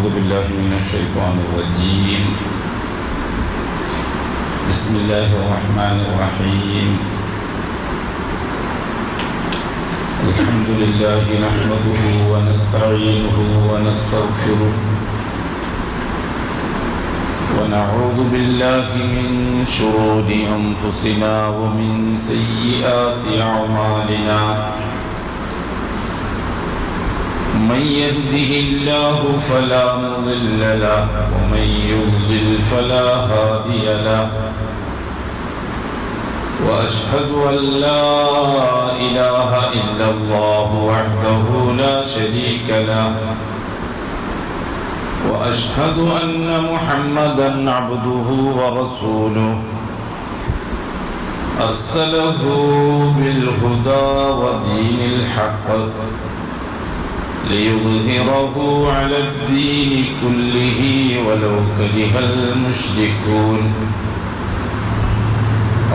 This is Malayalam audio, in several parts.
أعوذ بالله من الشيطان الرجيم. بسم الله الرحمن الرحيم. الحمد لله نحمده ونستعينه ونستغفره ونعوذ بالله من شرور أنفسنا ومن سيئات أعمالنا. من يهده الله فلا مضل له ومن يضلل فلا هادي له. وأشهد أن لا إله إلا الله وحده لا شريك له. وأشهد أن محمدا عبده ورسوله أرسله بالهدى ودين الحق ليظهره على الدين كله ولو كره المشركون.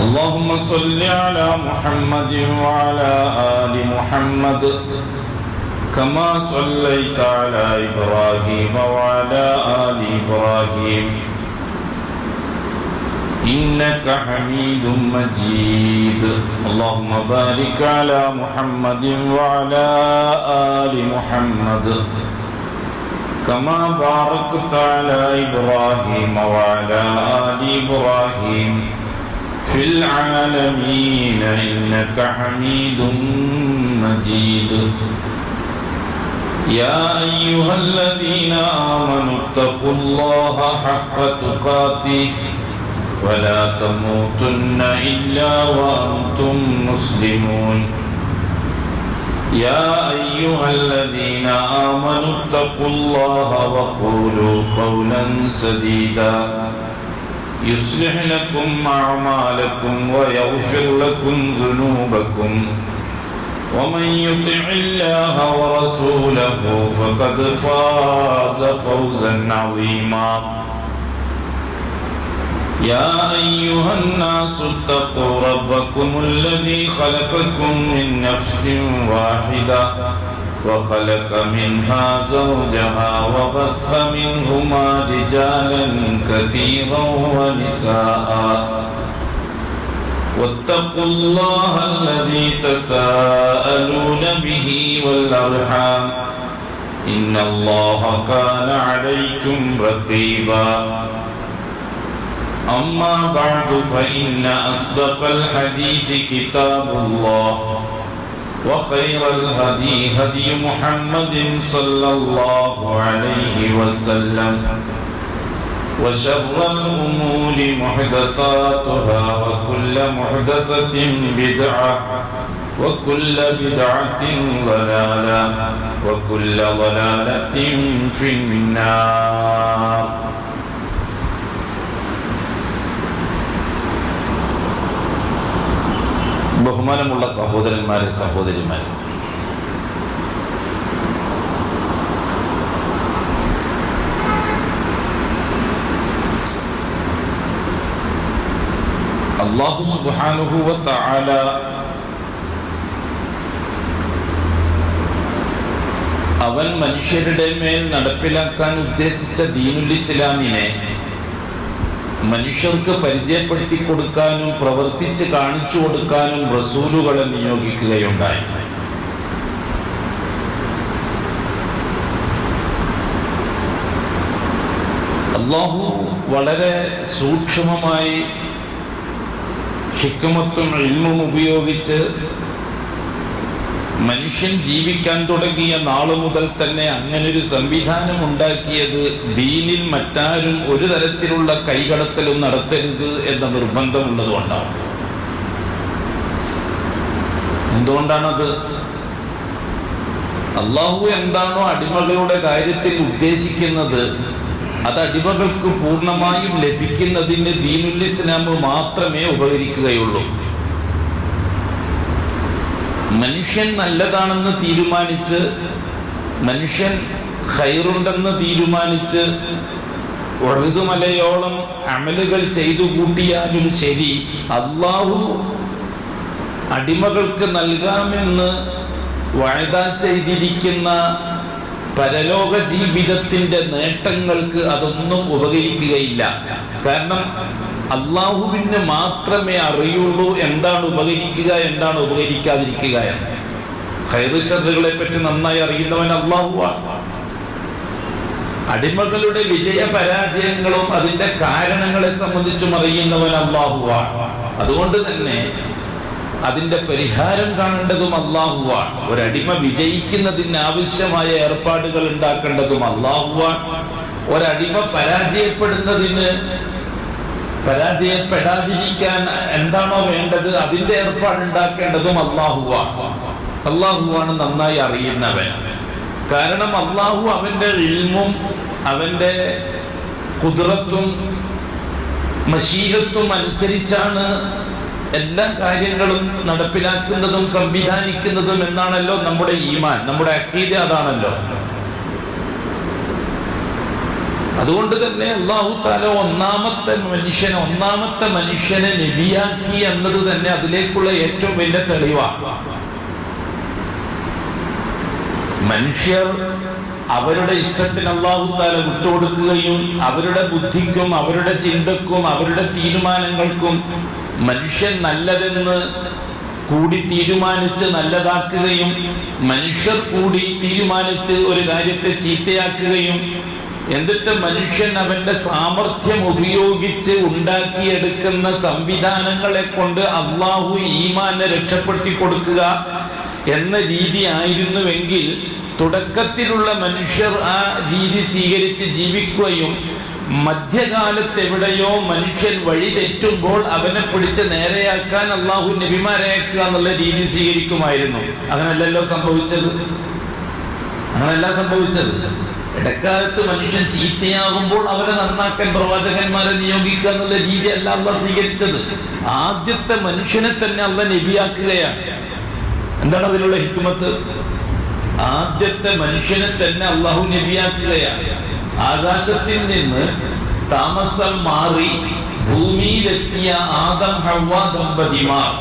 اللهم صل على محمد وعلى آل محمد كما صليت على إبراهيم وعلى آل إبراهيم إنك حميد مجيد. اللهم بارك على محمد وعلى آل محمد كما باركت على إبراهيم وعلى آل إبراهيم في العالمين إنك حميد مجيد. يا أيها الذين آمنوا اتقوا الله حق تقاته ولا تموتن إلا وأنتم مسلمون. يا أيها الذين آمنوا اتقوا الله وقولوا قولا سديدا يصلح لكم أعمالكم ويغفر لكم ذنوبكم ومن يطع الله ورسوله فقد فاز فوزا عظيما. يا أيها الناس اتقوا ربكم الذي خلقكم من نفس واحدة وخلق منها زوجها وبث منهما رجالا كثيرا ونساء واتقوا الله الذي تساءلون به والأرحام إن الله كان عليكم رقيبا. أما بعد فإن أصدق الحديث كتاب الله وخير الهدي هدي محمد صلى الله عليه وسلم وشر الأمور محدثاتها وكل محدثة بدعة وكل بدعة ضلالة وكل ضلالة في النار. ബഹുമാനമുള്ള സഹോദരന്മാരെ സഹോദരിമാരെ, അല്ലാഹു സുബ്ഹാനഹു വ തആല അവൻ മനുഷ്യരുടെ മേൽ നടപ്പിലാക്കാൻ ഉദ്ദേശിച്ച ദീനുൽ ഇസ്ലാമിനെ മനുഷ്യർക്ക് പരിചയപ്പെടുത്തി കൊടുക്കാനും പ്രവർത്തിച്ച് കാണിച്ചു കൊടുക്കാനും റസൂലുകളെ നിയോഗിക്കുകയുണ്ടായി. അല്ലാഹു വളരെ സൂക്ഷ്മമായി ഹിക്മത്തും ഇൽമും ഉപയോഗിച്ച് മനുഷ്യൻ ജീവിക്കാൻ തുടങ്ങിയ നാളു മുതൽ തന്നെ അങ്ങനൊരു സംവിധാനം ഉണ്ടാക്കിയത് ദീനിൽ മറ്റാരും ഒരു തരത്തിലുള്ള കൈകടത്തലും നടത്തരുത് എന്ന നിർബന്ധമുള്ളത് കൊണ്ടാണ്. എന്തുകൊണ്ടാണത്? അല്ലാഹു എന്താണോ അടിമകളുടെ കാര്യത്തിൽ ഉദ്ദേശിക്കുന്നത് അത് അടിമകൾക്ക് പൂർണ്ണമായും ലഭിക്കുന്നതിന് ദീനുൽ ഇസ്ലാം മാത്രമേ ഉപകരിക്കുകയുള്ളൂ. മനുഷ്യൻ നല്ലതാണെന്ന് തീരുമാനിച്ച്, മനുഷ്യൻ ഖൈറുണ്ടെന്ന് തീരുമാനിച്ച് ഉഹുദ് അമലുകൾ ചെയ്തു കൂട്ടിയാലും ശരി, അല്ലാഹു അടിമകൾക്ക് നൽകാമെന്ന് വഅദ ചെയ്തിരിക്കുന്ന പരലോക ജീവിതത്തിന്റെ നേട്ടങ്ങൾക്ക് അതൊന്നും ഉപകരിക്കുകയില്ല. കാരണം അള്ളാഹുവിന് മാത്രമേ അറിയുള്ളൂ എന്താണ് ഉപകരിക്കുക, എന്താണ് ഉപകരിക്കാതിരിക്കുക എന്ന്. ഖൈറ് ശർറുകളെ പറ്റി നന്നായി അറിയുന്നവൻ അള്ളാഹുവാണ്. അടിമകളുടെ വിജയ പരാജയങ്ങളും അതിന്റെ കാരണങ്ങളെ സംബന്ധിച്ചും അറിയുന്നവൻ അള്ളാഹുവാണ്. അതുകൊണ്ട് തന്നെ അതിന്റെ പരിഹാരം കാണേണ്ടതും അള്ളാഹുവാണ്. ഒരടിമ വിജയിക്കുന്നതിന് ആവശ്യമായ ഏർപ്പാടുകൾ ഉണ്ടാക്കേണ്ടതും അള്ളാഹുവാണ്. ഒരടിമ പരാജയപ്പെടാതിരിക്കാൻ എന്താണോ വേണ്ടത് അതിന്റെ ഏർപ്പാടുണ്ടാക്കേണ്ടതും അള്ളാഹുവാണ്. അള്ളാഹുവാണ് നന്നായി അറിയുന്നവൻ. കാരണം അള്ളാഹു അവന്റെ ഇൽമും അവന്റെ ഖുദ്റത്തും മശീഅത്തും അനുസരിച്ചാണ് എല്ലാ കാര്യങ്ങളും നടപ്പിലാക്കുന്നതും സംവിധാനിക്കുന്നതും എന്നാണല്ലോ നമ്മുടെ ഈമാൻ, നമ്മുടെ അഖീദ അതാണല്ലോ. അതുകൊണ്ട് തന്നെ അല്ലാഹു തആല ഒന്നാമത്തെ മനുഷ്യനെ നബിയാക്കി എന്നത് തന്നെ അതിലേക്കുള്ള ഏറ്റവും വലിയ തെളിവാണ്. മനുഷ്യർ അവരുടെ ഇഷ്ടത്തിന് അല്ലാഹു തആല വിട്ടുകൊടുക്കുകയും അവരുടെ ബുദ്ധിക്കും അവരുടെ ചിന്തക്കും അവരുടെ തീരുമാനങ്ങൾക്കും മനുഷ്യൻ നല്ലതെന്ന് കൂടി തീരുമാനിച്ച് നല്ലതാക്കുകയും മനുഷ്യർ കൂടി തീരുമാനിച്ച് ഒരു കാര്യത്തെ ചീത്തയാക്കുകയും എന്നിട്ട് മനുഷ്യൻ അവന്റെ സാമർഥ്യം ഉപയോഗിച്ച് ഉണ്ടാക്കിയെടുക്കുന്ന സംവിധാനങ്ങളെ കൊണ്ട് അള്ളാഹു ഈമാനെ രക്ഷപ്പെടുത്തി കൊടുക്കുക എന്ന രീതി ആയിരുന്നുവെങ്കിൽ തുടക്കത്തിലുള്ള മനുഷ്യർ ആ രീതി സ്വീകരിച്ച് ജീവിക്കുകയും മധ്യകാലത്ത് എവിടെയോ മനുഷ്യൻ വഴി തെറ്റുമ്പോൾ അവനെ പിടിച്ച് നേരെയാക്കാൻ അള്ളാഹു നബിമാരെ അയക്കുക എന്നുള്ള രീതി സ്വീകരിക്കുമായിരുന്നു. അങ്ങനല്ലല്ലോ സംഭവിച്ചത്. ഇടക്കാലത്ത് മനുഷ്യൻ ചീത്തയാകുമ്പോൾ അവരെ നന്നാക്കാൻ പ്രവാചകന്മാരെ നിയോഗിക്കുക എന്നുള്ള രീതി അല്ല അള്ളാഹ് സ്വീകരിച്ചത്. ആദ്യത്തെ മനുഷ്യനെ തന്നെ അള്ളാഹ് നബിയാക്കുകയാണ്. എന്താണ് അതിലുള്ള ഹിക്മത്ത്? ആദ്യത്തെ മനുഷ്യനെ തന്നെ അള്ളാഹു നബിയാക്കുകയാണ്. ആകാശത്തിൽ നിന്ന് താമസം മാറി ഭൂമിയിലെത്തിയ ആദം ഹവ്വ ദമ്പതിമാർ,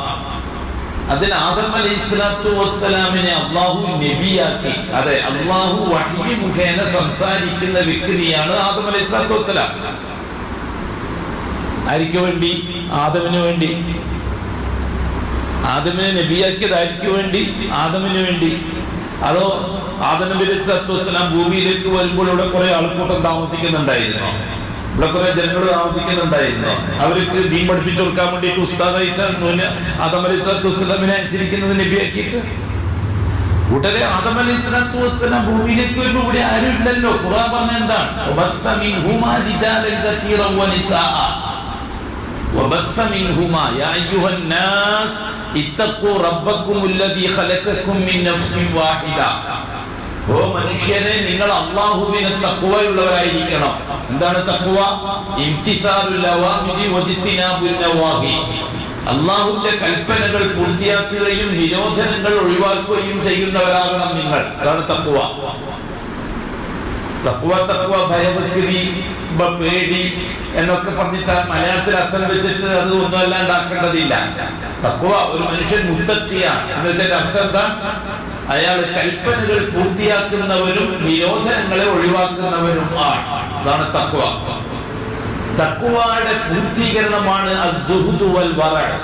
അതിൽ ആദം അലൈഹിസ്സലാത്തു വസ്സലാമിനെ അള്ളാഹു നബിയാക്കി. അതെ, അള്ളാഹു വഹ്യ് മുഖേന സംസാരിക്കുന്ന വ്യക്തിയാണ് ആദം അലൈഹിസ്സലാത്തു വസ്സലാം. ആർക്ക് വേണ്ടി? ആദമിന് വേണ്ടി. ആദമിനെ നബിയാക്കിയത് ആർക്ക് വേണ്ടി? ആദമിന് വേണ്ടി. അതോ ആദം നബി അലൈഹിസ്സലാത്തു വസ്സലാം ഭൂമിയിലേക്ക് വരുമ്പോൾ ഇവിടെ കുറെ ആൾക്കൂട്ടം താമസിക്കുന്നുണ്ടായിരുന്നു, ഇവിടെ കുറെ ജനങ്ങൾ താമസിക്കുന്നുണ്ടായിരുന്നു. അവർക്ക് ദീൻ പഠിപ്പിച്ചു കൊടുക്കാൻ വേണ്ടിയിട്ട് ഉസ്താദായിട്ടാണ് ആദം അലൈഹിസ്സലാത്തു വസ്സലാമിനെ അയച്ചിരിക്കുന്നത് നബിയാക്കിയിട്ട്. ഉടനെ ആദം അലൈഹിസ്സലാത്തു വസ്സലാം ഭൂമിയിലേക്ക് വരുമ്പോൾ ഇവിടെ ആരും ഇല്ലല്ലോ. ഖുർആൻ പറഞ്ഞ എന്താണ്? വബസ്സ മിൻഹുമാ റിജാലൻ കസീറൻ വനിസാഅ വബസ്സ മിൻഹുമാ യാ അയ്യുഹൻ നാസ് ഇത്തഖൂ റബ്ബക്കുമുല്ലദീ ഖലഖക്കും മിൻ നഫ്സിൻ വാഹിദ. ഓ മനുഷ്യരെ, നിങ്ങൾ അല്ലാഹുവിനെ തഖ്വയുള്ളവരായിരിക്കണം. എന്താണ് തഖ്വ? ഇംതിസാലുൽ അവാമിരി വജ്തിനാബുൻ നവാഹി. അല്ലാഹുവിന്റെ കൽപ്പനകൾ പൂർത്തിയാക്കുകയും നിരോധനങ്ങൾ ഒഴിവാക്കുകയും ചെയ്യുന്നവരാകണം നിങ്ങൾ. അതാണ് തഖ്വ. തഖ്വ ഭയഭക്തി, പേടി എന്നൊക്കെ പറഞ്ഞിട്ട് മലയാളത്തിൽ അർത്ഥം വെച്ചിട്ട് അത് ഒന്നും അല്ലാണ്ടാക്കേണ്ടതില്ല. തഖ്വ, ഒരു മനുഷ്യൻ മുത്തഖിയാണ് എന്ന് വെച്ചാൽ അർത്ഥം എന്താ? അയാൾ കൽപ്പനകൾ പൂർത്തിയാക്കുന്നവരും നിരോധനങ്ങളെ ഒഴിവാക്കുന്നവരും ആണ്. അതാണ് തഖ്വ. തഖ്വയുടെ പൂർത്തീകരണമാണ് അസ്സുഹ്ദു വൽ വറഅ്.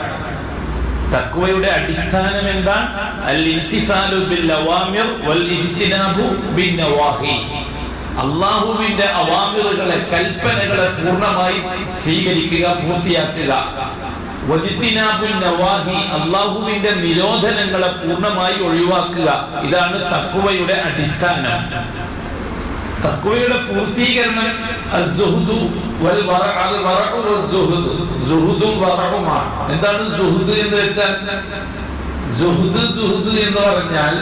തഖ്വയുടെ അടിസ്ഥാനം എന്താ? അൽ ഇംതിസാലു ബിൽ അവാമിർ വൽ ഇജ്തിനാബു ബിൻ നവാഹി. അല്ലാഹുവിന്റെ അവാമിറുകളെ, കൽപ്പനകളെ പൂർണ്ണമായി സ്വീകരിക്കുക, പൂർത്തിയാക്കുക. വജ്തിനാബുൻ നവാഹി, അല്ലാഹുവിന്റെ നിരോധനങ്ങളെ പൂർണ്ണമായി ഒഴിവാക്കുക. ഇതാണ് തഖ്വയുടെ അടിസ്ഥാനം. തഖ്വയുടെ പൂർത്തീകരണം അസ്സുഹ്ദു വൽ വറഅ്. വറഅു വസ്സുഹ്ദു, സുഹ്ദും വറഉമാണ്. എന്താണ് സുഹ്ദ് എന്ന് വെച്ചാൽ? സുഹ്ദ് എന്ന് പറഞ്ഞാൽ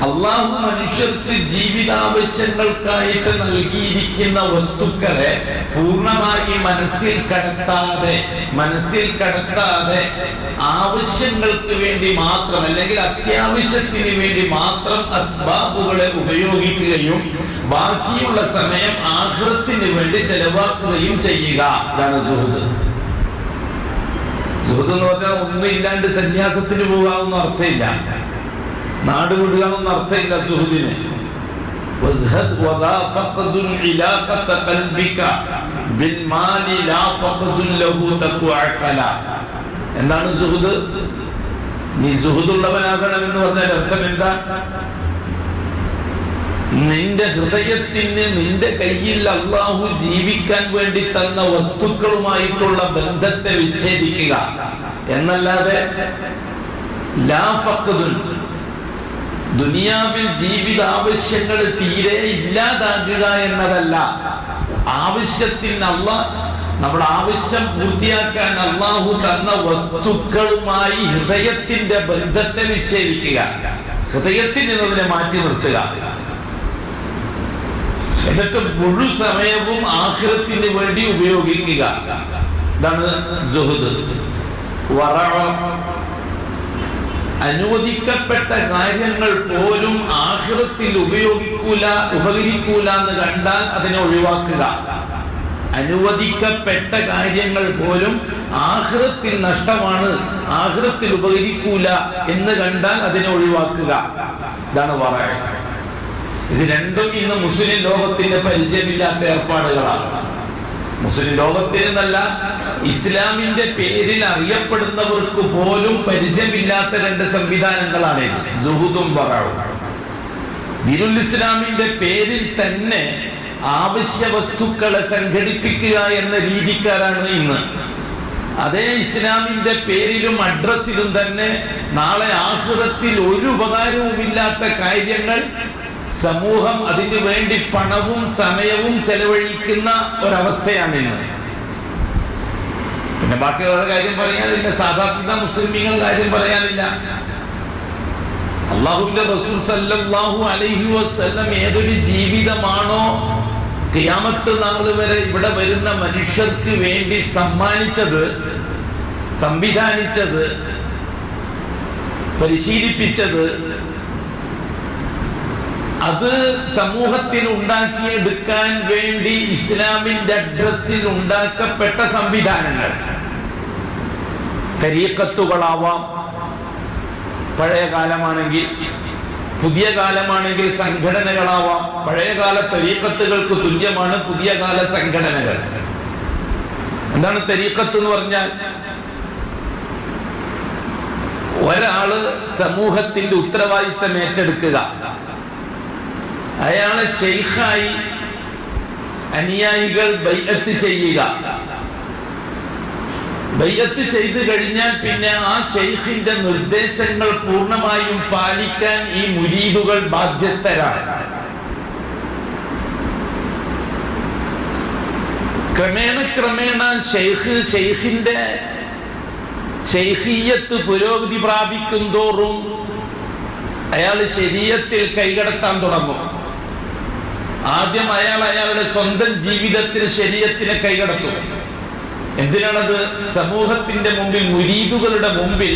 അള്ളാഹു മനുഷ്യർക്ക് ജീവിതാവശ്യങ്ങൾക്കായിട്ട് നൽകിയിരിക്കുന്ന വസ്തുക്കളെ പൂർണ്ണമായി മനസ്സിൽ കടത്താതെ ആവശ്യങ്ങൾക്ക് വേണ്ടി മാത്രം, അല്ലെങ്കിൽ അത്യാവശ്യത്തിന് വേണ്ടി മാത്രം അസ്ബാബുകളെ ഉപയോഗിക്കുകയും ബാക്കിയുള്ള സമയം ആഖിറത്തിന് വേണ്ടി ചെലവാക്കുകയും ചെയ്യുക. ഇതാണ് സുഹൃദ്. സുഹൃദ് എന്ന് പറഞ്ഞാൽ ഒന്നും ഇല്ലാണ്ട് സന്യാസത്തിന് പോകാവുന്ന അർത്ഥമില്ല. നാട് വിടുക എന്നൊന്നും അർത്ഥമില്ല സുഹൃദിന്. എന്താണ് സുഹൃദ്? നീ സുഹൃദുള്ളവനാകണം എന്ന് പറഞ്ഞാൽ അർത്ഥം എന്താ? നിന്റെ ഹൃദയത്തിന് നിന്റെ കയ്യിൽ അള്ളാഹു ജീവിക്കാൻ വേണ്ടി തന്ന വസ്തുക്കളുമായിട്ടുള്ള ബന്ധത്തെ വിച്ഛേദിക്കുക എന്നല്ലാതെ ലാ ഫഖ്ദുൻ, ദുനിയാവിൽ ജീവിത ആവശ്യങ്ങൾ തീരെ ഇല്ലാതാകുക എന്നതല്ല. ആവശ്യത്തിന് നമ്മുടെ ആവശ്യം പൂർത്തിയാക്കാൻ അള്ളാഹു തന്ന വസ്തുക്കളുമായി ഹൃദയത്തിന്റെ ബന്ധത്തെ വിച്ഛേദിക്കുക, ഹൃദയത്തിൽ അതിനെ മാറ്റി നിർത്തുക. എന്നിട്ട് മുഴു സമയവും ആഖിറത്തിന് വേണ്ടി ഉപയോഗിക്കുക. ഇതാണ് സുഹൃദ്. അനുവദിക്കപ്പെട്ട കാര്യങ്ങൾ പോലും ആഖിറത്തിൽ ഉപകരിക്കൂല എന്ന് കണ്ടാൽ അതിനെ ഒഴിവാക്കുക. അനുവദിക്കപ്പെട്ട കാര്യങ്ങൾ പോലും ആഖിറത്തിൽ നഷ്ടമാണ്, ആഖിറത്തിൽ ഉപകരിക്കൂല എന്ന് കണ്ടാൽ അതിനെ ഒഴിവാക്കുക. ഇതാണ് വറഅ. ഇത് രണ്ടും ഇന്ന് മുസ്ലിം ലോകത്തിന്റെ പരിചയമില്ലാത്ത ഏർപ്പാടുകളാണ്. മുസ്ലിം ലോകത്തിനല്ല, ഇസ്ലാമിന്റെ പേരിൽ അറിയപ്പെടുന്നവർക്ക് പോലും പരിചയമില്ലാത്ത രണ്ട് സംവിധാനങ്ങളാണ് ഇത്, സുഹുദും വറഅഉം. ദീനുൽ ഇസ്ലാമിന്റെ പേരിൽ തന്നെ ആവശ്യ വസ്തുക്കളെ സംഘടിപ്പിക്കുക എന്ന രീതിക്കാരാണ് ഇന്ന്. അതേ ഇസ്ലാമിന്റെ പേരിലും അഡ്രസ്സിലും തന്നെ നാളെ ആഖിറത്തിൽ ഒരു ഉപകാരവുമില്ലാത്ത കാര്യങ്ങൾ സമൂഹം അതിനു വേണ്ടി പണവും സമയവും ചെലവഴിക്കുന്ന ഒരവസ്ഥയാണ് ഇന്ന്. പിന്നെ ബാക്കിയുള്ള കാര്യം പറയാനില്ല, സാധാരണ മുസ്ലിമീങ്ങളുടെ കാര്യം പറയാനില്ല. അല്ലാഹുവിന്റെ റസൂൽ സല്ലല്ലാഹു അലൈഹി വസല്ലം ഏതൊരു ജീവിതമാണോ ഖിയാമത്ത് നാൾ വരെ ഇവിടെ വരുന്ന മനുഷ്യർക്ക് വേണ്ടി സമ്മാനിച്ചത്, സംവിധാനിച്ചത്, പരിശീലിപ്പിച്ചത്, അത് സമൂഹത്തിൽ ഉണ്ടാക്കിയെടുക്കാൻ വേണ്ടി ഇസ്ലാമിന്റെ അഡ്രസ്സിൽ ഉണ്ടാക്കപ്പെട്ട സംവിധാനങ്ങൾ, തരീഖത്തുകളാവാം, പഴയ കാലമാണെങ്കിൽ, പുതിയ കാലമാണെങ്കിൽ സംഘടനകളാവാം. പഴയകാല തരീഖത്തുകൾക്ക് തുല്യമാണ് പുതിയ കാല സംഘടനകൾ. എന്താണ് തരീഖത്ത് എന്ന് പറഞ്ഞാൽ? ഒരാള് സമൂഹത്തിന്റെ ഉത്തരവാദിത്തം ഏറ്റെടുക്കുക, അയാളെ ശൈഖായി അനുയായികൾ ബൈഅത്ത് ചെയ്യുക. ബൈഅത്ത് ചെയ്തു കഴിഞ്ഞാൽ പിന്നെ ആ ശൈഖിന്റെ നിർദ്ദേശങ്ങൾ പൂർണ്ണമായും പാലിക്കാൻ ഈ മുരീദുകൾ ബാധ്യസ്ഥരാണ്. ക്രമേണ ശൈഖിന്റെ ശൈഖിയത്ത് പുരോഗതി പ്രാപിക്കും തോറും അയാൾ ശരീഅത്തിൽ കൈകടത്താൻ തുടങ്ങും. ആദ്യം അയാളുടെ സ്വന്തം ജീവിതത്തിൽ ശരീഅത്തിനെ കൈകടത്തും. എന്തിനാണത്? സമൂഹത്തിന്റെ മുമ്പിൽ, മുരീദുകളുടെ മുമ്പിൽ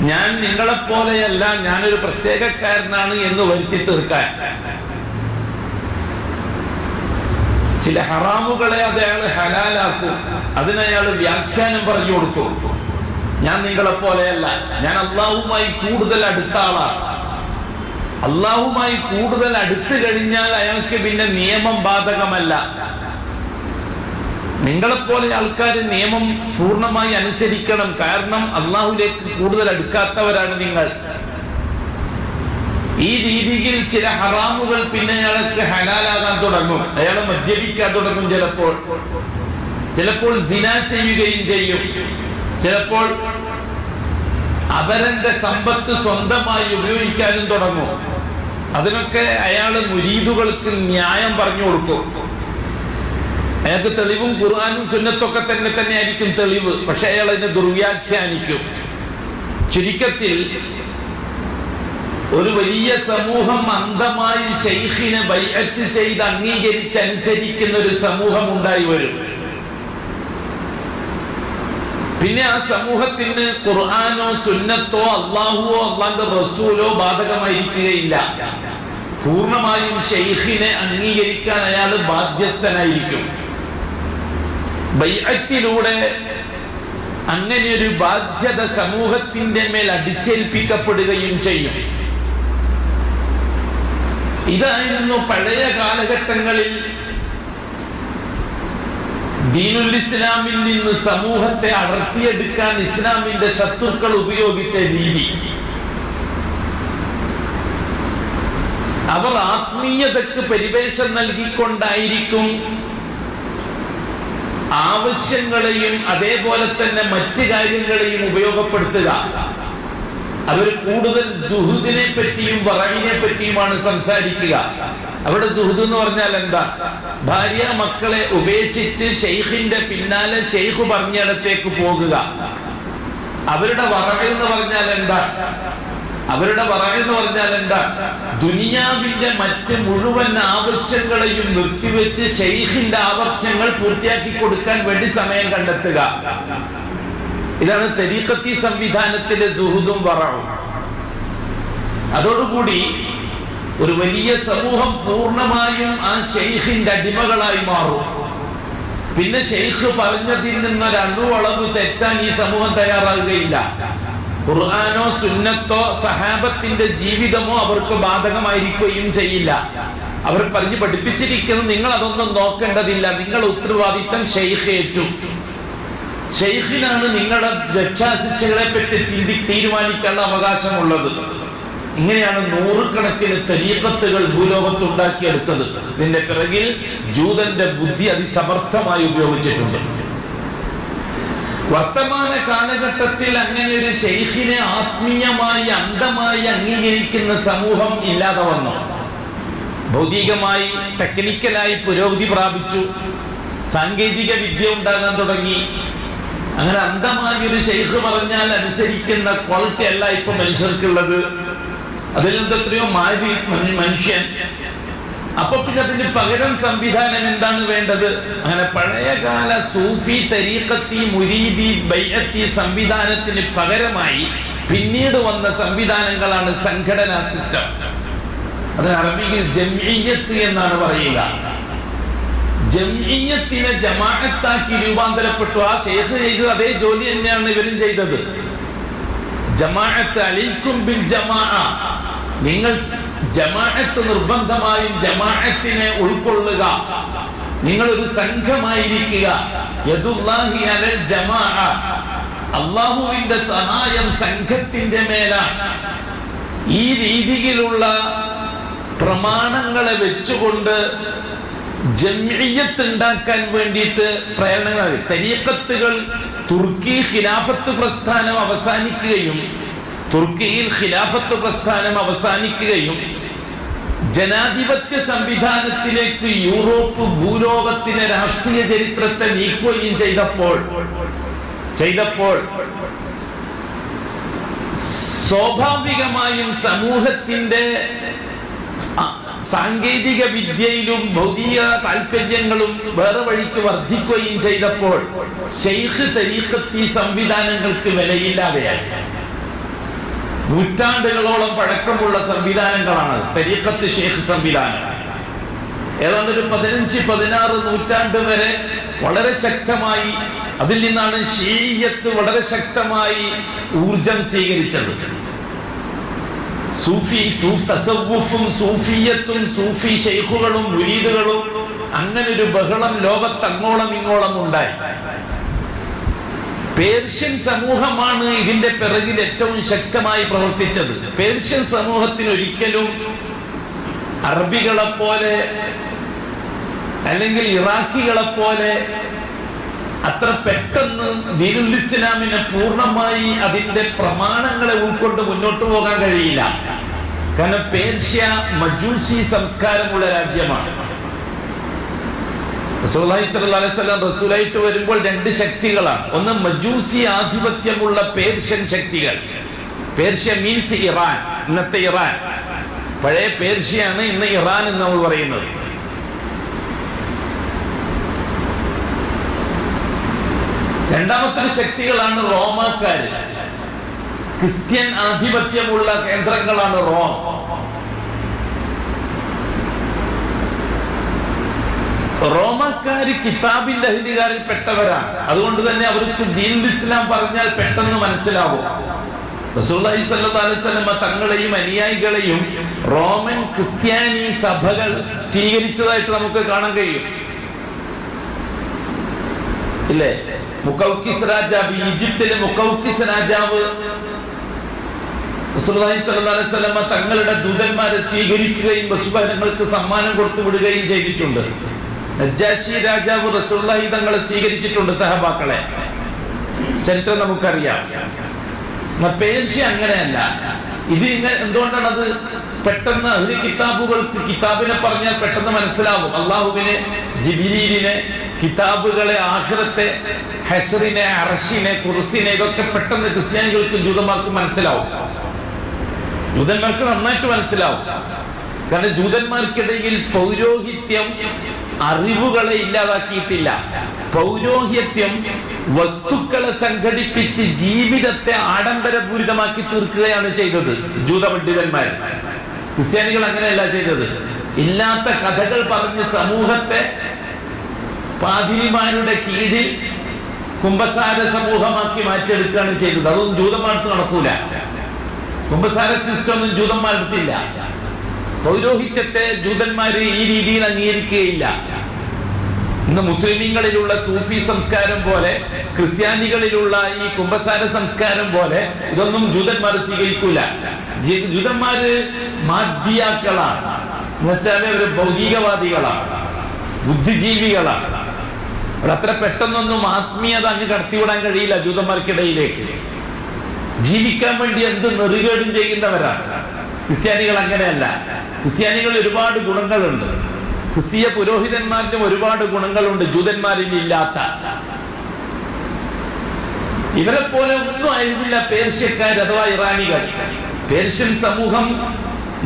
ഞാൻ നിങ്ങളെപ്പോലെയല്ല, ഞാനൊരു പ്രത്യേകക്കാരനാണ് എന്ന് വരുത്തി തീർക്കാൻ. ചില ഹറാമുകളെ അത് അയാൾ ഹലാലാക്കും, അതിനയാൾ വ്യാഖ്യാനം പറഞ്ഞു കൊടുക്കും. ഞാൻ നിങ്ങളെപ്പോലെയല്ല, ഞാൻ അള്ളാഹുമായി കൂടുതൽ അടുത്ത ആളാണ്. അള്ളാഹുമായി കൂടുതൽ അടുത്തു കഴിഞ്ഞാൽ അയാൾക്ക് പിന്നെ നിയമം ബാധകമല്ല. നിങ്ങളെപ്പോലെ ആൾക്കാർ നിയമം പൂർണ്ണമായി അനുസരിക്കണം, കാരണം അള്ളാഹുലേക്ക് കൂടുതൽ അടുക്കാത്തവരാണ് നിങ്ങൾ. ഈ രീതിയിൽ ചില ഹറാമുകൾ പിന്നെ അയാൾക്ക് ഹലാലാകാൻ തുടങ്ങും. അയാൾ മദ്യപിക്കാൻ തുടങ്ങും, ചിലപ്പോൾ സിന ചെയ്യുകയും ചെയ്യും, ചിലപ്പോൾ അവരന്റെ സമ്പത്ത് സ്വന്തമായി ഉപയോഗിക്കാനും തുടങ്ങും. അതിനൊക്കെ അയാൾ മുരീദുകൾക്ക് ന്യായം പറഞ്ഞു കൊടുക്കും. അയാൾക്ക് തെളിവും ഖുർആനും സുന്നത്തൊക്കെ തന്നെ ആയിരിക്കും തെളിവ്, പക്ഷെ അയാൾ അതിനെ ദുർവ്യാഖ്യാനിക്കും. ചുരുക്കത്തിൽ ഒരു വലിയ സമൂഹം അന്ധമായി ശൈഖിനെ ബൈഅത്ത് ചെയ്ത് അംഗീകരിച്ചനുസരിക്കുന്ന ഒരു സമൂഹം ഉണ്ടായി വരും. പിന്നെ ആ സമൂഹത്തിന് ഖുർആനോ സുന്നത്തോ അള്ളാഹുവോ അള്ളാന്റെ റസൂലോ ബാധകമായിരിക്കുകയില്ല. പൂർണ്ണമായും ശൈഖിനെ അംഗീകരിക്കാൻ അയാൾ ബാധ്യസ്ഥനായിരിക്കും. ബൈഅത്തിലൂടെ അങ്ങനെ ഒരു ബാധ്യത സമൂഹത്തിന്റെ മേൽ അടിച്ചേൽപ്പിക്കപ്പെടുകയും ചെയ്യും. ഇതായിരുന്നു പഴയ കാലഘട്ടങ്ങളിൽ ദീനുൽ ഇസ്ലാമിൽ നിന്ന് സമൂഹത്തെ അടർത്തിയെടുക്കാൻ ഇസ്ലാമിന്റെ ശത്രുക്കൾ ഉപയോഗിച്ച രീതി. അവർ ആത്മീയതക്ക് പരിവേഷം നൽകിക്കൊണ്ടായിരിക്കും ആവശ്യങ്ങളെയും അതേപോലെ തന്നെ മറ്റു കാര്യങ്ങളെയും ഉപയോഗപ്പെടുത്തുക. അവർ കൂടുതൽ സുഹൃദിനെ പറ്റിയും വറവിനെ പറ്റിയുമാണ് സംസാരിക്കുക. അവിടെ സുഹൃദ് എന്ന് പറഞ്ഞാൽ എന്താ? ഭാര്യ മക്കളെ ഉപേക്ഷിച്ച് ഷെയ്ഖിന്റെ പിന്നാലെ ഷെയ്ഖ് പറഞ്ഞിടത്തേക്ക് പോകുക. അവരുടെ വറവ് എന്ന് പറഞ്ഞാൽ എന്താ? ദുനിയാവിന്റെ മറ്റ് മുഴുവൻ ആവശ്യങ്ങളെയും നിർത്തിവെച്ച് ഷെയ്ഖിന്റെ ആവശ്യങ്ങൾ പൂർത്തിയാക്കി കൊടുക്കാൻ വേണ്ടി സമയം കണ്ടെത്തുക. ഇതാണ് തരീഖത്തി സംവിധാനത്തിലെ സുഹുദും വറവും. അതോടുകൂടി ഒരു വലിയ സമൂഹം പൂർണ്ണമായും ആ ഷെയ്ഖിന്റെ അടിമകളായി മാറും. പിന്നെ ഷെയ്ഖ് പറഞ്ഞതിൽ നിന്നൊരു അണുവളവ് തെറ്റാൻ ഈ സമൂഹം തയ്യാറാകുകയില്ല. ഖുർആനോ സുന്നത്തോ സഹാബത്തിന്റെ ജീവിതമോ അവർക്ക് ബാധകമായിരിക്കുകയും ചെയ്യില്ല. അവർ പറഞ്ഞു പഠിപ്പിച്ചിരിക്കുന്നത് നിങ്ങൾ അതൊന്നും നോക്കേണ്ടതില്ല, നിങ്ങളുടെ ഉത്തരവാദിത്തം ഷെയ്ഖ് ഏറ്റു. ഷെയ്ഖിനാണ് നിങ്ങളുടെ രക്ഷാശിക്ഷകളെ പറ്റി തീരുമാനിക്കാനുള്ള അവകാശമുള്ളത്. ഇങ്ങനെയാണ് നൂറുകണക്കിന് തരീഖത്തുകൾ ഭൂലോകത്ത് ഉണ്ടാക്കിയെടുത്തത്. ഇതിന്റെ പിറകിൽ ജൂതന്റെ ബുദ്ധി അതിസമർത്ഥമായി ഉപയോഗിച്ചിട്ടുണ്ട്. വർത്തമാന കാലഘട്ടത്തിൽ അങ്ങനെ ഒരു ഷെയ്ഖിനെ ആത്മീയമായി അന്ധമായി അംഗീകരിക്കുന്ന സമൂഹം ഇല്ലാതെ വന്നു. ഭൗതികമായി ടെക്നിക്കലായി പുരോഗതി പ്രാപിച്ചു, സാങ്കേതിക വിദ്യ ഉണ്ടാകാൻ തുടങ്ങി. അങ്ങനെ അന്ധമായി ഒരു ഷെയ്ഖ് പറഞ്ഞാൽ അനുസരിക്കുന്ന ക്വാളിറ്റി അല്ല ഇപ്പൊ മനുഷ്യർക്കുള്ളത്. അതിൽ നിന്ന് എത്രയോ മാറി മനുഷ്യൻ. അപ്പൊ പിന്നെ അതിന് പകരം സംവിധാനം എന്താണ് വേണ്ടത്? അങ്ങനെ പഴയകാല സൂഫി തരീഖത്തി മുരീദി ബൈഅത്തി സംവിധാനത്തിന് പകരമായി പിന്നീട് വന്ന സംവിധാനങ്ങളാണ് സംഘടനാ സിസ്റ്റം. അത് അറബിയിൽ ജംഇയ്യത്ത് എന്നാണ് പറയുക. ജംഇയ്യത്തിനെ ജമാഅത്താക്കി രൂപാന്തരപ്പെട്ടു. ആ ശേഷം ചെയ്തത് അതേ ജോലി തന്നെയാണ് ഇവരും ചെയ്തത്. ജമാഅത്ത് അലൈക്കും ബിൽ ജമാഅ, നിങ്ങൾ ജമാഅത്ത് നിർബന്ധമായും ജമാഅത്തിനെ ഉൾക്കൊള്ളുക, നിങ്ങൾ ഒരു സംഘമായിരിക്കുക. യദുല്ലാഹി അലൽ ജമാഅ, അല്ലാഹുവിന്റെ സഹായം സംഘത്തിന്റെ മേലാണ്. ഈ രീതിയിലുള്ള പ്രമാണങ്ങളെ വെച്ചുകൊണ്ട് ജംഇയ്യത്ത് ഉണ്ടാക്കാൻ വേണ്ടിയിട്ട് പ്രേരണകൾ. തരീഖത്തുകൾ തുർക്കി ഖിലാഫത്ത് പ്രസ്ഥാനം അവസാനിക്കുകയും തുർക്കിയിൽ ഖിലാഫത്ത് പ്രസ്ഥാനം അവസാനിക്കുകയും ജനാധിപത്യ സംവിധാനത്തിലേക്ക് യൂറോപ്പ് ഭൂലോകത്തിലെ രാഷ്ട്രീയ ചരിത്രത്തെ നീക്കുകയും ചെയ്തപ്പോൾ സ്വാഭാവികമായും സമൂഹത്തിന്റെ സാങ്കേതിക വിദ്യയിലും ഭൗതിക താല്പര്യങ്ങളും വേറെ വഴിക്ക് വർദ്ധിക്കുകയും ചെയ്തപ്പോൾ ഷെയ്ഖ് തരീഖത്തി സംവിധാനങ്ങൾക്ക് വിലയില്ലാതെയായി. നൂറ്റാണ്ടുകളോളം പഴക്കമുള്ള സംവിധാനങ്ങളാണ് തരീഖത്ത് ഷെയ്ഖ് സംവിധാനം. ഏതാണ്ട് ഒരു 15-16 നൂറ്റാണ്ട് വരെ വളരെ ശക്തമായി അതിൽ നിന്നാണ് ഷീയ്യത്ത് വളരെ ശക്തമായി ഊർജം സ്വീകരിച്ചത്. തസവ്വുഫും സൂഫിയത്തും സൂഫി ഷെയ്ഖുകളും മുരീദുകളും അങ്ങനെ ഒരു ബഹളം ലോകത്ത് അങ്ങോളം ഇങ്ങോളം ഉണ്ടായി. പേർഷ്യൻ സമൂഹമാണ് ഇതിന്റെ പിറകിൽ ഏറ്റവും ശക്തമായി പ്രവർത്തിച്ചത്. പേർഷ്യൻ സമൂഹത്തിന് ഒരിക്കലും അറബികളെ പോലെ അല്ലെങ്കിൽ ഇറാഖികളെ പോലെ അത്ര പെട്ടെന്ന് ദീനുൽ ഇസ്ലാമിനെ പൂർണ്ണമായി അതിന്റെ പ്രമാണങ്ങളെ ഉൾക്കൊണ്ട് മുന്നോട്ട് പോകാൻ കഴിയില്ല. കാരണം പേർഷ്യ മജൂസി സംസ്കാരമുള്ള രാജ്യമാണ്. റസൂലുള്ളാഹി സ്വല്ലല്ലാഹു അലൈഹി വസല്ലം റസൂലായിട്ട് വരുമ്പോൾ 2 ശക്തികളാണ്. ഒന്ന് മജൂസി ആധിപത്യമുള്ള പേർഷ്യൻ ശക്തികൾ. പേർഷ്യ മീൻസ് ഇറാൻ, ഇന്നത്തെ ഇറാൻ. പഴയ പേർഷ്യയാണ് ഇന്ന് ഇറാൻ എന്ന് നമ്മൾ പറയുന്നത്. രണ്ടാമത്തെ ശക്തികളാണ് റോമാക്കാര്. ക്രിസ്ത്യൻ ആധിപത്യമുള്ള കേന്ദ്രങ്ങളാണ് റോം. റോമക്കാര് കിതാബിന്റെ അഹ്ലുകാരിൽ പെട്ടവരാണ്. അതുകൊണ്ട് തന്നെ അവർക്ക് ദീനുൽ ഇസ്ലാം പറഞ്ഞാൽ പെട്ടെന്ന് മനസ്സിലാവും. റസൂലുള്ളാഹി സ്വല്ലല്ലാഹു അലൈഹി വസല്ലം തങ്ങളെയും അനുയായികളെയും റോമൻ ക്രിസ്ത്യാനി സഭകൾ സ്വീകരിച്ചതായിട്ട് നമുക്ക് കാണാൻ കഴിയും, ഇല്ലേ? മുഖൗക്കിസ് രാജാവ്, ഈജിപ്തിലെ മുഖൗക്കിസ് രാജാവ് റസൂലുള്ളാഹി സ്വല്ലല്ലാഹു അലൈഹി വസല്ലം തങ്ങളുടെ ദൂതന്മാരെ സ്വീകരിക്കുകയും വസുബഹനങ്ങൾക്ക് സമ്മാനം കൊടുത്തു വിടുകയും ചെയ്തിട്ടുണ്ട്. നജ്ജാശി രാജാവ് റസൂലുള്ളാഹി തങ്ങളെ സ്വീകരിച്ചിട്ടുണ്ട്, സഹബാക്കളെ. ചരിത്രം നമുക്കറിയാം. പേർഷ്യ അങ്ങനെയല്ല. ഇത് എന്തുകൊണ്ടാണ് അത് പെട്ടെന്ന് ഒരു കിതാബുകൾക്ക് കിതാബിനെ പറഞ്ഞാൽ പെട്ടെന്ന് മനസ്സിലാവും. അള്ളാഹുവിനെ, ജിബ്രീലിനെ, കിതാബുകളെ, ആഖിറത്തെ, ഹശ്റിനെ, അർശിനെ, കുർസിനെ, ഇതൊക്കെ പെട്ടെന്ന് ക്രിസ്ത്യാനികൾക്കും ജൂതന്മാർക്കും മനസ്സിലാവും. ജൂതന്മാർക്ക് നന്നായിട്ട് മനസ്സിലാവും. കാരണം ജൂതന്മാർക്കിടയിൽ പൗരോഹിത്യം അറിവുകളെ ഇല്ലാതാക്കിയിട്ടില്ല. പൗരോഹിത്യം വസ്തുക്കളെ സംഘടിപ്പിച്ച് ജീവിതത്തെ ആഡംബരപൂരിതമാക്കി തീർക്കുകയാണ് ചെയ്തത് ജൂത പണ്ഡിതന്മാർ. ക്രിസ്ത്യാനികൾ അങ്ങനെയല്ല ചെയ്തത്. ഇല്ലാത്ത കഥകൾ പറഞ്ഞ് സമൂഹത്തെ പാതിരിമാരുടെ കീഴിൽ കുംഭസാര സമൂഹമാക്കി മാറ്റിയെടുക്കുകയാണ് ചെയ്തത്. അതൊന്നും ജൂതന്മാർക്ക് നടക്കൂല. കുംഭസാര സിസ്റ്റം ഒന്നും ജൂതന്മാരെടുത്തില്ല. പൗരോഹിത്യത്തെ ജൂതന്മാര് ഈ രീതിയിൽ അംഗീകരിക്കുകയില്ല. ഇന്ന് മുസ്ലിമീങ്ങളിലുള്ള സൂഫി സംസ്കാരം പോലെ, ക്രിസ്ത്യാനികളിലുള്ള ഈ കുംഭസാര സംസ്കാരം പോലെ ഇതൊന്നും ജൂതന്മാർ സ്വീകരിക്കൂല. ജൂതന്മാര് മാധ്യാക്കളാണ്, എന്നുവെച്ചാല് ഒരു ഭൗതികവാദികളാണ്, ബുദ്ധിജീവികളാണ്. അത്ര പെട്ടെന്നൊന്നും ആത്മീയത അങ്ങ് കടത്തിവിടാൻ കഴിയില്ല ജൂതന്മാർക്കിടയിലേക്ക്. ജീവിക്കാൻ വേണ്ടി എന്ത് നെറുകേടും ചെയ്യുന്നവരാണ്. ക്രിസ്ത്യാനികൾ അങ്ങനെയല്ല. ക്രിസ്ത്യാനികൾ ഒരുപാട് ഗുണങ്ങളുണ്ട്. ക്രിസ്തീയ പുരോഹിതന്മാരിലും ഒരുപാട് ഗുണങ്ങളുണ്ട് ജൂതന്മാരിൽ ഇല്ലാത്ത. ഇവരെ പോലെ ഒന്നും ആയിരുന്നില്ല പേർഷ്യക്കാർ അഥവാ ഇറാനികൾ. പേർഷ്യൻ സമൂഹം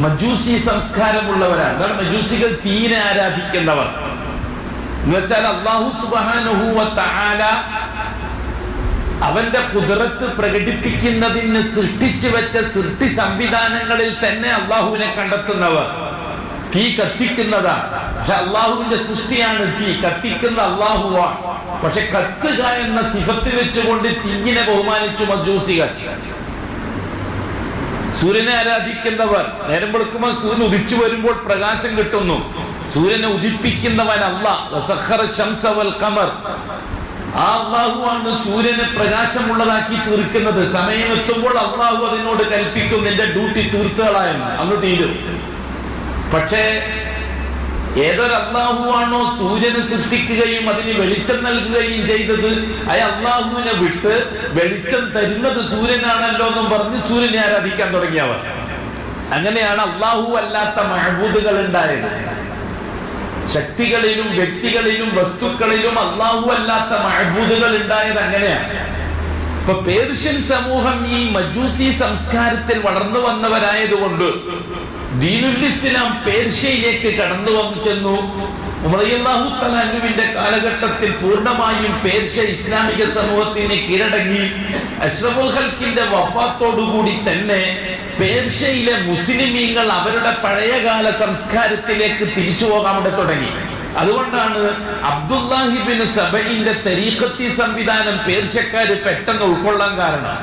മജൂസി സംസ്കാരമുള്ളവരാണ്. അതാണ് മജൂസികൾ തീരെ ആരാധിക്കുന്നവർ. എന്നുവെച്ചാൽ അല്ലാഹു സുബ്ഹാനഹു വ തആല അവന്റെ ഖുദ്റത്ത് പ്രകടിപ്പിക്കുന്നതിന് സൃഷ്ടിച്ചു വെച്ച സൃഷ്ടി സംവിധാനങ്ങളിൽ തന്നെ അള്ളാഹുവിനെ കണ്ടെത്തുന്നവർ. തീ കത്തിക്കുന്നതാണ്, പക്ഷെ അള്ളാഹുവിന്റെ സൃഷ്ടിയാണ് തീ. കത്തിക്കുന്ന അള്ളാഹുവാണ്. പക്ഷെ കത്തുക എന്ന സിഫത്ത് വെച്ചുകൊണ്ട് തീയിനെ ബഹുമാനിച്ചു മജൂസികൾ. സൂര്യനെ ആരാധിക്കുന്നവർ നേരം വെളുക്കുമ്പോൾ സൂര്യൻ ഉദിച്ചു വരുമ്പോൾ പ്രകാശം കിട്ടുന്നു. സൂര്യനെ ഉദിപ്പിക്കുന്നവൻ അല്ലാഹ്. വസഖറ ശംസ വൽ ഖമർ. ആ അള്ളാഹുവാണ് സൂര്യനെ പ്രകാശമുള്ളതാക്കി തീർക്കുന്നത്. സമയമെത്തുമ്പോൾ അള്ളാഹു അതിനോട് കൽപ്പിക്കും, നിന്റെ ഡ്യൂട്ടി തീർത്തുകളായെന്ന്. അന്ന് തീരും. പക്ഷേ ഏതൊരു അള്ളാഹുവാണോ സൂര്യനെ സൃഷ്ടിക്കുകയും അതിന് വെളിച്ചം നൽകുകയും ചെയ്തത്, ആ അള്ളാഹുവിനെ വിട്ട് വെളിച്ചം തരുന്നത് സൂര്യനാണല്ലോ എന്നും പറഞ്ഞ് സൂര്യനെ ആരാധിക്കാൻ തുടങ്ങിയവർ. അങ്ങനെയാണ് അള്ളാഹു അല്ലാത്ത മഅബൂദുകൾ ഉണ്ടായത്. ശക്തികളിലും വ്യക്തികളിലും വസ്തുക്കളിലും അള്ളാഹു അല്ലാത്ത മഅബൂദുകൾ ഉണ്ടായത് അങ്ങനെയാണ്. ഇപ്പൊ പേർഷ്യൻ സമൂഹം ഈ മജൂസി സംസ്കാരത്തിൽ വളർന്നു വന്നവരായതുകൊണ്ട് ദീനുൽ ഇസ്ലാം പേർഷ്യയിലേക്ക് കടന്നു ചെന്നു. ഉമർ റളിയല്ലാഹു തആല അൻഹുവിന്റെ കാലഘട്ടത്തിൽ പൂർണ്ണമായും പേർഷ്യ ഇസ്ലാമിക സമൂഹത്തിന് കീഴടങ്ങി. അഷ്റഫുൽ ഖൽഖിന്റെ വഫാത്തോടുകൂടി തന്നെ പേർഷ്യയിലെ മുസ്ലിമീങ്ങൾ അവരുടെ പഴയകാല സംസ്കാരത്തിലേക്ക് തിരിച്ചു പോകാൻ ഇവിടെ തുടങ്ങി. അതുകൊണ്ടാണ് അബ്ദുല്ലാഹി ഇബ്നു സബഈന്റെ തരീഖത്തി സംവിധാനം പേർഷ്യക്കാര് പെട്ടെന്ന് ഉൾക്കൊള്ളാൻ കാരണം.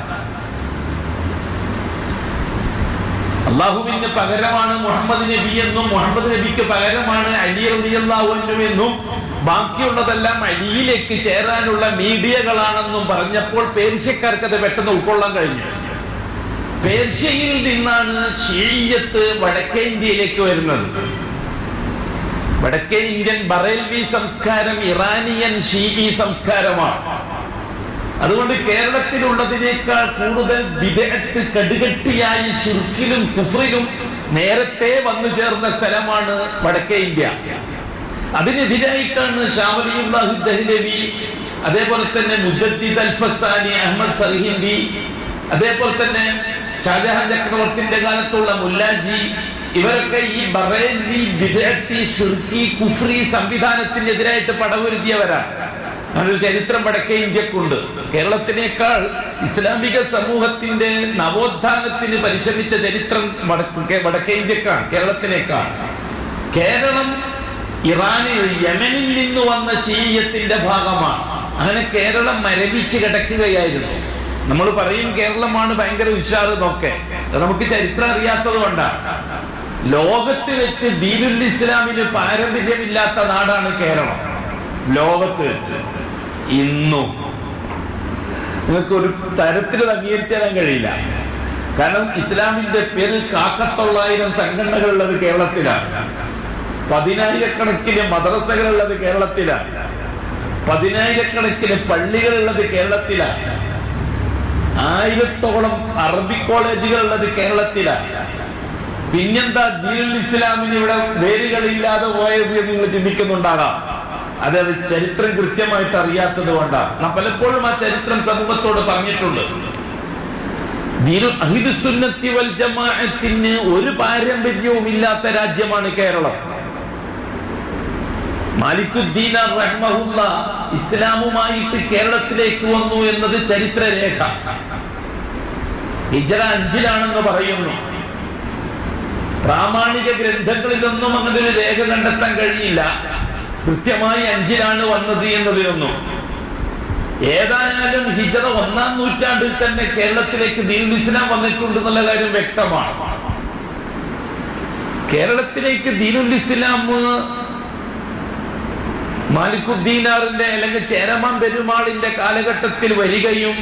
അള്ളാഹുവിന് പകരമാണ് മുഹമ്മദ് നബി എന്നും മുഹമ്മദ് നബിക്ക് പകരമാണ് അലി റളിയല്ലാഹു അൻഹു എന്നും ബാക്കിയുള്ളതെല്ലാം അലിയിലേക്ക് ചേരാനുള്ള മീഡിയകളാണെന്നും പറഞ്ഞപ്പോൾ പേർഷ്യക്കാർക്ക് അത് പെട്ടെന്ന് ഉൾക്കൊള്ളാൻ കഴിഞ്ഞു. പേർഷ്യയിൽ നിന്നാണ് ഷീയ്യത്ത് വടക്കേ ഇന്ത്യയിലേക്ക് വരുന്നത്. വടക്കേ ഇന്ത്യൻ ബറേൽവി സംസ്കാരം ഇറാനിയൻ ഷീഈ സംസ്കാരമാണ്. അതുകൊണ്ട് കേരളത്തിലുള്ളതിനേക്കാൾ കൂടുതൽ ബിദ്അത്ത് കടുകട്ടിയായി ശിർക്കിലും കുഫ്റിലും നേരത്തെ വന്നു ചേർന്ന സ്ഥലമാണ് വടക്കേ ഇന്ത്യ. അതിനെതിരായിട്ടാണ് ഷാ വലിയുല്ലാഹി ദഹ്ലവി, അതേപോലെ തന്നെ മുജദ്ദിദ് അൽ ഫസാനി, അഹ്മദ് സർഹിന്ദി, അതേപോലെ തന്നെ ഷാജഹാൻ ചക്രവർത്തിന്റെ കാലത്തുള്ള മുല്ലാജി, ഇവരൊക്കെ ഈ ബറേൽവി ബിദ്അത്തി ശിർക്കി കുഫ്രി സംവിധാനത്തിനെതിരായിട്ട് പടപൊരുതിയവരാണ്. അങ്ങനൊരു ചരിത്രം വടക്കേ ഇന്ത്യക്കുണ്ട്. കേരളത്തിനേക്കാൾ ഇസ്ലാമിക സമൂഹത്തിന്റെ നവോത്ഥാനത്തിന് പരിശ്രമിച്ച ചരിത്രം വടക്കേ ഇന്ത്യക്കാണ് കേരളത്തിനേക്കാൾ. കേരളം ഇറാന് യമനിൽ നിന്ന് വന്ന ശീയത്തിന്റെ ഭാഗമാണ്. അങ്ങനെ കേരളം മരവിച്ച് കിടക്കുകയായിരുന്നു. നമ്മൾ പറയും കേരളമാണ് ഭയങ്കര ഉഷാറ് എന്നൊക്കെ, നമുക്ക് ചരിത്രം അറിയാത്തത് കൊണ്ടാണ്. ലോകത്ത് വെച്ച് ദീനുൽ ഇസ്ലാമിന് പാരമ്പര്യമില്ലാത്ത നാടാണ് കേരളം. ലോകത്ത് വെച്ച് ഇന്നും നിങ്ങൾക്ക് ഒരു തരത്തിൽ അംഗീകരിച്ചു തരാൻ കഴിയില്ല. കാരണം ഇസ്ലാമിന്റെ പേരിൽ 1,900 സംഘടനകൾ ഉള്ളത് കേരളത്തിലാണ്. 10,000-കണക്കിന് മദ്രസകളുള്ളത് കേരളത്തിലാണ്. 10,000-കണക്കിന് പള്ളികളുള്ളത് കേരളത്തിലാണ്. 1000-ഓളം അറബി കോളേജുകൾ ഉള്ളത് കേരളത്തിലാണ്. പിന്നെന്താ ദീനുൽ ഇസ്ലാമിന് ഇവിടെ വേരുകളില്ലാതെ പോയത് എന്ന് നിങ്ങൾ ചിന്തിക്കുന്നുണ്ടാകാം. അത് ചരിത്രം കൃത്യമായിട്ട് അറിയാത്തത് കൊണ്ടാണ്. നാം പലപ്പോഴും ആ ചരിത്രം സമൂഹത്തോട് പറഞ്ഞിട്ടുണ്ട്. അഹ്ലുസ് സുന്നത്തി വൽ ജമാഅത്തിന് ഒരു പാരമ്പര്യവും ഇല്ലാത്ത രാജ്യമാണ് കേരളം. മാലിക്കുദ്ദീൻ റഹ്മഹുല്ലാ ഇസ്ലാമുമായിട്ട് കേരളത്തിലേക്ക് വന്നു എന്നത് ചരിത്രരേഖ. ഹിജ്റ 5-ലാണെന്ന് പറയുന്നു. പ്രാമാണിക ഗ്രന്ഥങ്ങളിലൊന്നും അങ്ങനെ ഒരു രേഖ കണ്ടെത്താൻ കഴിയില്ല കൃത്യമായി 5-ലാണ് വന്നത് എന്നതിലൊന്നും. ഏതായാലും ഹിജ്റ 1-ാം നൂറ്റാണ്ടിൽ തന്നെ കേരളത്തിലേക്ക് ദീനുൽ ഇസ്ലാം വന്നിട്ടുണ്ട് എന്നുള്ള കാര്യം വ്യക്തമാണ്. കേരളത്തിലേക്ക് ദീനുൽ ഇസ്ലാം മാലിക്കുദ്ദീനാറിന്റെ അല്ലെങ്കിൽ ചേരമാൻ പെരുമാളിന്റെ കാലഘട്ടത്തിൽ വരികയും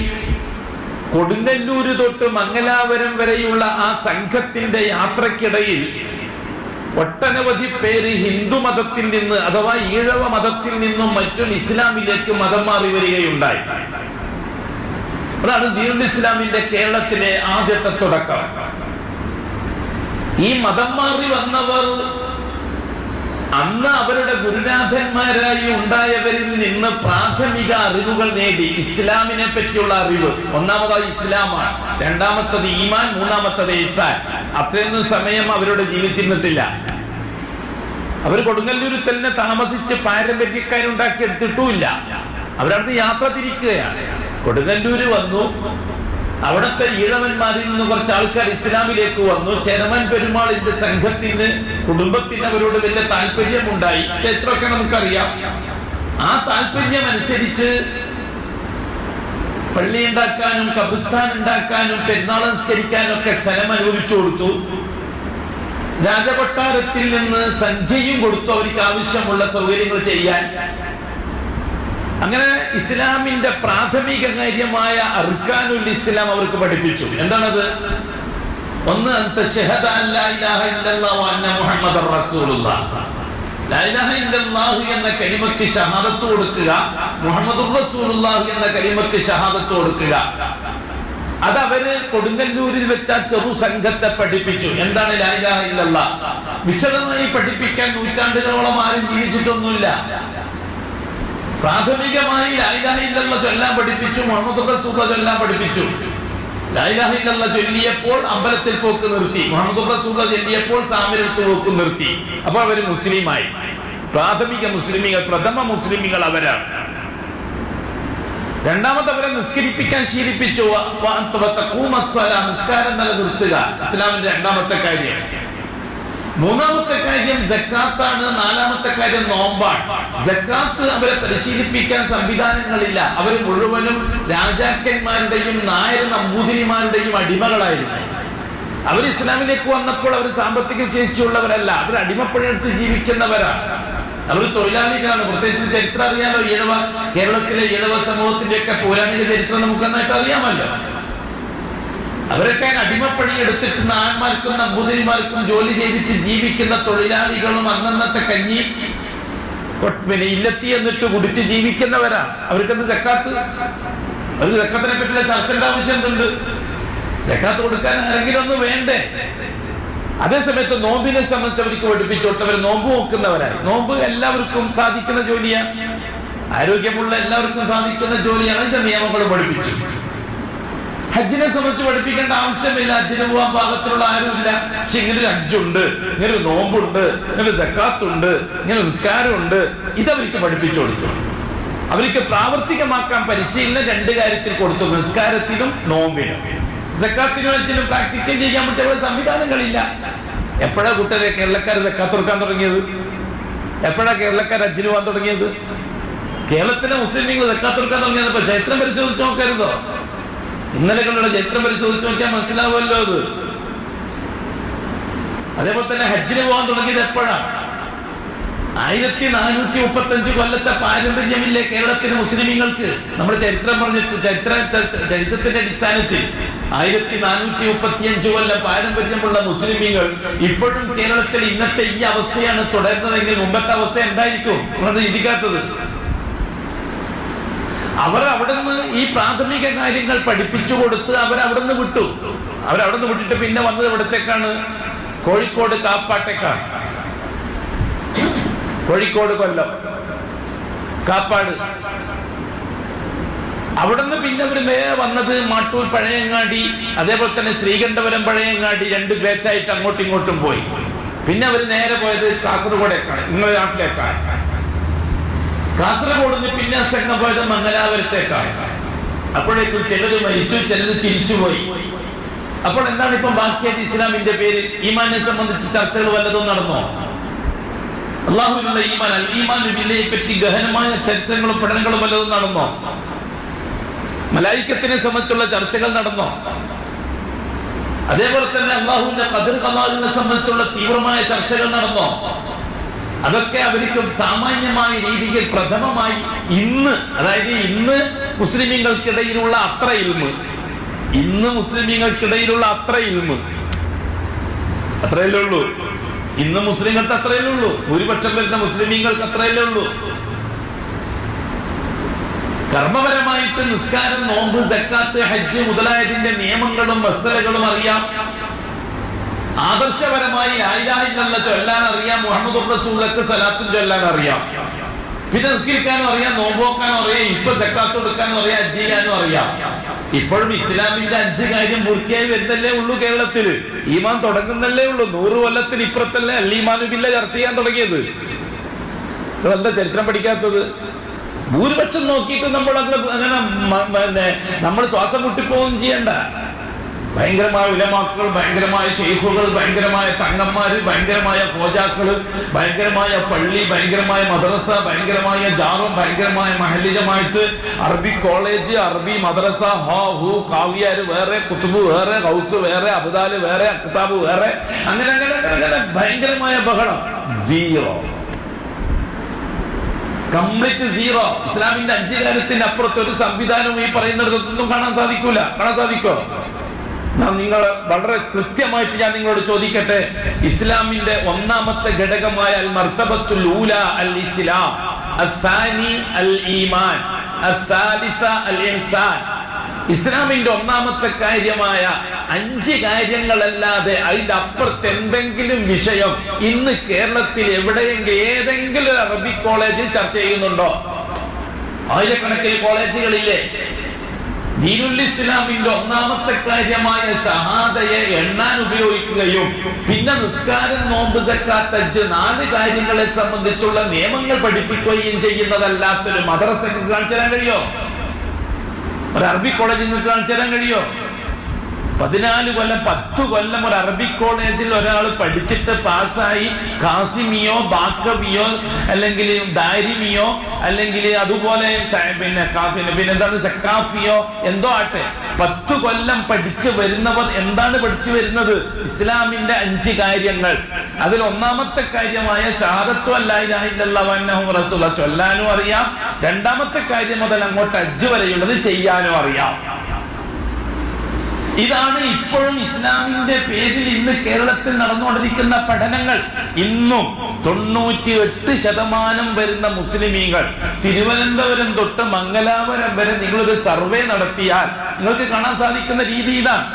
കൊടുങ്ങല്ലൂര് തൊട്ട് മംഗലാപുരം വരെയുള്ള ആ സംഘത്തിന്റെ യാത്രക്കിടയിൽ ഒട്ടനവധി പേര് ഹിന്ദു മതത്തിൽ നിന്ന് അഥവാ ഈഴവ മതത്തിൽ നിന്നും മറ്റും ഇസ്ലാമിലേക്ക് മതം മാറി വരികയുണ്ടായി. അതാണ് ദീനുൽ ഇസ്ലാമിന്റെ കേരളത്തിലെ ആദ്യത്തെ തുടക്കം. ഈ മതം മാറി വന്നവർ അന്ന് അവരുടെ ഗുരുനാഥന്മാരായി ഉണ്ടായവരിൽ നിന്ന് പ്രാഥമിക അറിവുകൾ നേടി. ഇസ്ലാമിനെ പറ്റിയുള്ള അറിവ്, ഒന്നാമതായി ഇസ്ലാമാണ്, രണ്ടാമത്തത് ഈമാൻ, മൂന്നാമത്തത് ഇഹ്സാൻ. അത്രയൊന്നും സമയം അവരോട് ജീവിച്ചിരുന്നിട്ടില്ല. അവർ കൊടുങ്ങല്ലൂരിൽ തന്നെ താമസിച്ച് പാരമ്പര്യക്കാരുണ്ടാക്കി എടുത്തിട്ടുമില്ല. അവരവിടുന്ന് യാത്ര തിരിക്കുകയാണ്. കൊടുങ്ങല്ലൂര് വന്നു. അവിടുത്തെ ഈഴവന്മാരിൽ നിന്ന് കുറച്ച് ആൾക്കാർ ഇസ്ലാമിലേക്ക് വന്നു. ചേരമാൻ പെരുമാളിന്റെ സംഘത്തിന്, കുടുംബത്തിന് അവരോട് വലിയ താല്പര്യമുണ്ടായി. ചരിത്രമൊക്കെ നമുക്കറിയാം. ആ താല്പര്യം അനുസരിച്ച് പള്ളി ഉണ്ടാക്കാനും ഖബർസ്ഥാൻ ഉണ്ടാക്കാനും പെരുന്നാൾ സംസ്കരിക്കാനും ഒക്കെ സ്ഥലം അനുവദിച്ചു കൊടുത്തു. രാജകൊട്ടാരത്തിൽ നിന്ന് സംഖ്യയും കൊടുത്തു അവർക്ക് ആവശ്യമുള്ള സൗകര്യങ്ങൾ ചെയ്യാൻ. അങ്ങനെ ഇസ്ലാമിന്റെ പ്രാഥമിക കാര്യമായ അർക്കാനുൽ ഇസ്ലാം അവർക്ക് പഠിപ്പിച്ചു. എന്താണത്? ഒന്ന്, തശ്ഹദ അല്ലാ ഇലാഹ ഇല്ലല്ലാഹു വ അന്ന മുഹമ്മദർ റസൂലുള്ളാഹ്. ലാ ഇലാഹ ഇല്ലല്ലാഹു എന്ന കലിമക്ക് ഷഹാദത്ത് കൊടുക്കുക, മുഹമ്മദുർ റസൂലുള്ളാഹി എന്ന കലിമക്ക് ഷഹാദത്ത് കൊടുക്കുക. അത് അവര് കൊടുങ്ങല്ലൂരിൽ വെച്ച ചെറു സംഘത്തെ പഠിപ്പിച്ചു. എന്താണ് ലാ ഇലാഹ ഇല്ലല്ലാഹ്? വിശദമായി പഠിപ്പിക്കാൻ നൂറ്റാണ്ടുകളോളം ആരും ജീവിച്ചിട്ടൊന്നുമില്ല. പ്രാഥമികമായി ലാ ഇലാഹ ഇല്ലല്ലാഹ് ചൊല്ലാൻ പഠിപ്പിച്ചു, മുഹമ്മദുർ റസൂലുള്ളാഹി ചൊല്ലാൻ പഠിപ്പിച്ചു. ലാ ഇലാഹ ഇല്ലല്ലാഹ് ചൊല്ലിയപ്പോൾ അമ്പലത്തിൽ പോക്ക് നിർത്തി, മുഹമ്മദുർ റസൂലുള്ളാഹി ചൊല്ലിയപ്പോൾ സാമിരത്ത് പോക്ക് നിർത്തി. അപ്പൊ അവര് മുസ്ലിമായി. പ്രാഥമിക മുസ്ലിമികൾ, പ്രഥമ മുസ്ലിമികൾ അവരാണ്. രണ്ടാമത്തെ അവരെ നിസ്കരിപ്പിക്കാൻ ശീലിപ്പിച്ചു. നിസ്കാരം നിലനിർത്തുക, ഇസ്ലാമിന്റെ രണ്ടാമത്തെ കാര്യം. മൂന്നാമത്തെ കാര്യം സക്കാത്താണ്. നാലാമത്തെ കാര്യം നോമ്പാണ്. സക്കാത്ത് അവരെ പരിശീലിപ്പിക്കാൻ സംവിധാനങ്ങളില്ല. അവർ മുഴുവനും രാജാക്കന്മാരുടെയും നായർ നമ്പൂതിരിമാരുടെയും അടിമകളായിരുന്നു. അവർ ഇസ്ലാമിലേക്ക് വന്നപ്പോൾ അവർ സാമ്പത്തിക ശേഷിയുള്ളവരല്ല, അവർ അടിമപ്പണിയെടുത്ത് ജീവിക്കുന്നവരാണ്. അവർ തൊഴിലാളികളാണ്. പ്രത്യേകിച്ച് ചരിത്രം അറിയാലോ. കേരളത്തിലെ ഈഴവ സമൂഹത്തിന്റെ ഒക്കെ പൗരാണിക ചരിത്രം നമുക്ക് നന്നായിട്ട് അറിയാമല്ലോ. അവരൊക്കെ അടിമപ്പണി എടുത്തിട്ട് നായന്മാർക്കും നമ്പൂതിരിമാർക്കും ജോലി ചെയ്തിട്ട് ജീവിക്കുന്ന തൊഴിലാളികളും അന്നന്നത്തെ കഞ്ഞി പിന്നെ ഇല്ലെത്തി എന്നിട്ട് കുടിച്ച് ജീവിക്കുന്നവരാണ്. അവർക്കെന്ത് സക്കാത്ത്? അവർക്ക് സക്കാത്തിനെ പറ്റിയുള്ള ചർച്ചയുടെ ആവശ്യമുണ്ട്. സക്കാത്ത് കൊടുക്കാൻ ആരെങ്കിലും ഒന്ന് വേണ്ടേ? അതേസമയത്ത് നോമ്പിനെ സംബന്ധിച്ച് അവർക്ക് പഠിപ്പിച്ചു കൊടുത്തവർ നോമ്പ് നോക്കുന്നവരായി. നോമ്പ് എല്ലാവർക്കും സാധിക്കുന്ന ജോലിയാണ്, ആരോഗ്യമുള്ള എല്ലാവർക്കും സാധിക്കുന്ന ജോലിയാണ്. ഇതിന്റെ നിയമങ്ങൾ പഠിപ്പിച്ചു. ഹജ്ജിനെ സംബന്ധിച്ച് പഠിപ്പിക്കേണ്ട ആവശ്യമില്ല. ഹജ്ജിന് പോകാൻ പാകത്തിലുള്ള ആരുമില്ല. പക്ഷെ ഇങ്ങനൊരു ഹജ്ജുണ്ട്, ഇങ്ങനൊരു നോമ്പുണ്ട്, ഇങ്ങനെ സക്കാത്തുണ്ട്, ഇങ്ങനെ നിസ്കാരമുണ്ട്. ഇതവർക്ക് പഠിപ്പിച്ചു കൊടുത്തു. അവർക്ക് പ്രാവർത്തികമാക്കാൻ പരിശീലനം രണ്ട് കാര്യത്തിൽ കൊടുത്തു, നിസ്കാരത്തിലും നോമ്പിനും. സക്കാത്തിനും ഹജ്ജിനും പ്രാക്ടിക്കൽ ചെയ്യാൻ പറ്റിയ സംവിധാനങ്ങളില്ല. എപ്പോഴാ കൂട്ടരെ കേരളക്കാർ സക്കാത്ത് കൊടുക്കാൻ തുടങ്ങിയത്? എപ്പോഴാ കേരളക്കാർ ഹജ്ജിന് പോകാൻ തുടങ്ങിയത്? കേരളത്തിലെ മുസ്ലിംകൾ സക്കാത്ത് കൊടുക്കാൻ തുടങ്ങിയത് ഇപ്പൊ ചരിത്രം പരിശോധിച്ച് നോക്കരുതോ? ഇന്നലെ കണ്ടുള്ള ചരിത്രം പരിശോധിച്ച് നോക്കിയാൽ മനസ്സിലാവുമല്ലോ അത്. അതേപോലെ തന്നെ ഹജ്ജിന് പോകാൻ തുടങ്ങിയത് എപ്പോഴാണ്? 1435 കൊല്ലത്തെ പാരമ്പര്യമില്ലേ കേരളത്തിലെ മുസ്ലിമീങ്ങൾക്ക്? നമ്മൾ ചരിത്രം പറഞ്ഞിട്ട് ചരിത്രത്തിന്റെ അടിസ്ഥാനത്തിൽ 1435 കൊല്ലം പാരമ്പര്യമുള്ള മുസ്ലിമീങ്ങൾ ഇപ്പോഴും കേരളത്തിൽ ഇന്നത്തെ ഈ അവസ്ഥയാണ് തുടരുന്നതെങ്കിൽ മുമ്പത്തെ അവസ്ഥ എന്തായിരിക്കും? അത് ചിന്തിക്കാത്തത്. അവർ അവിടുന്ന് ഈ പ്രാഥമിക കാര്യങ്ങൾ പഠിപ്പിച്ചു കൊടുത്ത് അവരവിടുന്ന് വിട്ടു. അവരവിടുന്ന് വിട്ടിട്ട് പിന്നെ വന്നത് ഇവിടത്തേക്കാണ്, കോഴിക്കോട് കാപ്പാട്ടേക്കാണ്. കോഴിക്കോട്, കൊല്ലം, കാപ്പാട്. അവിടുന്ന് പിന്നെ അവർ നേരെ വന്നത് മാട്ടൂർ, പഴയങ്ങാടി, അതേപോലെ തന്നെ ശ്രീകണ്ഠപുരം, പഴയങ്ങാടി 2 ബാച്ചായിട്ട് അങ്ങോട്ടും ഇങ്ങോട്ടും പോയി. പിന്നെ അവർ നേരെ പോയത് കാസർഗോഡേക്കാണ്, നിങ്ങളുടെ നാട്ടിലേക്കാണ്. കാസർഗോഡ് നിന്ന് പിന്നെ സംഘം പോയത് മംഗലാപുരത്തേക്കാണ്. അപ്പോഴേക്കും ചിലര് മരിച്ചു, ചിലര് തിരിച്ചുപോയി. അപ്പോൾ എന്താണ് ഇപ്പം ബാക്കിയായിട്ട് ഇസ്ലാമിന്റെ പേരിൽ ഈമാനെ സംബന്ധിച്ച് ചർച്ചകൾ വല്ലതും നടന്നോ? അള്ളാഹുവിനുള്ള ഈമാൻ, ഈമാൻ ബില്ലയെ പറ്റി ഗഹനമായ ചരിത്രങ്ങളും പഠനങ്ങളും വല്ലതും നടന്നോ? മലായിക്കത്തിനെ സംബന്ധിച്ചുള്ള ചർച്ചകൾ നടന്നോ? അതേപോലെ തന്നെ അള്ളാഹുവിന്റെ ഖദർ ഖലാഇനെ സംബന്ധിച്ചുള്ള തീവ്രമായ ചർച്ചകൾ നടന്നോ? അതൊക്കെ അവർക്ക് സാമാന്യമായ രീതിയിൽ പ്രഥമമായി അതായത് ഇന്ന് മുസ്ലിമീങ്ങൾക്കിടയിലുള്ള അത്ര ഇൽമ്, അത്രയല്ലേ ഉള്ളൂ. ഇന്ന് മുസ്ലിങ്ങൾക്ക് അത്രയല്ലേ ഉള്ളൂ. ഭൂരിപക്ഷം വരുന്ന മുസ്ലിമീങ്ങൾക്ക് അത്രയല്ലേ ഉള്ളൂ. കർമ്മപരമായിട്ട് നിസ്കാരം, നോമ്പ്, സക്കാത്ത്, ഹജ്ജ് മുതലായതിന്റെ നിയമങ്ങളും മസലകളും അറിയാം. ആദർശപരമായി ലാ ഇലാഹ ഇല്ലല്ലാഹ് ചൊല്ലാൻ അറിയാം, മുഹമ്മദുർ റസൂലുള്ളാഹിക്ക് സലാത്തും ചൊല്ലാൻ അറിയാം. പിന്നെ നിസ്കരിക്കാനും അറിയാം, നോമ്പ് നോക്കാനും അറിയാം, ഇപ്പൊ സക്കാത്ത് കൊടുക്കാനും അറിയാം, ഹജ്ജ് ചെയ്യാനും അറിയാം. ഇപ്പോഴും ഇസ്ലാമിന്റെ 5 കാര്യം പൂർത്തിയായി വരുന്നല്ലേ ഉള്ളൂ. കേരളത്തിൽ ഈമാൻ തുടങ്ങുന്നല്ലേ ഉള്ളൂ. 100 കൊല്ലത്തിന് ഇപ്പുറത്തല്ലേ അൽ ഈമാനു ബില്ലാ ചർച്ച ചെയ്യാൻ തുടങ്ങിയത്. എന്താ ചരിത്രം പഠിക്കാത്തത്? ഭൂരിപക്ഷം നോക്കിയിട്ട് നമ്മൾ ശ്വാസം മുട്ടിപ്പോവുകയും ചെയ്യണ്ട. ഭയങ്കരമായ ഉലമാക്കൾ, ഭയങ്കരമായ ഷെയ്ഖുകൾ, ഭയങ്കരമായ തങ്ങന്മാര്, ഭയങ്കരമായ ഖോജാക്കള്, ഭയങ്കരമായ പള്ളി, ഭയങ്കരമായ മദ്രസ, ഭയങ്കരമായ ജാറും, ഭയങ്കരമായ മഹല്ലി ജമാഅത്ത്, അറബി കോളേജ്, അറബി മദ്രസ, കാവിയാര് വേറെ, കുത്തുബ് വേറെ, ഹൗസ് വേറെ, അബ്ദാല് വേറെ, കിതാബ് വേറെ, അങ്ങനെ ഭയങ്കരമായ ബഹളം. Zero, complete zero. ഇസ്ലാമിന്റെ 5 കാര്യത്തിന്റെ അപ്പുറത്ത് ഒരു സംവിധാനവും ഈ പറയുന്നിടത്തൊന്നും കാണാൻ സാധിക്കോ? നിങ്ങൾ വളരെ കൃത്യമായിട്ട് ഞാൻ നിങ്ങളോട് ചോദിക്കട്ടെ, ഇസ്ലാമിന്റെ ഒന്നാമത്തെ ഘടകമായ അൽ മർത്തബത്തുൽ ഊല അൽ ഇസ്ലാം, അസ്സാനി അൽ ഈമാൻ, അസ്സാലിസ അൽ ഇഹ്സാൻ. ഇസ്ലാമിന്റെ ഒന്നാമത്തെ കാര്യമായ 5 കാര്യങ്ങളല്ലാതെ അതിന്റെ അപ്പുറത്ത് എന്തെങ്കിലും വിഷയം ഇന്ന് കേരളത്തിൽ എവിടെയെങ്കിലും ഏതെങ്കിലും അറബിക് കോളേജിൽ ചർച്ച ചെയ്യുന്നുണ്ടോ? ആയിരക്കണക്കിന് കോളേജുകളില്ലേ? ദീനുൽ ഇസ്ലാമിന്റെ ഒന്നാമത്തെ കാര്യമായ ഷഹാദയെ എണ്ണാൻ ഉപയോഗിക്കുകയും പിന്നെ നിസ്കാരം, നോമ്പ്, സക്കാത്ത്, ഹജ്ജ് 4 കാര്യങ്ങളെ സംബന്ധിച്ചുള്ള നിയമങ്ങൾ പഠിപ്പിക്കുകയും ചെയ്യുന്നതല്ലാത്തൊരു മദ്രസ കാണിച്ചു തരാൻ കഴിയോ? ഒരു അറബി കോളേജിൽ നിങ്ങൾക്ക് കാണിച്ചു തരാൻ കഴിയോ? 14 കൊല്ലം 10 കൊല്ലം ഒരു അറബിക് കോളേജിൽ ഒരാൾ പഠിച്ചിട്ട് പാസ്സായി ഖാസിമിയോ ബാക്കവിയോ അല്ലെങ്കിൽ ദാരിമിയോ അല്ലെങ്കിൽ അതുപോലെ പിന്നെ എന്താണ് സക്കാഫിയോ എന്തോ ആട്ടെ, 10 കൊല്ലം പഠിച്ചു വരുന്നവർ എന്താണ് പഠിച്ചു വരുന്നത്? ഇസ്ലാമിന്റെ 5 കാര്യങ്ങൾ. അതിൽ ഒന്നാമത്തെ കാര്യമായ ഷഹാദത്തു അല്ലാ ഇലാഹ ഇല്ലല്ലാഹു അന്നഹു റസൂലുള്ളാഹ് ചൊല്ലാനും അറിയാം. 2ാമത്തെ കാര്യം മുതൽ അങ്ങോട്ട് ഹജ്ജ് വരെയുള്ളത് ചെയ്യാനും അറിയാം. ഇതാണ് ഇപ്പോഴും ഇസ്ലാമിന്റെ പേരിൽ ഇന്ന് കേരളത്തിൽ നടന്നുകൊണ്ടിരിക്കുന്ന പഠനങ്ങൾ. ഇന്നും 98% വരുന്ന മുസ്ലിമീങ്ങൾ തിരുവനന്തപുരം തൊട്ട് മംഗലാപുരം വരെ നിങ്ങളൊരു സർവേ നടത്തിയാൽ നിങ്ങൾക്ക് കാണാൻ സാധിക്കുന്ന രീതി ഇതാണ്.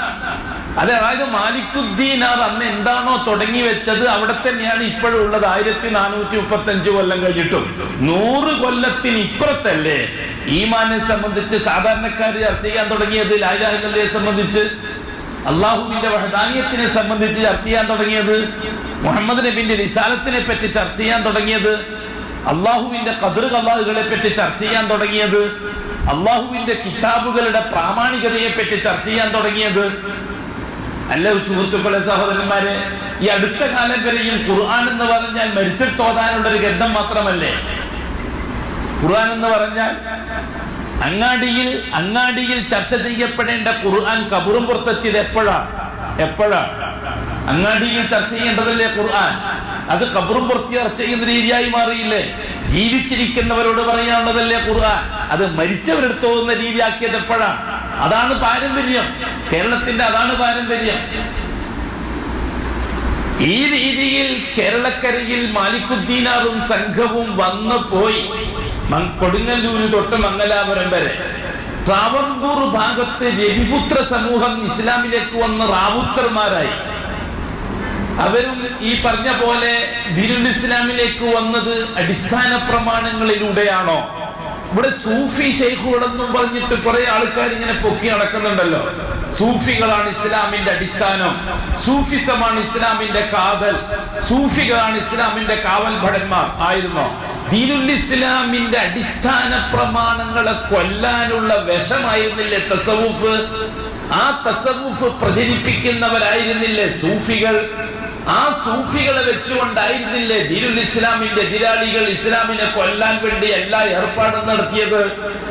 അതായത് മാലിക്കുദ്ദീനാർ അന്ന് എന്താണോ തുടങ്ങി വെച്ചത് അവിടെ തന്നെയാണ് ഇപ്പോഴും ഉള്ളത്. 1435 കൊല്ലം കഴിഞ്ഞിട്ടും 100 കൊല്ലത്തിന് ഇപ്പുറത്തല്ലേ ഈമാനെ സംബന്ധിച്ച് സാധാരണക്കാർ ചർച്ച ചെയ്യാൻ തുടങ്ങിയത്? ലാ ഇലാഹ ഇല്ലല്ലാഹയെ സംബന്ധിച്ച്, അള്ളാഹുവിന്റെ വഹദാനിയത്തിനെ സംബന്ധിച്ച് ചർച്ച ചെയ്യാൻ തുടങ്ങിയത്, മുഹമ്മദ് നബിന്റെ റിസാലത്തിനെ പറ്റി ചർച്ച ചെയ്യാൻ തുടങ്ങിയത്, അള്ളാഹുവിന്റെ ഖദർ ഖലാഇകളെ പറ്റി ചർച്ച ചെയ്യാൻ തുടങ്ങിയത്, അള്ളാഹുവിന്റെ കിതാബുകളുടെ പ്രാമാണികതയെ പറ്റി ചർച്ച ചെയ്യാൻ തുടങ്ങിയത്. അല്ല സുഹൃത്തുക്കളെ, സഹോദരന്മാരെ, ഈ അടുത്ത കാലം വരെയും ഖുർആൻ എന്ന് പറഞ്ഞാൽ മരിച്ചിട്ട് ഓതാനുള്ള ഒരു ഗ്രന്ഥം മാത്രമല്ലേ? ഖുർആൻ എന്ന് പറഞ്ഞാൽ അങ്ങാടിയിൽ ചർച്ച ചെയ്യപ്പെടേണ്ട ഖുർആൻ കബറും പുറത്തെത്തിയത് എപ്പോഴാണ്? അങ്ങാടിയിൽ ചർച്ച ചെയ്യേണ്ടതല്ലേ ഖുർആൻ? അത് കബറും പുറത്ത് ചർച്ച ചെയ്യുന്ന രീതിയായി മാറിയില്ലേ? ജീവിച്ചിരിക്കുന്നവരോട് പറയാനുള്ളതല്ലേ ഖുർആൻ? അത് മരിച്ചവരെടുത്ത് പോകുന്ന രീതിയാക്കിയത് എപ്പോഴാണ്? അതാണ് പാരമ്പര്യം, കേരളത്തിന്റെ അതാണ് പാരമ്പര്യം. ഈ രീതിയിൽ കേരളക്കരയിൽ മാലിക്കുദ്ദീനാറും സംഘവും വന്നു പോയി. കൊടുങ്ങല്ലൂര് തൊട്ട് മംഗലാപുരം വരെ ട്രാവൻകൂർ ഭാഗത്ത് രവിപുത്ര സമൂഹം ഇസ്ലാമിലേക്ക് വന്ന റാവുത്തർമാരായി. അവരും ഈ പറഞ്ഞ പോലെ ദീനുൽ ഇസ്ലാമിലേക്ക് വന്നത് അടിസ്ഥാന പ്രമാണങ്ങളിലൂടെയാണോ? ഇവിടെ സൂഫി ശൈഖുകളെന്നും പറഞ്ഞിട്ട് കുറെ ആൾക്കാർ ഇങ്ങനെ പൊക്കി നടക്കുന്നുണ്ടല്ലോ. സൂഫികളാണ് ഇസ്ലാമിന്റെ അടിസ്ഥാനം, സൂഫിസമാണ് ഇസ്ലാമിന്റെ കാതൽ, സൂഫികളാണ് ഇസ്ലാമിന്റെ കാവൽ ഭടന്മാർ ആയിരുന്നോ? ദീനുൽ ഇസ്ലാമിന്റെ അടിസ്ഥാന പ്രമാണങ്ങളെ കൊല്ലാനുള്ള വിഷമായിരുന്നില്ലേ തസവുഫ്? ആ തസവുഫ് പ്രചരിപ്പിക്കുന്നവരായിരുന്നില്ലേ സൂഫികൾ? ആ സൂഫികളെ വെച്ചുകൊണ്ടായിരുന്നില്ലേ ദീനുൽ ഇസ്ലാമിന്റെ എതിരാളികൾ ഇസ്ലാമിനെ കൊല്ലാൻ വേണ്ടി എല്ലാ ഏർപ്പാടും നടത്തിയത്?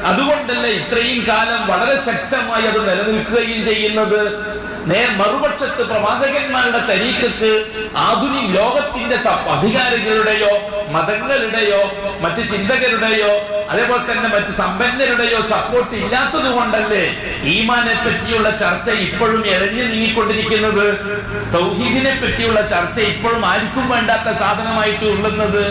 അതുകൊണ്ടല്ലേ ഇത്രയും കാലം വളരെ ശക്തമായി അത് നിലനിൽക്കുകയും ചെയ്യുന്നത്? മറുപക്ഷത്ത് പ്രവാചകന്മാരുടെ തരീഖത്ത് ആധുനിക ലോകത്തിന്റെ അധികാരികളുടെയോ മതങ്ങളുടെയോ മറ്റ് ചിന്തകരുടെയോ അതേപോലെ തന്നെ മറ്റ് സമ്പന്നരുടെയോ സപ്പോർട്ട് ഇല്ലാത്തത് കൊണ്ടല്ലേ ഈമാനെ പറ്റിയുള്ള ചർച്ച ഇപ്പോഴും എഴഞ്ഞു നീങ്ങിക്കൊണ്ടിരിക്കുന്നത്? തൗഹീദിനെ പറ്റിയുള്ള ചർച്ച ഇപ്പോഴും ആർക്കും വേണ്ടാത്ത സാധനമായിട്ട് ഉള്ളുന്നത്?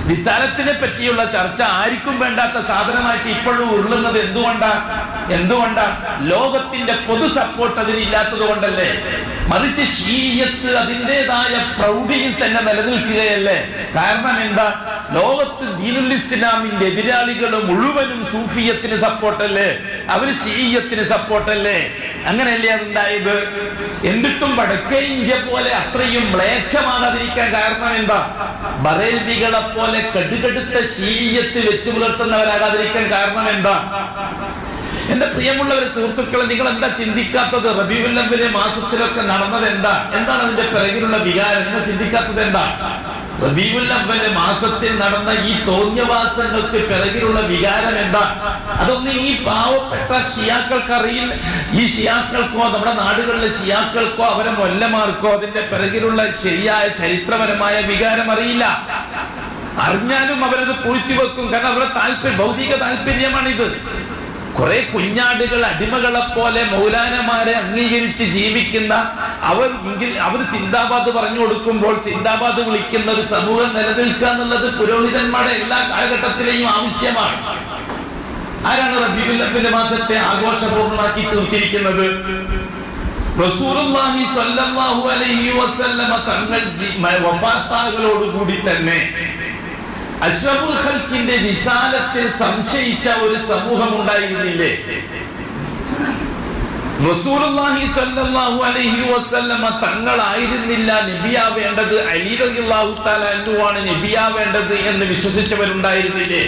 നിസാരത്തിനെ പറ്റിയുള്ള ചർച്ച ആർക്കും വേണ്ടാത്ത സാധനമായിട്ട് ഇപ്പോഴും ഉരുളുന്നത് എന്തുകൊണ്ടാ? ലോകത്തിന്റെ പൊതു സപ്പോർട്ട് അതിനില്ലാത്തത് കൊണ്ടല്ലേ? മറിച്ച് ഷീയത്ത് അതിൻ്റെതായ പ്രൗഢിയിൽ തന്നെ നിലനിൽക്കുകയല്ലേ? കാരണം എന്താ? ലോകത്ത് ദീനുൽ ഇസ്ലാമിന്റെ എതിരാളികൾ മുഴുവനും സൂഫിയത്തിന് സപ്പോർട്ടല്ലേ? അവര് ഷീയത്തിന് സപ്പോർട്ടല്ലേ? അങ്ങനെയല്ലേ അതുണ്ടായത്? എന്നിട്ടും വടക്കേ ഇന്ത്യ പോലെ അത്രയും മ്ലേച്ഛമാകാതിരിക്കാൻ കാരണം എന്താ? ബറേൽവികളെ പോലെ കടുകടുത്ത ഷീയത്ത് വെച്ചു പുലർത്തുന്നവരാകാതിരിക്കാൻ കാരണം എന്താ? എന്റെ പ്രിയമുള്ളവരെ, സുഹൃത്തുക്കളെ, നിങ്ങൾ എന്താ ചിന്തിക്കാത്തത്? റബീഉൽ അവ്വൽ മാസത്തിലൊക്കെ നടന്നത് എന്താണ് അതിന്റെ പിറകിലുള്ള വികാരം? നിങ്ങൾ ചിന്തിക്കാത്തത് എന്താ? റബീഉൽ അവ്വൽ മാസത്തിൽ നടന്ന ഈ തോന്നിയവാസങ്ങൾക്ക് പിറകിലുള്ള വികാരം എന്താ? അതൊന്നും ഈ പാവപ്പെട്ട ഷിയാക്കൾക്ക് അറിയില്ല. ഈ ഷിയാക്കൾക്കോ നമ്മുടെ നാടുകളിലെ ഷിയാക്കൾക്കോ അവരെ മൊല്ലമാർക്കോ അതിന്റെ പിറകിലുള്ള ശരിയായ ചരിത്രപരമായ വികാരം അറിയില്ല. അറിഞ്ഞാലും അവരത് പൂഴ്ത്തിവെക്കും. കാരണം അവരുടെ ഭൗതിക താല്പര്യമാണിത്. കുറെ കുഞ്ഞാടുകൾ അടിമകളെ പോലെ മൗലാനമാരെ അംഗീകരിച്ച് ജീവിക്കുന്ന അവർ സിന്ദാബാദ് പറഞ്ഞു കൊടുക്കുമ്പോൾ സിന്ദാബാദ് വിളിക്കുന്ന ഒരു സമൂഹം നിലനിൽക്കുക എന്നുള്ളത് പുരോഹിതന്മാരുടെ എല്ലാ കാലഘട്ടത്തിലെയും ആവശ്യമാണ്. ആരാണ് റബീഉൽ അവ്വൽ മാസത്തെ ആഘോഷപൂർണ്ണമാക്കി തീർത്തിരിക്കുന്നത്? റസൂലുള്ളാഹി സ്വല്ലല്ലാഹു അലൈഹി വസല്ലമ തങ്ങൾ വഫാത്താകളോടുകൂടി തന്നെ അഷ്റഫുൽ ഖൽഖിന്റെ റിസാലത്തിൽ സംശയിച്ച ഒരു സമൂഹം ഉണ്ടായിരുന്നില്ലേ? റസൂലുള്ളാഹി സ്വല്ലല്ലാഹു അലൈഹി വസല്ലമ തങ്ങളായിരുന്നില്ല നബിയാവേണ്ടത്, അലി റളിയല്ലാഹു തആല അൻഹുവാണ് നബിയാവേണ്ടത് എന്ന് വിശ്വസിച്ചവരുണ്ടായിരുന്നില്ലേ?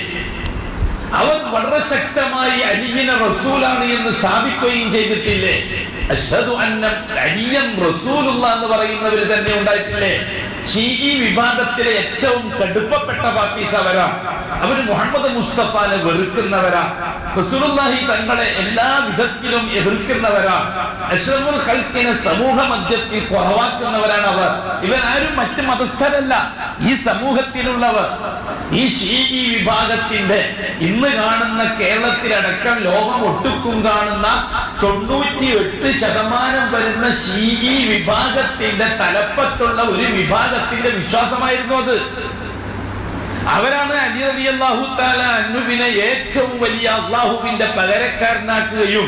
അവർ വളരെ ശക്തമായി അലിയിനെ റസൂലാണ് എന്ന് സ്ഥാപിക്കുകയും ചെയ്തിട്ടില്ലേ? അഷ്ഹദു അന്ന അലിയൻ റസൂലുള്ളാഹ് എന്ന് പറയുന്നവർ തന്നെ ഉണ്ടായിട്ടില്ലേ? ഷീഈ വിഭാഗത്തിലെ ഏറ്റവും കടുപ്പപ്പെട്ട പാർട്ടീസ് അവരാ. അവര് മുഹമ്മദ് മുസ്തഫാനെ വെറുക്കുന്നവരാ. റസൂലുള്ളാഹി തങ്ങളെ എല്ലാ വിധത്തിലും എതിർക്കുന്നവരാ. അഷ്റഫുൽ ഖൽഖിനെ സമൂഹ മധ്യത്തിൽ കുറവാക്കുന്നവരാണ് അവർ. ഇവരാരും മറ്റു മതസ്ഥരല്ല, ഈ സമൂഹത്തിലുള്ളവർ. ഈ ഷീഈ വിഭാഗത്തിന്റെ ഇന്ന് കാണുന്ന കേരളത്തിലടക്കം ലോകം ഒട്ടുക്കും കാണുന്ന 98% വരുന്ന ഷീഈ വിഭാഗത്തിന്റെ തലപ്പത്തുള്ള ഒരു വിഭാഗത്തിന്റെ വിശ്വാസമായിരുന്നു അത്. അവരാണ് അലി റളിയല്ലാഹു തആല അൻഹുവിനെ ഏറ്റവും വലിയ അല്ലാഹുവിന്റെ പകരക്കാരനാക്കുകയും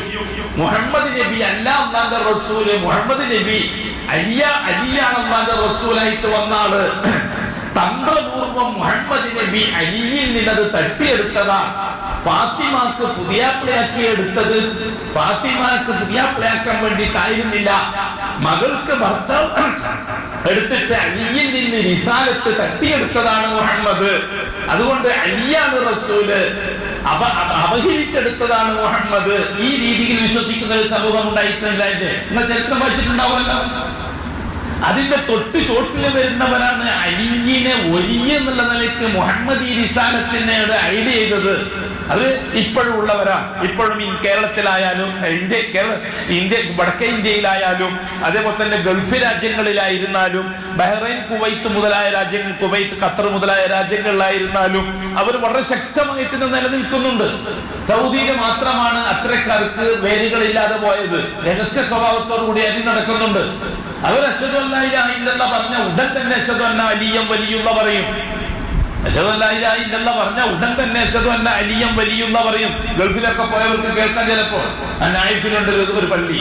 മുഹമ്മദ് നബി അല്ല അല്ലാഹുവിന്റെ റസൂൽ, മുഹമ്മദ് നബി അലിയാണ് അല്ലാഹുവിന്റെ റസൂലായിട്ട് വന്നാള്. തന്ത്രപൂർവം മുഹമ്മദ് നബി അലിയിൽ നിന്നത് തട്ടിയെടുത്തതാ. ഫാത്തിമാക്ക് പുതിയാപ്പിളയാക്കി എടുത്തത് ഫാത്തിമാക്ക് പുതിയാപ്പിളയാക്കാൻ വേണ്ടിയിട്ടായിരുന്നില്ല, മകൾക്ക് ഭർത്താവ് എടുത്തിട്ട് അലിയിൽ നിന്ന് റിസാലത്ത് തട്ടിയെടുത്തതാണ് മുഹമ്മദ്. അതുകൊണ്ട് അലിയാണ് റസൂല്. അപഹരിച്ചെടുത്തതാണ് മുഹമ്മദ്. ഈ രീതിയിൽ വിശ്വസിക്കുന്ന ഒരു സമൂഹം ഉണ്ടായിട്ടില്ല. നിങ്ങൾ ചരിത്രം വായിച്ചിട്ടുണ്ടാവുമല്ലോ. അതിന്റെ തൊട്ട് ചോട്ടിൽ വരുന്നവരാണ് അലിയിനെ ഒലിയ എന്നുള്ള നിലയ്ക്ക് മുഹമ്മദ് ഈ റിസാലത്തിനോട് ഐഡിയ ചെയ്തത്. അത് ഇപ്പോഴും ഉള്ളവരാണ്. ഇപ്പോഴും കേരളത്തിലായാലും ഇന്ത്യ വടക്കേ ഇന്ത്യയിലായാലും അതേപോലെ തന്നെ ഗൾഫ് രാജ്യങ്ങളിലായിരുന്നാലും ബഹ്റൈൻ, കുവൈത്ത് മുതലായ രാജ്യങ്ങൾ, കുവൈത്ത്, ഖത്തർ മുതലായ രാജ്യങ്ങളിലായിരുന്നാലും അവർ വളരെ ശക്തമായിട്ട് നിലനിൽക്കുന്നുണ്ട്. സൗദിയിൽ മാത്രമാണ് അത്തരക്കാർക്ക് വേരുകളില്ലാതെ പോയത്. രഹസ്യ സ്വഭാവത്തോടു കൂടി അതി നടക്കുന്നുണ്ട്. അവർ അശ്ഹദു അല്ലാ ഇലാഹ ഇല്ലല്ലാഹ് പറഞ്ഞ ഉടൻ തന്നെ അശ്ഹദു അന്ന അലിയ്യൻ വലിയുള്ള പറയും. അശ്ഹദു അല്ലാ ഇലാഹ ഇല്ലല്ലാഹ് പറഞ്ഞ ഉടൻ തന്നെ അശ്ഹദു അന്ന അലിയ്യൻ വലിയുള്ള പറയും. ഗൾഫിലൊക്കെ പോയവർക്ക് കേൾക്കാൻ ചിലപ്പോൾ നായിഫിലുണ്ട് ഒരു പള്ളി,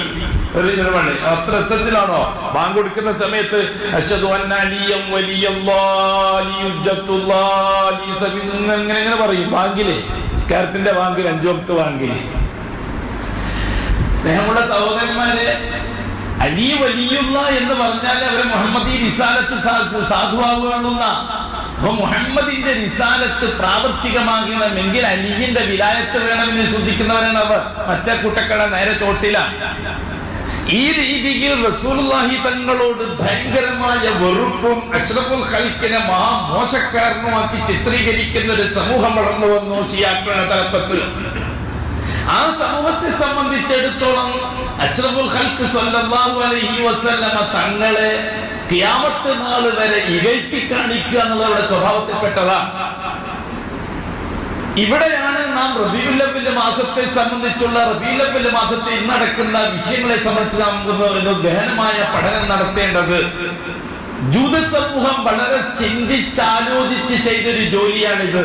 ഒരു പള്ളി. അത്ര അർത്ഥത്തിലാണോ ബാങ്ക് കൊടുക്കുന്ന സമയത്ത് അശ്ഹദു അന്ന അലിയ്യൻ വലിയല്ലാഹി യുജ്ജത്തുല്ലാഹി അങ്ങനെ പറയും. ബാങ്കിലെ സ്കാരത്തിന്റെ ബാങ്കിൽ 5 വക്ത് ബാങ്കില്. സ്നേഹമുള്ള സഹോദരന്മാരെ, അലി വലിയുള്ള എന്ന് പറഞ്ഞാൽ അവരെ മുഹമ്മദ് ഈ റിസാലത്ത് സാധുവാകുകയുള്ളൂ. അപ്പൊ മുഹമ്മദിന്റെ റിസാലത്ത് പ്രാവർത്തികമാകണമെങ്കിൽ അലിയുടെ വിലായത്ത് വേണമെന്ന് വിശ്വസിക്കുന്നവരാണ് അവർ. മറ്റേ കൂട്ടക്കട നേരെ ചോട്ടിലാണ്. ഈ രീതിയിൽ റസൂലുള്ളാഹി തങ്ങളോട് ഭയങ്കരമായ വെറുപ്പും അഷ്റഫുൽ ഖൽഖിനെ മഹാമോശക്കാരനുമാക്കി ചിത്രീകരിക്കുന്ന ഒരു സമൂഹം വളർന്നു വന്നു ശിയാക്കളുടെ തലപ്പത്ത്. ആ സമൂഹത്തെ സംബന്ധിച്ചിടത്തോളം അഷ്റഫുൽ ഖൽഖ് സ്വല്ലല്ലാഹു അലൈഹി വസല്ലമ തങ്ങളെ ഖിയാമത്ത് നാൾ വരെ ഇകഴ്ത്തി കാണിക്കുക എന്നുള്ളവരുടെ സ്വഭാവത്തിൽപ്പെട്ടതാണ്. ഇവിടെയാണ് നാം റബീഉൽ അവ്വൽ മാസത്തെ സംബന്ധിച്ചുള്ള റബീഉൽ അവ്വൽ മാസത്തിൽ നടക്കുന്ന വിഷയങ്ങളെ സംബന്ധിച്ച് നാം ഒരു ഗഹനമായ പഠനം നടത്തേണ്ടത്. ജൂത സമൂഹം വളരെ ചിന്തിച്ചാലോചിച്ച് ചെയ്തൊരു ജോലിയാണിത്.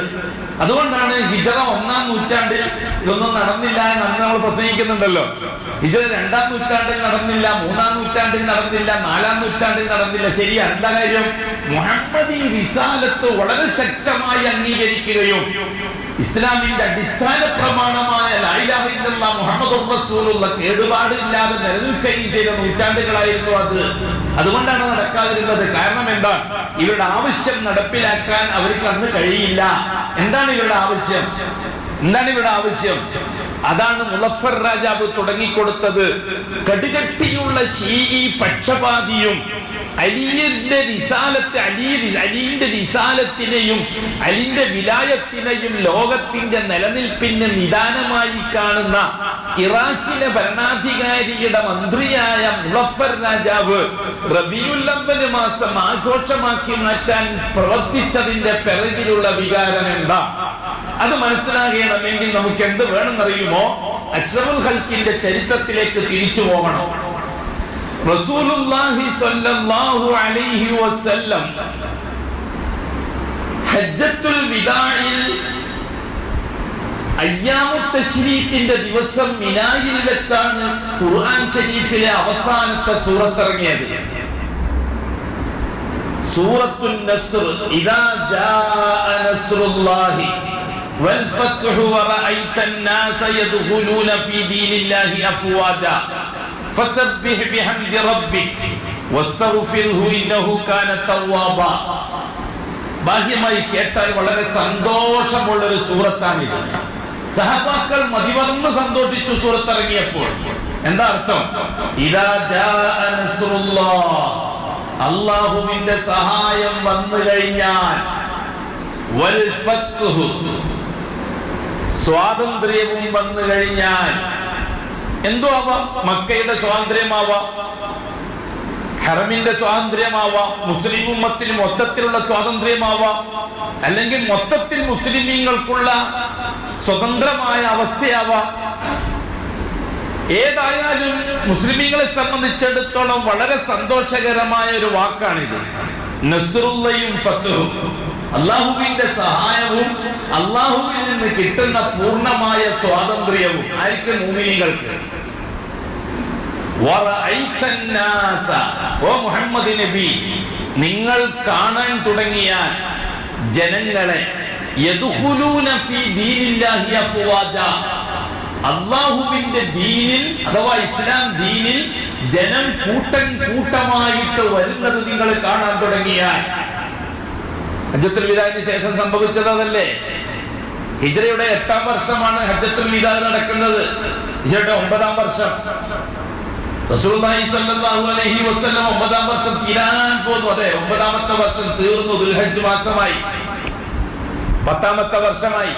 അതുകൊണ്ടാണ് ഹിജ്റ 1-ാം നൂറ്റാണ്ടിൽ ഇതൊന്നും നടന്നില്ല എന്ന് നമ്മൾ പ്രസംഗിക്കുന്നുണ്ടല്ലോ. ഹിജ്റ 2-ാം നൂറ്റാണ്ടിൽ നടന്നില്ല, 3-ാം നൂറ്റാണ്ടിൽ നടന്നില്ല, 4-ാം നൂറ്റാണ്ടിൽ നടന്നില്ല. ശരിയാണ്. എന്താ കാര്യം? മുഹമ്മദ് ഈ റിസാലത്ത് വളരെ ശക്തമായി അംഗീകരിക്കുകയും ഇസ്ലാമിന്റെ അടിസ്ഥാന പ്രമാണമായ ലാ ഇലാഹ ഇല്ലല്ലാഹ് മുഹമ്മദുർ റസൂലുള്ളാഹ് കേടുപാടില്ലാതെ നിലനിൽക്കുകയും ചെയ്ത നൂറ്റാണ്ടുകളായിരുന്നു അത്. അതുകൊണ്ടാണ് നടക്കാതിരുന്നത്. കാരണം എന്താ? ഇവരുടെ ആവശ്യം നടപ്പിലാക്കാൻ അവർക്ക് അന്ന് കഴിയില്ല. എന്താണ് ഇവരുടെ ആവശ്യം? അതാണ് മുളഫർ രാജാവ് തുടങ്ങിക്കൊടുത്തത്. കടുകട്ടിയുള്ള ശീഈ പക്ഷപാതിയും അലിയുടെ റിസാലത്തിനെയും അലിന്റെ വിലായത്തിനെയും ലോകത്തിന്റെ നിലനിൽപ്പിന് നിദാനമായി കാണുന്ന ഇറാഖിലെ ഭരണാധികാരിയുടെ മന്ത്രിയായ മുളഫർ രാജാവ് റബീഉൽ അവ്വൽ മാസം ആഘോഷമാക്കി മാറ്റാൻ പ്രവർത്തിച്ചതിന്റെ പിറകിലുള്ള വികാരം എന്താ? അത് മനസ്സിലാകണമെങ്കിൽ നമുക്ക് എന്ത് വേണമെന്നറിയുമോ? അഷ്റഫുൽ ഖൽഖിന്റെ ചരിത്രത്തിലേക്ക് തിരിച്ചു പോകണം. റസൂലുള്ളാഹി സ്വല്ലല്ലാഹു അലൈഹി വസല്ലം ഹജ്ജത്തുൽ വിദാഇൽ അയ്യാമുത് തശ്രീഖിന്റെ ദിവസം മിനായിൽ വെച്ചാണ് ഖുർആൻ ശരീഫിലെ അവസാനത്തെ സൂറത്ത് ഇറങ്ങിയത്. സൂറത്തുൻ നസ്ർ. ഇദാ ജാഅ നസ്റുല്ലാഹി വൽ ഫത്ഹു വറഅയ്തൻ നാസ യദ്ഖുലൂന ഫീ ദീനില്ലാഹി അഫ്വാജാ ഫസബ്ബിഹ് ബിഹംദി റബ്ബിക് വസ്തഗ്ഫിർഹു ഇന്നഹു കാന തവ്വാബാ. ബാഹ്യമായി കേട്ടാൽ വളരെ സന്തോഷമുള്ള ഒരു സൂറത്താണിത്. സഹാബാക്കൾ മതിമറന്ന് സന്തോഷിച്ചു സൂറത്ത് ഇറങ്ങിയപ്പോൾ. എന്താ അർത്ഥം? ഇദാ ജാഅ നസ്റുല്ലാഹ്, അല്ലാഹുവിന്റെ സഹായം വന്നു കഴിഞ്ഞാൽ, വൽ ഫത്ഹു, സ്വാതന്ത്ര്യവും വന്നു കഴിഞ്ഞാൽ. എന്തോ ആവാം, മക്കയുടെ സ്വാതന്ത്ര്യമാവാം, ഹറമിന്റെ സ്വാതന്ത്ര്യമാവാം, മുസ്ലിം ഉമ്മത്തിന് മൊത്തത്തിലുള്ള സ്വാതന്ത്ര്യമാവാം, അല്ലെങ്കിൽ മൊത്തത്തിൽ മുസ്ലിമീങ്ങൾക്കുള്ള സ്വതന്ത്രമായ അവസ്ഥയാവാം. ഏതായാലും മുസ്ലിമീങ്ങളെ സംബന്ധിച്ചിടത്തോളം വളരെ സന്തോഷകരമായ ഒരു വാക്കാണിത്. നസ്റുല്ലയും ഫത്ഹും, അള്ളാഹുവിന്റെ സഹായവും അള്ളാഹുവിൽ നിന്ന് കിട്ടുന്ന പൂർണ്ണമായ സ്വാതന്ത്ര്യവും. ആർക്ക്? മുഅ്മിനീങ്ങൾക്ക്. ഓ മുഹമ്മദ് നബി, നിങ്ങൾ കാണാൻ തുടങ്ങിയാൽ ജനങ്ങളെ യദ്ഖുലൂന ഫീ ദീനില്ലാഹി അഫ്വാജാ, അല്ലാഹുവിന്റെ ദീനിൽ അഥവാ ഇസ്ലാം ദീനിൽ ജനം കൂട്ടമായിട്ട് വരുന്നത് നിങ്ങൾ കാണാൻ തുടങ്ങിയാൽ. ഹജ്ജത്തുൽ വിദാഇന് ശേഷം സംഭവിച്ചത് അതല്ലേ? ഹിജ്റയുടെ 8-ാം വർഷമാണ് ഹജ്ജത്തുൽ വിദാ നടക്കുന്നത്. ഹിജ്റയുടെ 9-ാം വർഷം. റസൂലുള്ളാഹി സ്വല്ലല്ലാഹു അലൈഹി വസല്ലം 9-ാം വർഷം തീരാൻ പോകുന്നു. അതെ, 9-ാമത്തെ വർഷം തീർന്നു. ദുൽഹജ്ജ് മാസമായി. 10-ാമത്തെ വർഷമായി.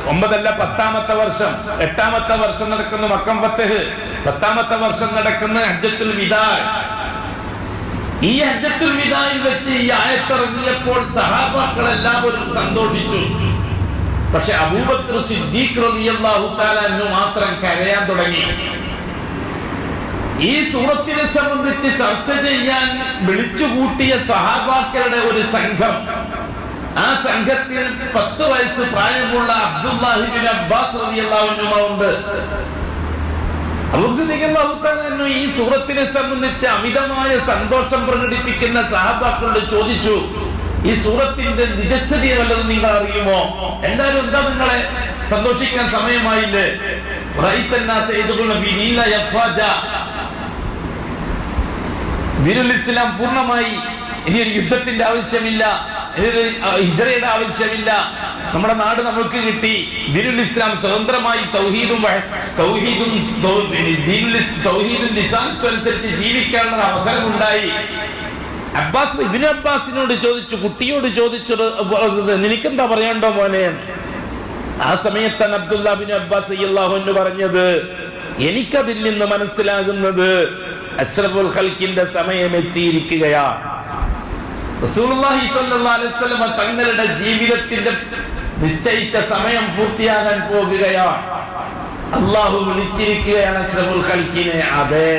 9 അല്ല, 10-ാമത്തെ വർഷം. 8-ാമത്തെ വർഷം നടക്കുന്നു മക്കം ഫത്ഹ്. 10-ാമത്തെ വർഷം നടക്കുന്ന ഹജ്ജത്തുൽ വിദാ. ഈ ഹജ്ജത്തുൽ വിദായിൽ വെച്ച് ഈ ആയത്തിറങ്ങിയപ്പോൾ സഹാബാക്കൾ എല്ലാവരും സന്തോഷിച്ചു. പക്ഷെ അബൂബക്കർ സിദ്ദീഖ് റളിയല്ലാഹു തആല അൻഹു മാത്രം കരയാൻ തുടങ്ങി. ഈ സൂറത്തിനെ സംബന്ധിച്ച് ചർച്ച ചെയ്യാൻ വിളിച്ചുകൂട്ടിയ സഹാബാക്കളുടെ ഒരു സംഘം. ആ സംഘത്തിൽ 10 വയസ്സ് പ്രായമുള്ള അബ്ദുല്ലാഹി ഇബ്നു അബ്ബാസ് റളിയല്ലാഹു അൻഹു ഉണ്ട്. ഈ സൂറത്തിനെ സംബന്ധിച്ച് അമിതമായ സന്തോഷം പ്രകടിപ്പിക്കുന്ന സഹാബാക്കളോട് ചോദിച്ചു, ഈ സൂറത്തിന്റെ നിജസ്ഥിതി വല്ലതും നിങ്ങൾ അറിയുമോ? എന്തായാലും എന്താ നിങ്ങളെ സന്തോഷിക്കാൻ സമയമായില്ലേ? ദീനുൽ ഇസ്ലാം പൂർണ്ണമായി. ഇനി ഒരു യുദ്ധത്തിന്റെ ആവശ്യമില്ല, ഹിജ്റയുടെ ആവശ്യമില്ല. നമ്മുടെ നാട് നമുക്ക് കിട്ടി. ദീനുൽ ഇസ്ലാം സ്വതന്ത്രമായി തൗഹീദും അനുസരിച്ച് ജീവിക്കാനുള്ള അവസരമുണ്ടായി. ഇബ്നു അബ്ബാസിനോട് ചോദിച്ചു, കുട്ടിയോട് ചോദിച്ചത്, നിനക്കെന്താ പറയണ്ടോ മോനെ? ആ സമയത്താണ് അബ്ദുല്ലാഹ് ഇബ്നു അബ്ബാസ് റളിയല്ലാഹു അൻഹു പറഞ്ഞത്, എനിക്കതിൽ നിന്ന് മനസ്സിലാകുന്നത് അഷ്റഫുൽ ഖൽഖിന്റെ സമയം എത്തിയിരിക്കുകയാണ്. റസൂലുള്ളാഹി സ്വല്ലല്ലാഹു അലൈഹി വസല്ലം തങ്ങളുടെ ജീവിതത്തിന്റെ നിശ്ചയിച്ച സമയം പൂർത്തിയാകാൻ പോകുകയാണ്. അല്ലാഹു വിളിച്ചിരിക്കുകയാണ് അഷ്റഫുൽ ഖൽഖിനെ. അതെ,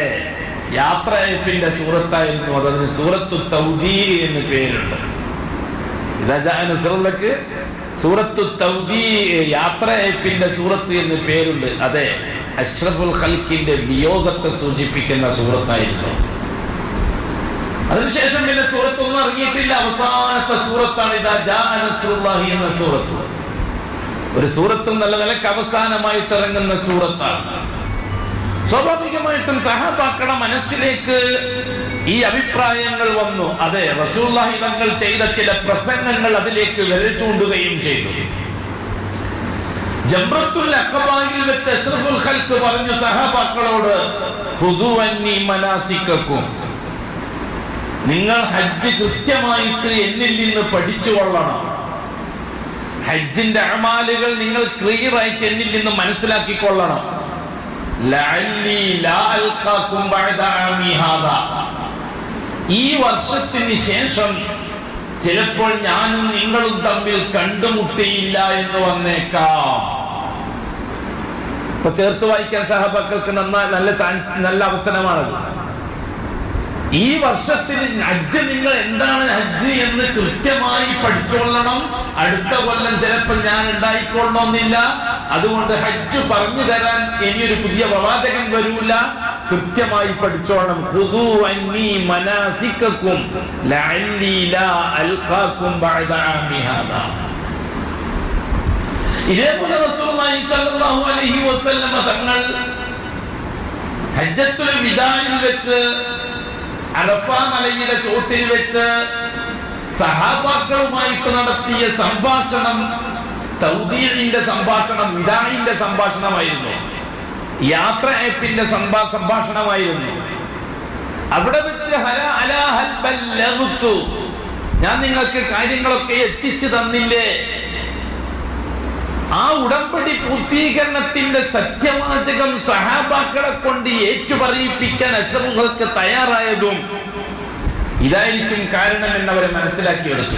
യാത്രയപ്പിന്റെ സൂറത്തായിരുന്നു. അതിന് സൂറത്തു തൗദീർ എന്ന് പേരുണ്ട്. ഇദാ ജാഅ നസ്റുല്ലക്ക് സൂറത്തു തൗദീർ, യാത്രയപ്പിന്റെ സൂറത്ത് എന്ന് പേരുണ്ട്. അതെ, അഷ്റഫുൽ ഖൽഖിന്റെ വിയോഗത്തെ സൂചിപ്പിക്കുന്ന സൂറത്തായിരുന്നു. അതിനുശേഷം പിന്നെ സൂറത്തൊന്നും ഇറങ്ങിയിട്ടില്ല. അവസാനത്തെ സൂറത്താണ് ഇദാ ജാഅ നസ്റുല്ലാഹി എന്ന സൂറത്ത്. ഒരു സൂറത്ത് നല്ല നിലക്ക് അവസാനമായിട്ട് ഇറങ്ങുന്ന സൂറത്താണ്. സ്വാഭാവികമായിട്ടും സഹാബാക്കളുടെ മനസ്സിലേക്ക് ഈ അഭിപ്രായങ്ങൾ വന്നു. അതെ, റസൂലുള്ളാഹി തങ്ങൾ ചെയ്ത ചില പ്രസംഗങ്ങൾ അതിലേക്ക് വിരൽ ചൂണ്ടുകയും ചെയ്തു. ജംറത്തുൽ അഖബയിൽ വെച്ച് അഷ്റഫുൽ ഖൽഖ് പറഞ്ഞു സഹാബാക്കളോട്, ഖുദൂ അന്നി മനാസിക്കക്കും, നിങ്ങൾ ഹജ്ജ് കൃത്യമായിട്ട് എന്നിൽ നിന്ന് പഠിച്ചു കൊള്ളണം. ഹജ്ജിന്റെ അമാലുകൾ നിങ്ങൾ ക്ലിയർ ആയിട്ട് എന്നിൽ നിന്ന് മനസ്സിലാക്കിക്കൊള്ളണം. ലഅല്ലി ലാ അൽഖാകും ബഅദ ആമി ഹാദാ, ഈ വർഷത്തിന് ശേഷം ചിലപ്പോൾ ഞാനും നിങ്ങളും തമ്മിൽ കണ്ടുമുട്ടിയില്ല എന്ന് വന്നേക്കാം. ഇപ്പൊ ചേർത്ത് വായിക്കാൻ സഹാബാക്കൾക്ക് നല്ല അവസരമാണത്. ഈ വർഷത്തിന് ഹജ്ജ് നിങ്ങൾ എന്താണ് ഹജ്ജ് എന്ന് കൃത്യമായി പഠിച്ചോളണം. അടുത്ത കൊല്ലം ചിലപ്പോൾ ഞാൻ ഉണ്ടായിക്കൊള്ളണമെന്നില്ല. അതുകൊണ്ട് ഹജ്ജ് പറഞ്ഞു തരാൻ ഇനിയൊരു പുതിയ പ്രവാചകൻ വരൂല. കൃത്യമായി പഠിച്ചോളണം. ഖുദൂ അന്നി മനാസിക്കക്കും ലഅല്ലി ലാ അൽഖാകും ബഅദ ആമി ഹാദാ. ഇതേപോലെ റസൂലുള്ളാഹി സ്വല്ലല്ലാഹു അലൈഹി വസല്ലം തങ്ങൾ ഹജ്ജത്തുൽ വിദായിൽ വെച്ച് അറഫ മലയുടെ ചോട്ടിൽ വെച്ച് സഹാബാക്കളുമായിട്ട് നടത്തിയ സംഭാഷണം തൗദീഇന്റെ സംഭാഷണം, വിദാഇന്റെ സംഭാഷണമായിരുന്നു. യാത്രയപ്പിന്റെ സംഭാഷണമായിരുന്നു. അവിടെ വെച്ച് ഞാൻ നിങ്ങൾക്ക് കാര്യങ്ങളൊക്കെ എത്തിച്ചു തന്നില്ലേ? ആ ഉടമ്പടി പൂർത്തീകരണത്തിന്റെ സത്യവാചകം സഹാബാക്കളെ കൊണ്ട് ഏറ്റുപറയിപ്പിക്കാൻ അഷ്റഫുൽ ഖൽഖ് തയ്യാറായതും ഇതായിരിക്കും കാരണം എന്നവരെ മനസ്സിലാക്കിയെടുത്തു.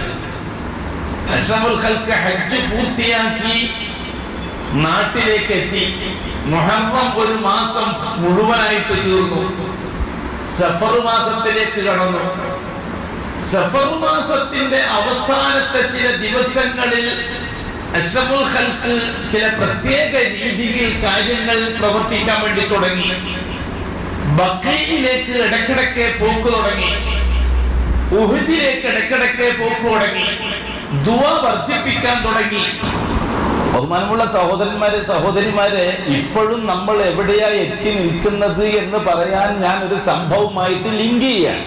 അഷ്റഫുൽ ഖൽഖ് ഹജ്ജ് പൂർത്തിയാക്കി നാട്ടിലേക്ക് എത്തി. മുഹറം ഒരു മാസം മുഴുവനായിട്ട് തീർന്നു. സഫർ മാസത്തിലേക്ക് കടന്നു. സഫർ മാസത്തിന്റെ അവസാനത്തെ ചില ദിവസങ്ങളിൽ അഷ്റഫുൽ ഖൽഖ് ചില പ്രത്യേക രീതിയിൽ കാര്യങ്ങൾ പ്രവർത്തിക്കാൻ വേണ്ടി തുടങ്ങി. ബഖീയിലേക്ക് ഇടക്കിടക്ക് പോക്ക് തുടങ്ങി. ഉഹുദിലേക്ക് ഇടക്കിടക്ക് പോക്ക് തുടങ്ങി. ദുആ വർദ്ധിപ്പിക്കാൻ തുടങ്ങി. ബഹുമാനമുള്ള സഹോദരന്മാരെ, സഹോദരിമാരെ, ഇപ്പോഴും നമ്മൾ എവിടെയാ എത്തി നിൽക്കുന്നത് എന്ന് പറയാൻ ഞാൻ ഒരു സംഭവമായിട്ട് ലിങ്ക് ചെയ്യാം.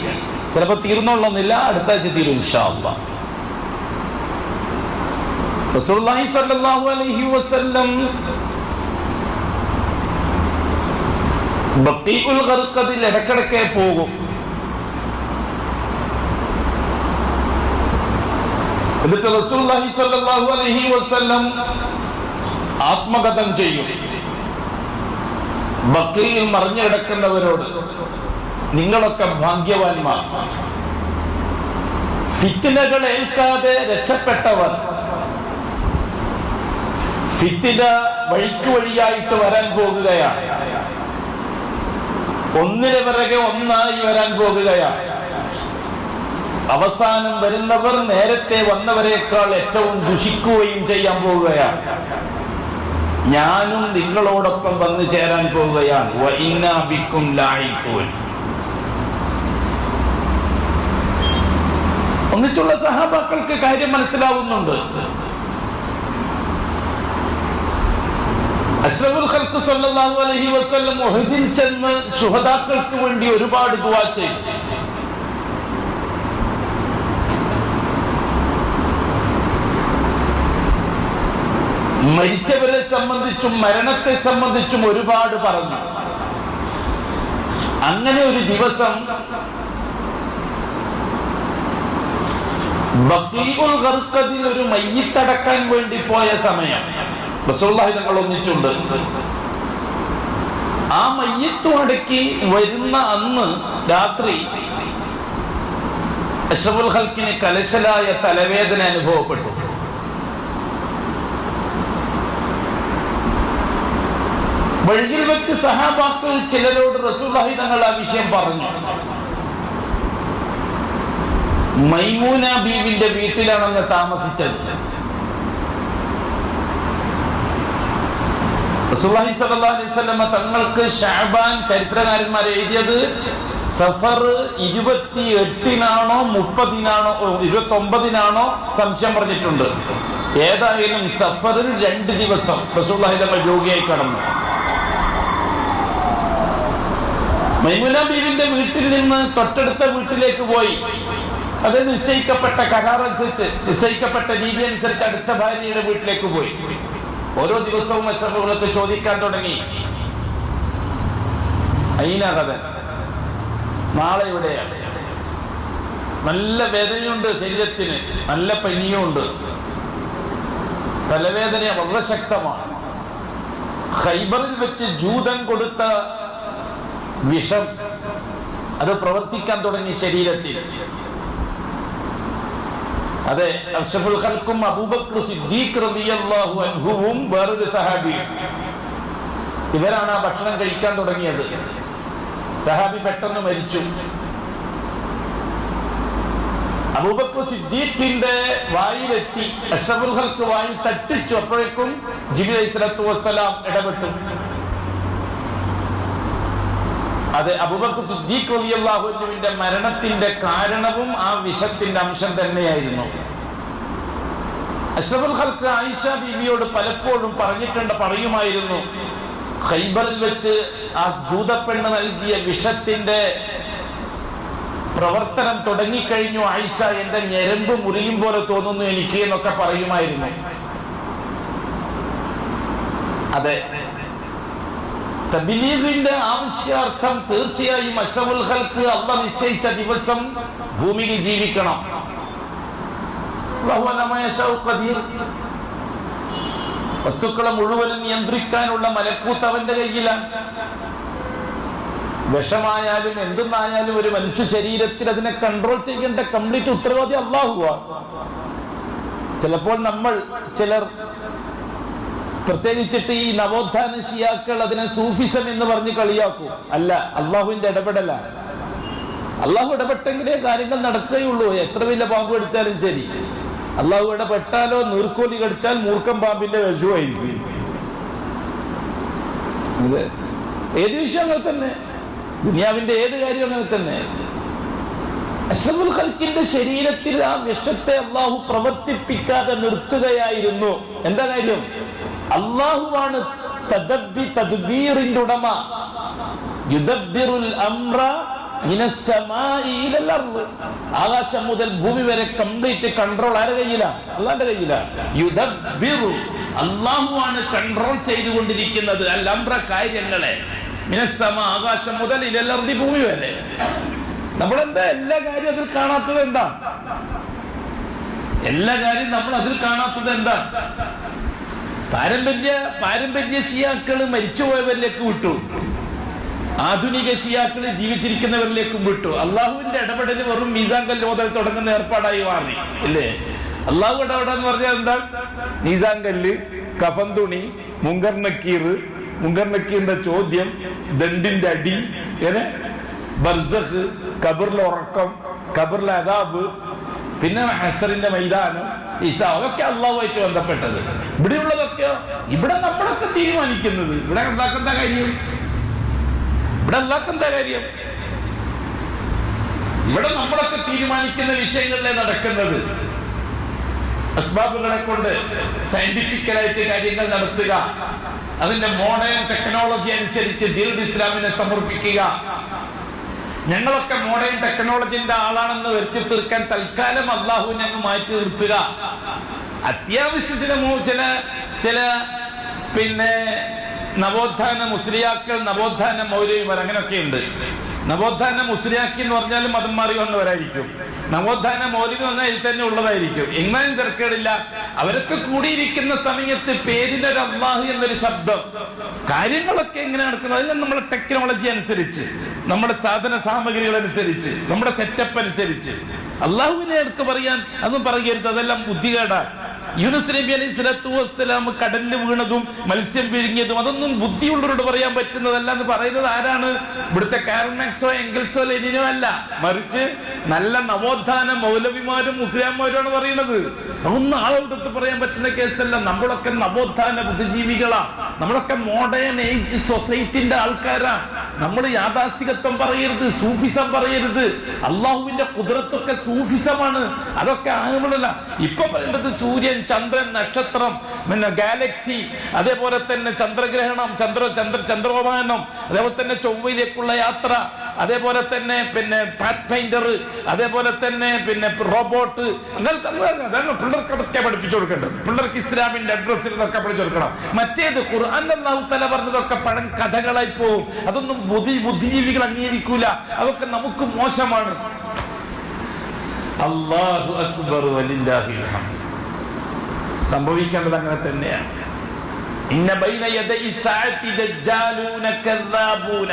ചിലപ്പോൾ തീർന്നോളന്നില്ല, അടുത്ത ആഴ്ച തീരും ഇൻഷാ അല്ലാഹ്. റസൂലുള്ളാഹി സ്വല്ലല്ലാഹു അലൈഹി വസല്ലം ബഖീഉൽ ഖർഖദിൽ ഇടയ്ക്കിടയ്ക്ക് പോകും. എന്നിട്ട് റസൂലുള്ളാഹി സ്വല്ലല്ലാഹു അലൈഹി വസല്ലം ആത്മകഥം ചെയ്യും. ബഖീയിൽ മറിഞ്ഞു കിടക്കുന്നവരോട്, നിങ്ങളൊക്കെ ഭാഗ്യവാന്മാർ, ഫിത്നകൾ ഏൽക്കാതെ രക്ഷപ്പെട്ടവർ, ഫിത്ന വഴിയായിട്ട് വരാൻ പോകുകയാണ്, ഒന്നിന് പിറകെ ഒന്നായി വരാൻ പോകുകയാണ്. അവസാനം വരുന്നവർ നേരത്തെ വന്നവരെക്കാൾ ഏറ്റവും ദുഷിക്കുകയും ചെയ്യാൻ പോവുകയാണ്. ഞാനും നിങ്ങളോടൊപ്പം വന്നു ചേരാൻ പോവുകയാണ്. വഇന്നാ ബിക്കും ലായിഖൂൻ. ഒന്നിച്ചുള്ള സഹാബാക്കൾക്ക് കാര്യം മനസ്സിലാവുന്നുണ്ട്. അഷ്റഫുൽ ഖൽഖ് സല്ലല്ലാഹു അലൈഹി വസല്ലം ഉഹദിൽ ചെന്ന് ശുഹദാക്കൾക്ക് വേണ്ടി ഒരുപാട് ദുആ ചെയ്തു. മരിച്ചവരെ സംബന്ധിച്ചും മരണത്തെ സംബന്ധിച്ചും ഒരുപാട് പറഞ്ഞു. അങ്ങനെ ഒരു ദിവസം ബഖീഉൽ ഖർഖദിൽ ഒരു മയ്യിത്തടക്കാൻ വേണ്ടി പോയ സമയം റസൂലുള്ളാഹി തങ്ങൾ ഒന്നിച്ചുണ്ട്. ആ മയ്യിത്ത് അടക്കി വരുന്ന അന്ന് രാത്രി അഷ്റഫുൽ ഖൽഖിന് കലശലായ തലവേദന അനുഭവപ്പെട്ടു. വഴിയിൽ വെച്ച് സഹാബാക്കൾ ചിലരോട് റസൂലുള്ളാഹി തങ്ങൾ ആ വിഷയം പറഞ്ഞു. മൈമൂന ബീവിന്റെ വീട്ടിലാണെന്ന് താമസിച്ചത്. റസൂലുള്ളാഹി സ്വല്ലല്ലാഹു അലൈഹി വസല്ലം തങ്ങൾക്ക് ശഅബാൻ ചരിത്രകാരന്മാർ എഴുതിയത് സഫർ 28-നാണോ 30-നാണോ 29-നാണോ സംശയം പറഞ്ഞിട്ടുണ്ട്. ഏതായാലും സഫറിൽ 2 ദിവസം റസൂലുള്ളാഹി തങ്ങൾ രോഗിയായി കടന്നു. മൈമൂന ബീവിന്റെ വീട്ടിൽ നിന്ന് തൊട്ടടുത്ത വീട്ടിലേക്ക് പോയി. അത് നിശ്ചയിക്കപ്പെട്ട കരാറനുസരിച്ച്, നിശ്ചയിക്കപ്പെട്ട രീതി അനുസരിച്ച് അടുത്ത ഭാര്യയുടെ വീട്ടിലേക്ക് പോയി. ഓരോ ദിവസവും അഷ്റഫുൽ ചോദിക്കാൻ തുടങ്ങി, അയിനകഥൻ, നാളെ എവിടെയാണ്? നല്ല വേദനയുണ്ട് ശരീരത്തിന്, നല്ല പനിയുണ്ട്, തലവേദന വളരെ ശക്തമാണ്. ഖൈബറിൽ വെച്ച് ജൂതൻ കൊടുത്ത വിഷം അത് പ്രവർത്തിക്കാൻ തുടങ്ങി ശരീരത്തിൽ. അതെ, അഷ്റഫുൽ ഖൽഖും അബൂബക്കർ സിദ്ദീഖ് റളിയല്ലാഹു അൻഹുവും വേറൊരു സഹാബിയും ഇവരാണ് ആ ഭക്ഷണം കഴിക്കാൻ തുടങ്ങിയത്. സഹാബി പെട്ടെന്ന് മരിച്ചു. അബൂബക്കർ സിദ്ദീഖിന്റെ വായിലെത്തി, അഷ്റഫുൽ ഖൽഖ് വായിൽ തട്ടിച്ചു. അപ്പോഴേക്കും ജിബ്രീൽ അലൈഹിസ്സലാത്തു വസ്സലാം ഇടപെട്ടു. അത് അബൂബക്കർ സിദ്ദീഖ് റളിയല്ലാഹു അൻഹുവിന്റെ മരണത്തിന്റെ കാരണവും ആ വിഷത്തിന്റെ അംശം തന്നെയായിരുന്നു. അഷ്റഫുൽ ഖൽഖ് ആയിഷ ബീവിയോട് പലപ്പോഴും പറയുമായിരുന്നു, ഖൈബറിൽ വെച്ച് ആ ജൂതപ്പെണ്ണ് നൽകിയ വിഷത്തിന്റെ പ്രവർത്തനം തുടങ്ങിക്കഴിഞ്ഞു ആയിഷ, എന്റെ ഞരമ്പ് മുറിയും പോലെ തോന്നുന്നു എനിക്ക് എന്നൊക്കെ പറയുമായിരുന്നു. അതെ, തബ്ലീഗിന്റെ ആവശ്യാർത്ഥം തീർച്ചയായും അഷ്റഫുൽ ഖൽഖ് അല്ലാഹ് നിശ്ചയിച്ച ദിവസം ഭൂമിയിൽ ജീവിക്കണം. വസ്തുക്കളെ മുഴുവനും നിയന്ത്രിക്കാനുള്ള മലക്കൂത്ത് അവന്റെ കയ്യിലാണ്. വിഷമായാലും എന്തെന്നായാലും ഒരു മനുഷ്യ ശരീരത്തിൽ അതിനെ കൺട്രോൾ ചെയ്യേണ്ട കംപ്ലീറ്റ് ഉത്തരവാദി അല്ലാഹുവാണ്. ചിലപ്പോൾ ചിലർ പ്രത്യേകിച്ചിട്ട് ഈ നവോത്ഥാന ശിയാക്കൾ അതിനെ സൂഫിസം എന്ന് പറഞ്ഞ് കളിയാക്കൂ. അല്ല, അള്ളാഹുവിന്റെ ഇടപെടലാണ്. അള്ളാഹു ഇടപെട്ടെങ്കിലേ കാര്യങ്ങൾ നടക്കുകയുള്ളൂ. എത്ര വലിയ പാമ്പ് കടിച്ചാലും ശരി, അള്ളാഹു ഇടപെട്ടാലോ നീർക്കോലി കടിച്ചാൽ മൂർഖം പാമ്പിന്റെ വിഷമായിരിക്കും. ഏത് വിഷയം അങ്ങനെ തന്നെ, ദുനിയാവിന്റെ ഏത് കാര്യം അങ്ങനെ തന്നെ. അഷ്റഫുൽ ഖൽഖിന്റെ ശരീരത്തിൽ ആ വിഷത്തെ അള്ളാഹു പ്രവർത്തിപ്പിക്കാതെ നിർത്തുകയായിരുന്നു. എന്താ കാര്യം? അള്ളാഹുവാണ് തദ്ബീറിന്റെ ഉടമ. യുദബ്ബിറുൽ അംറ ആകാശം മുതൽ ഭൂമി വരെ കംപ്ലീറ്റ് കൺട്രോൾ ആരുടെ കയ്യിലാണ്? അല്ലാഹുവിന്റെ കയ്യിലാണ്. യുദബ്ബിറു, അല്ലാഹുവാണ് കൺട്രോൾ ചെയ്തുകൊണ്ടിരിക്കുന്നത് അൽ-അംറ, കാര്യങ്ങളെ. മിനസ്സമാ, ആകാശം മുതൽ ഇലൽ അർദി, ഭൂമി വരെ. നമ്മളെന്താ എല്ലാ കാര്യം അതിൽ കാണാത്തത്? എന്താ എല്ലാ കാര്യം നമ്മൾ അതിൽ കാണാത്തത്? എന്താ? പാരമ്പര്യ ഷിയാക്കള് മരിച്ചുപോയവരിലേക്ക് വിട്ടു, ആധുനിക ഷിയാക്കള് ജീവിച്ചിരിക്കുന്നവരിലേക്കും വിട്ടു. അള്ളാഹുവിന്റെ ഇടപെടൽ വെറും മീസാൻ കല്ല് മുതൽ തുടങ്ങുന്ന ഏർപ്പാടായി മാറി, ഇല്ലേ? അള്ളാഹു ഇടപെടാന്ന് പറഞ്ഞാൽ എന്താ? മീസാൻ കല്ല്, കഫൻ തുണി, മുങ്കർ നക്കീറിന്റെ ചോദ്യം, ദണ്ടിന്റെ അടി, ബർസഖ്, ഖബറിലെ ഉറക്കം, ഖബറിലെ അദാബ്, പിന്നെ ഹശ്റിന്റെ മൈതാനം, ഈസാ, അതൊക്കെ അള്ളാഹുമായിട്ട് ബന്ധപ്പെട്ടത്. ഇവിടെയുള്ളതൊക്കെയോ ഇവിടെ നമ്മളൊക്കെ തീരുമാനിക്കുന്നത്. ഇവിടെ എന്താക്കെന്താ കാര്യം? ഇവിടെ നമ്മളൊക്കെ തീരുമാനിക്കുന്ന വിഷയങ്ങളിലെ നടക്കുന്നത്. അസ്ബാബുകളെ കൊണ്ട് സയന്റിഫിക്കലായിട്ട് കാര്യങ്ങൾ നടത്തുക, അതിന്റെ മോഡേൺ ടെക്നോളജി അനുസരിച്ച് ദീനുൽ ഇസ്ലാമിനെ സമർപ്പിക്കുക. ഞങ്ങളൊക്കെ മോഡേൺ ടെക്നോളജിന്റെ ആളാണെന്ന് വരുത്തി തീർക്കാൻ തൽക്കാലം അള്ളാഹുവിനെ അങ്ങ് മാറ്റി നിർത്തുക. അത്യാവശ്യത്തിന് ചില പിന്നെ നവോത്ഥാന മുസ്ലിയാക്കൾ, നവോത്ഥാന മൗലവിമാർ, അങ്ങനെയൊക്കെ ഉണ്ട്. നവോത്ഥാന മുസ്ലിയാക്കി എന്ന് പറഞ്ഞാലും മതം മാറി വന്നവരായിരിക്കും. നവോത്ഥാന മൗലവി വന്നാൽ ഇതിൽ തന്നെ ഉള്ളതായിരിക്കും. എങ്ങനെയും ചെറുക്കേടില്ല. അവരൊക്കെ കൂടിയിരിക്കുന്ന സമയത്ത് പേരിനൊരു അല്ലാഹ് എന്നൊരു ശബ്ദം, കാര്യങ്ങളൊക്കെ എങ്ങനെ നടക്കുന്നത്? അതിൽ നമ്മുടെ ടെക്നോളജി അനുസരിച്ച്, നമ്മുടെ സാധന സാമഗ്രികൾ അനുസരിച്ച്, നമ്മുടെ സെറ്റപ്പ് അനുസരിച്ച് അള്ളാഹുവിനെ എടുത്ത് പറയാൻ അതൊന്നും പറയരുത്. അതെല്ലാം ബുദ്ധികേടാണ്. യൂനുസ് നബി അലൈഹി സ്വലാത്തു വസ്സലാം കടലിൽ വീണതും മത്സ്യം വിഴുങ്ങിയതും അതൊന്നും ബുദ്ധിയുള്ളവരോട് പറയാൻ പറ്റുന്നതല്ല എന്ന് പറയുന്നത് ആരാണ്? ഇവിടുത്തെ കാരൽ മാർക്സോ എംഗൽസോ ലെനിനോ അല്ല, മറിച്ച് നല്ല നവോത്ഥാന മൗലവിമാരും മുസ്ലിംമാരുമാണ് പറയുന്നത്. അതൊന്നും ആളെടുത്ത് പറയാൻ പറ്റുന്ന കേസല്ല. നമ്മളൊക്കെ നവോത്ഥാന ബുദ്ധിജീവികളാ, നമ്മളൊക്കെ മോഡേൺ ഏജ് സൊസൈറ്റിന്റെ ആൾക്കാരാ. നമ്മൾ യാഥാസ്ഥികത്വം പറയരുത്, സൂഫിസം പറയരുത്. അള്ളാഹുവിന്റെ ഖുദ്റത്തൊക്കെ സൂഫിസമാണ്. അതൊക്കെ ആകുമ്പോഴല്ല. ഇപ്പൊ പറയേണ്ടത് സൂര്യൻ, ചന്ദ്രൻ, നക്ഷത്രം, പിന്നെ ഗാലക്സി, അതേപോലെ തന്നെ ചന്ദ്രഗ്രഹണം, ചന്ദ്രോപായനം, അതേപോലെ തന്നെ ചൊവ്വയിലേക്കുള്ള യാത്ര, അതേപോലെ തന്നെ പിന്നെ പാത്ത് ഫൈൻഡർ, അതേപോലെ തന്നെ പിന്നെ റോബോട്ട്, അങ്ങനത്തെ പിള്ളേർക്കൊക്കെ പഠിപ്പിച്ചു കൊടുക്കേണ്ടത്. പിള്ളേർക്ക് ഇസ്ലാമിന്റെ അഡ്രസ്സിൽ ഇതൊക്കെ പഠിച്ചു കൊടുക്കണം. മറ്റേത് ഖുർആൻ അല്ലാഹു തആല പറഞ്ഞതൊക്കെ പഴം കഥകളായി പോവും. അതൊന്നും ബുദ്ധിജീവികൾ അംഗീകരിക്കൂല. അതൊക്കെ നമുക്ക് മോശമാണ്. അല്ലാഹു അക്ബർ വലില്ലാഹിൽ ഹംദ്. സംഭവിക്കേണ്ടത് അങ്ങനെ തന്നെയാണ്. ഇന്ന ബൈന യദൈ സഅതി ദജ്ജാലൂന കദ്ദാബൂന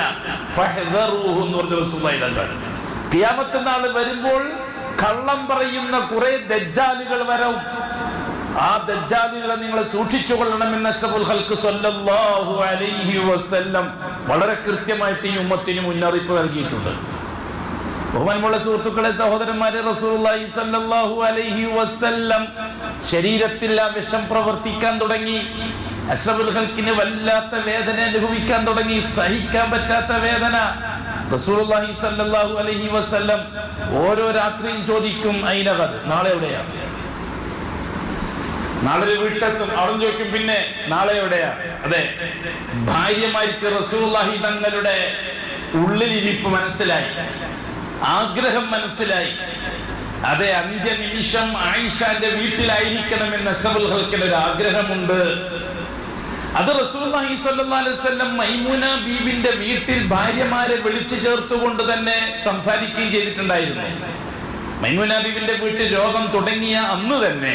ഫഹ്ദറൂഹു എന്ന് പറഞ്ഞ റസൂലുള്ളാഹി തങ്ങൾ. ഖിയാമത്ത് നാൾ വരുമ്പോൾ കള്ളം പറയുന്ന കുറെ ദജ്ജാലുകൾ വരും. ആ ദജ്ജാലുകളെ നിങ്ങൾ സൂക്ഷിച്ചുകൊള്ളണമെന്ന് അഷ്റഫുൽ ഖൽഖ് സ്വല്ലല്ലാഹു അലൈഹി വസല്ലം വളരെ കൃത്യമായിട്ട് ഈ ഉമ്മത്തിന് മുന്നറിയിപ്പ് നൽകിയിട്ടുണ്ട്. ബഹുമാനമുള്ള സുഹൃത്തുക്കളെ, സഹോദരന്മാരെ, റസൂലുള്ളാഹി സ്വല്ലല്ലാഹു അലൈഹി വസല്ലം ശരീരത്തിൽ ആ വിഷം പ്രവർത്തിക്കാൻ തുടങ്ങി. അഷ്റഫുൽ ഖൽഖിന് വല്ലാത്ത വേദന അനുഭവിക്കാൻ തുടങ്ങി, സഹിക്കാൻ പറ്റാത്ത വേദന. റസൂലുള്ളാഹി സ്വല്ലല്ലാഹു അലൈഹി വസല്ലം ഓരോ രാത്രിയും ചോദിക്കും, ഐന ഗദ്, നാളെ എവിടെയാണ്? നാളെ വീട്ടിലെത്തും, അവിടെ ചോദിക്കും, പിന്നെ നാളെ എവിടെയാ? അതെ, ഭാര്യമാർക്ക് റസൂലുള്ളാഹി തങ്ങളുടെ ഉള്ളിലിരിപ്പ് മനസ്സിലായി, ആഗ്രഹം മനസ്സിലായി. അതെ, അന്ത്യനിമിഷം ആയിഷാന്റെ വീട്ടിലായിരിക്കണമെന്ന് അഷ്റഫുൽ ഖൽഖിന് ഒരു ആഗ്രഹമുണ്ട്. അത് റസൂലുള്ളാഹി സ്വല്ലല്ലാഹു അലൈഹി വസല്ലം മൈമൂന ബീബിന്റെ വീട്ടിൽ ഭാര്യമാരെ വിളിച്ചു ചേർത്തുകൊണ്ട് തന്നെ സംസാരിക്കുകയും ചെയ്തിട്ടുണ്ടായിരുന്നു. മൈമൂന ബീബിന്റെ വീട്ടിൽ രോഗം തുടങ്ങിയ അന്ന് തന്നെ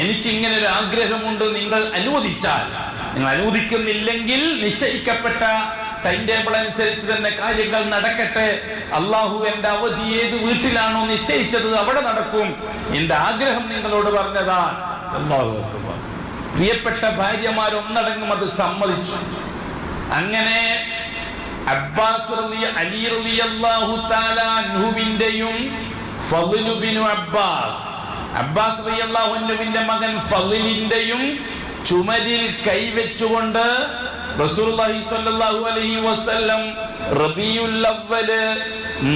എനിക്ക് ഇങ്ങനെ ഒരു ആഗ്രഹമുണ്ട്, നിങ്ങൾ അനുവദിച്ചാൽ, നിങ്ങൾ അനുവദിക്കുന്നില്ലെങ്കിൽ നിശ്ചയിക്കപ്പെട്ട ടൈം ടേബിൾ അനുസരിച്ച് തന്നെ കാര്യങ്ങൾ നടക്കട്ടെ. അള്ളാഹു എന്റെ അവധി ഏത് വീട്ടിലാണോ നിശ്ചയിച്ചത് അവിടെ നടക്കും. എന്റെ ആഗ്രഹം നിങ്ങളോട് പറഞ്ഞതാ. അല്ലാഹു അക്ബർ. പ്രിയപ്പെട്ട ഭാര്യമാരൊന്നടങ്കം അത് സമ്മതിച്ചു. അങ്ങനെ അബ്ബാസ് അലി റളിയല്ലാഹു തആല അൻഹുവിന്റെയും ഫളിൽ ഇബ്നു അബ്ബാസ് റളിയല്ലാഹു അൻഹുവിന്റെ മകൻ ഫളിലിന്റെയും ചുമരിൽ കൈവച്ചുകൊണ്ട് റസൂലുള്ളാഹി സ്വല്ലല്ലാഹു അലൈഹി വസല്ലം റബീഉൽ അവ്വൽ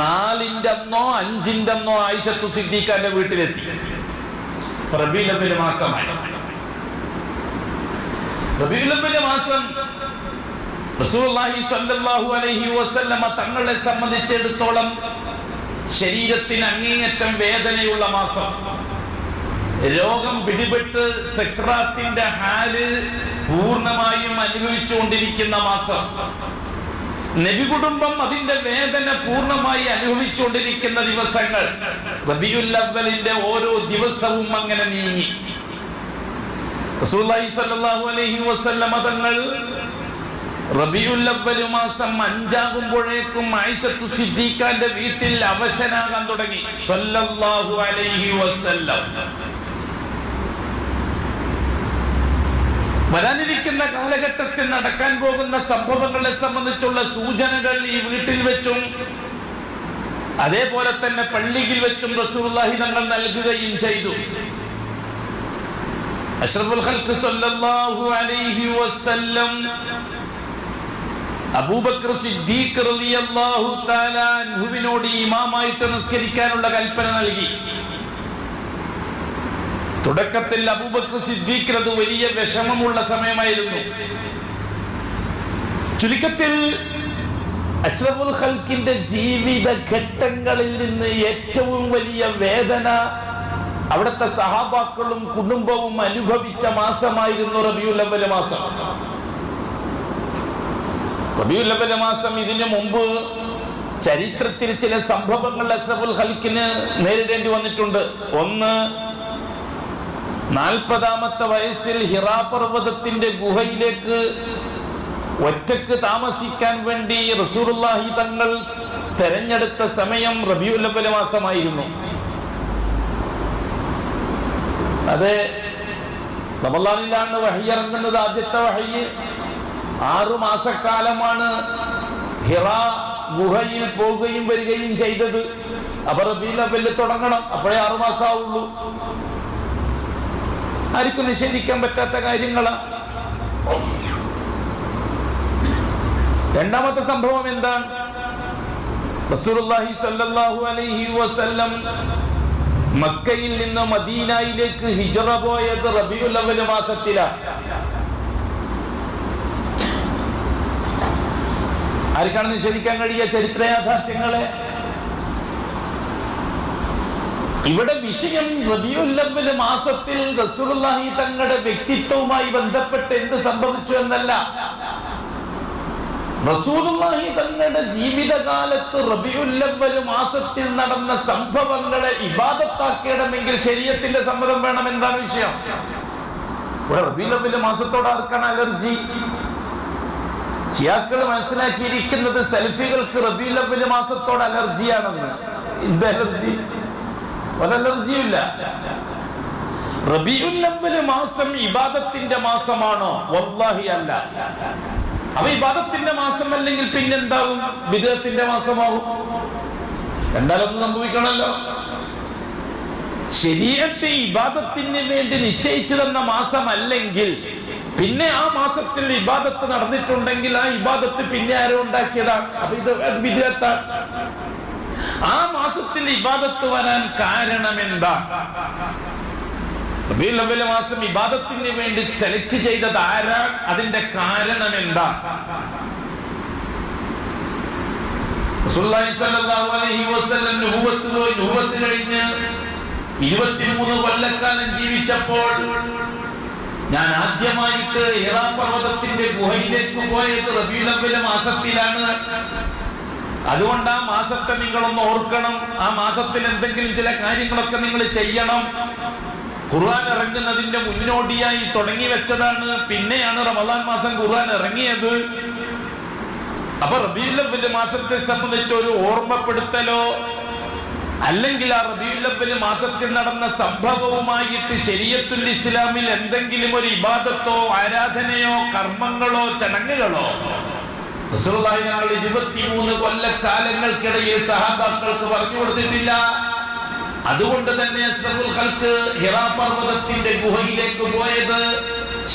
4-ന്റെ അന്നോ 5-ന്റെ അന്നോ ആയിഷത്തു സിദ്ദീഖയുടെ വീട്ടിലെത്തി. റബീഉൽ അവ്വൽ മാസമായി. റബീഉൽ അവ്വൽ മാസം റസൂലുള്ളാഹി സ്വല്ലല്ലാഹു അലൈഹി വസല്ലമ തങ്ങളെ സംബന്ധിച്ചിടത്തോളം ശരീരത്തിന് അങ്ങേയറ്റം വേദനയുള്ള മാസം, രോഗം പിടിപെട്ട് സക്രാത്തിന്റെ ഹാല് പൂർണ്ണമായും അനുഭവിച്ചുകൊണ്ടിരിക്കുന്ന മാസം, നബി കുടുംബം അതിന്റെ വേദന പൂർണ്ണമായി അനുഭവിച്ചുകൊണ്ടിരിക്കുന്ന ദിവസങ്ങൾ. റബീഉൽ അവ്വലിന്റെ ഓരോ ദിവസവും അങ്ങനെ നീങ്ങി. റസൂലുള്ളാഹി സ്വല്ലല്ലാഹു അലൈഹി വസല്ലമ തങ്ങൾ റബീഉൽ അവ്വൽ മാസം 5 ആയിഷത്തു സിദ്ദീഖാന്റെ വീട്ടിൽ അവശനാകാൻ തുടങ്ങി സ്വല്ലല്ലാഹു അലൈഹി വസല്ലം. വരാനിരിക്കുന്ന കാലഘട്ടത്തിൽ നടക്കാൻ പോകുന്ന സംഭവങ്ങളെ സംബന്ധിച്ചുള്ള സൂചനകൾ ഈ വീട്ടിൽ വെച്ചും അതേപോലെ തന്നെ പള്ളിയിൽ വെച്ചും റസൂലുള്ളാഹി തങ്ങൾ നൽകുകയും ചെയ്തു. അഷ്റഫുൽ ഖൽഖ് സ്വല്ലല്ലാഹു അലൈഹി വസല്ലം അബൂബക്കർ സിദ്ദീഖ് റളിയല്ലാഹു തആല അൻഹുവിനോട് ഇമാമായിട്ട് നിസ്കരിക്കാനുള്ള കൽപ്പന നൽകി. തുടക്കത്തിൽ അബൂബക്കർ സിദ്ദീഖ് അത് വലിയ വിഷമമുള്ള സമയമായിരുന്നു. ചുരുക്കത്തിൽ അഷ്റഫുൽ ഖൽഖിന്റെ ജീവിത ഘട്ടങ്ങളിൽ നിന്ന് ഏറ്റവും വലിയ വേദന അവിടുത്തെ സഹാബാക്കളും കുടുംബവും അനുഭവിച്ച മാസമായിരുന്നു റബീഉൽ അവ്വൽ മാസം. റബീഉൽ അവ്വൽ മാസം ഇതിനു മുമ്പ് ചരിത്രത്തിൽ ചില സംഭവങ്ങൾ അഷ്റഫുൽ ഖൽഖിന് നേരിടേണ്ടി വന്നിട്ടുണ്ട്. ഒന്ന്, 40ാമത്തെ വയസ്സിൽ ഹിറാ പർവ്വതത്തിന്റെ ഗുഹയിലേക്ക് ഒറ്റക്ക് താമസിക്കാൻ വേണ്ടി റസൂലുള്ളാഹി തങ്ങൾ തെരഞ്ഞെടുത്ത സമയം റബീഉൽ അവ്വൽ മാസമായിരുന്നു. അതെ, റമളാനിലാണ് വഹി ഇറങ്ങുന്നത്. ആദ്യത്തെ വഹി 6 മാസക്കാലമാണ് ഹിറാ ഗുഹയിൽ പോവുകയും വരികയും ചെയ്തത്. അപ്പൊ റബീഉൽ അവ്വൽ തുടങ്ങണം, അപ്പോഴേ 6 മാസമാവുള്ളൂ. ആർക്കും നിഷേധിക്കാൻ പറ്റാത്ത കാര്യങ്ങളാണ്. രണ്ടാമത്തെ സംഭവം എന്താണ്? റസൂലുള്ളാഹി സ്വല്ലല്ലാഹു അലൈഹി വസല്ലം മക്കയിൽ നിന്ന് മദീനയിലേക്ക് ഹിജ്റ പോയത് റബീഉൽ അവ്വൽ മാസത്തിലാണ്. ആർക്കാണ് നിഷേധിക്കാൻ കഴിയുക ചരിത്ര യാഥാർത്ഥ്യങ്ങളെ? ഇവിടെ വിഷയം റബീഉൽ അവ്വൽ മാസത്തിൽ റസൂലുള്ളാഹി തങ്ങളുടെ വ്യക്തിത്വവുമായി ബന്ധപ്പെട്ട് എന്ത് സംഭവിച്ചു എന്നല്ല. റസൂലുള്ളാഹി തങ്ങളുടെ ജീവിതകാലത്ത് റബീഉൽ അവ്വൽ മാസത്തിൽ നടന്ന സംഭവങ്ങളെ ഇബാദത്താക്കണമെങ്കിൽ ശരീഅത്തിന്റെ സമ്മതം വേണം. എന്താണ് വിഷയം? ഇവിടെ റബീഉൽ അവ്വൽ മാസത്തോട് ആർക്കാണ് അലർജി? ഷിയാക്കൾ മനസ്സിലാക്കിയിരിക്കുന്നത് സെൽഫികൾക്ക് റബീഉൽ അവ്വൽ മാസത്തോട് അലർജിയാണെന്ന്. എന്ത് അലർജി? ഒരലർജിയില്ല. റബീഉൽ അവ്വൽ മാസം ഇബാദത്തിന്റെ മാസമാണോ? വല്ലാഹി അല്ല. അവ ഇബാദത്തിന്റെ മാസം അല്ലെങ്കിൽ പിന്നെന്താവും? ബിദ്അത്തിന്റെ മാസമാവും. രണ്ടാലൊന്നും സംഭവിക്കണമല്ലോ. ശരീഅത്ത് ഇബാദത്തിന് വേണ്ടി നിശ്ചയിച്ചു തന്ന മാസമല്ലെങ്കിൽ പിന്നെ ആ മാസത്തിൽ ഇബാദത്ത് നടന്നിട്ടുണ്ടെങ്കിൽ ആ ഇബാദത്ത് പിന്നെ ആരോ ഉണ്ടാക്കിയതാണ്. അപ്പൊ ഇത് ബിദ്അത്താണ്. ആ മാസത്തിൽ ഇബാദത്ത് വരാൻ കാരണമെന്താ? റബീഉൽ അവ്വൽ മാസം ഇബാദത്തിന് വേണ്ടി സെലക്ട് ചെയ്തത് ആരാ? അതിന്റെ കാരണം എന്താ? റസൂലുള്ളാഹി സ്വല്ലല്ലാഹു അലൈഹി വസല്ലം നുബുവത്ത് കഴിഞ്ഞ് 23 കൊല്ലക്കാലം ജീവിച്ചപ്പോൾ ഞാൻ ആദ്യമായിട്ട് ഹിറാ പർവ്വതത്തിന്റെ ഗുഹയിലേക്ക് പോയത് റബീഉൽ അവ്വൽ മാസത്തിലാണ്. അതുകൊണ്ട് ആ മാസത്തെ നിങ്ങളൊന്ന് ഓർക്കണം. ആ മാസത്തിൽ എന്തെങ്കിലും ചില കാര്യങ്ങളൊക്കെ നിങ്ങൾ ചെയ്യണം. ഖുർആൻ ഇറങ്ങുന്നതിന്റെ മുന്നോടിയായി തുടങ്ങി വെച്ചതാണ്. പിന്നെയാണ് റമളാൻ മാസം ഖുർആൻ ഇറങ്ങിയത്. അപ്പൊ റബീഉൽ അവ്വൽ മാസത്തെ സംബന്ധിച്ച് ഒരു ഓർമ്മപ്പെടുത്തലോ അല്ലെങ്കിൽ ആ റബീഉൽ അവ്വൽ മാസത്തിൽ നടന്ന സംഭവവുമായിട്ട് ശരീഅത്തുൽ ഇസ്ലാമിൽ എന്തെങ്കിലും ഒരു ഇബാദത്തോ ആരാധനയോ കർമ്മങ്ങളോ ചടങ്ങുകളോ റസൂലുള്ളാഹി തങ്ങൾ 23 കൊല്ലക്കാലങ്ങൾക്കിടയിൽ സഹാബാക്കൾക്ക് പറഞ്ഞു കൊടുത്തിട്ടില്ല. അതുകൊണ്ട് തന്നെ അഷ്റഫുൽ ഖൽഖ് ഹിറാ പർവ്വതത്തിന്റെ ഗുഹയിലേക്ക് പോയത്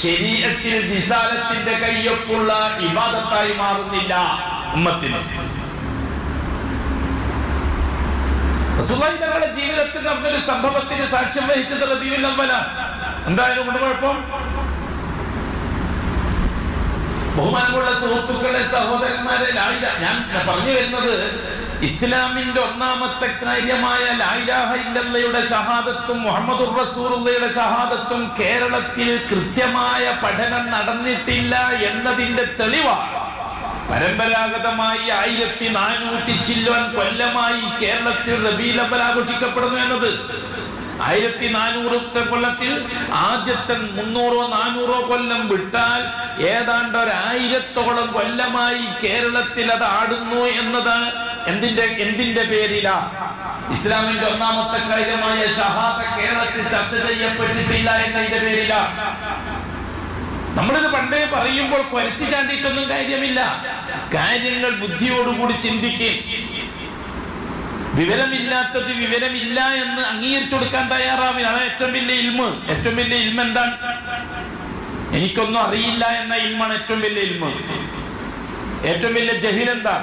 ശരീഅത്തിൽ റിസാലത്തിന്റെ കയ്യൊപ്പുള്ള ഇബാദത്തായി മാറുന്നില്ല ഉമ്മത്തിന്. റസൂലുള്ളാഹി തങ്ങളുടെ ജീവിതത്തിൽ നടന്നൊരു സംഭവത്തിന് സാക്ഷ്യം വഹിച്ചത് റബീഉൽ അവ്വലാണ്. എന്തായാലും കൊണ്ട് കുഴപ്പം ബഹുമാനമുള്ള സുഹൃത്തുക്കളെ, സഹോദരന്മാരെ, ഞാൻ പറഞ്ഞു വരുന്നത് ഇസ്ലാമിന്റെ ഒന്നാമത്തെ കാര്യമായ ലാ ഇലാഹ ഇല്ലല്ലയുടെ ഷഹാദത്തും മുഹമ്മദുർ റസൂലുള്ളാഹിയുടെ ഷഹാദത്തും കേരളത്തിൽ കൃത്യമായ പഠനം നടന്നിട്ടില്ല എന്നതിന്റെ തെളിവാണ്. പരമ്പരാഗതമായി 1400 ചില്ലുവാൻ കൊല്ലമായി കേരളത്തിൽ റബീഉൽ അവ്വൽ ആഘോഷിക്കപ്പെടുന്നു എന്നത്. 1400 കൊല്ലത്തിൽ ആദ്യത്തെ 300-400 കൊല്ലം വിട്ടാൽ ഏതാണ്ട് 1000-ഓളം കൊല്ലമായി കേരളത്തിൽ അത് ആടുന്നു എന്നത് എന്തിന്റെ പേരിലാ? ഇസ്ലാമിന്റെ ഒന്നാമത്തെ കാര്യമായ ഷഹാദ കേരളത്തിൽ ചർച്ച ചെയ്യപ്പെട്ടിട്ടില്ല എന്നതിന്റെ പേരിലാ. നമ്മളിത് പണ്ടേ പറയുമ്പോൾ കുരച്ചു ചാണ്ടിയിട്ടൊന്നും കാര്യമില്ല. കാര്യങ്ങൾ ബുദ്ധിയോടുകൂടി ചിന്തിക്കും. വിവരമില്ലാത്തത് വിവരമില്ല എന്ന് അംഗീകരിച്ചു കൊടുക്കാൻ തയ്യാറാവില്ല. അതാണ് ഏറ്റവും വലിയ ഇൽമ്. ഏറ്റവും വലിയ ഇൽമ് എന്താണ്? എനിക്കൊന്നും അറിയില്ല എന്ന ഇൽമാണ് ഏറ്റവും വലിയ ഇൽമ്. ഏറ്റവും വലിയ ജഹിൽ എന്താ?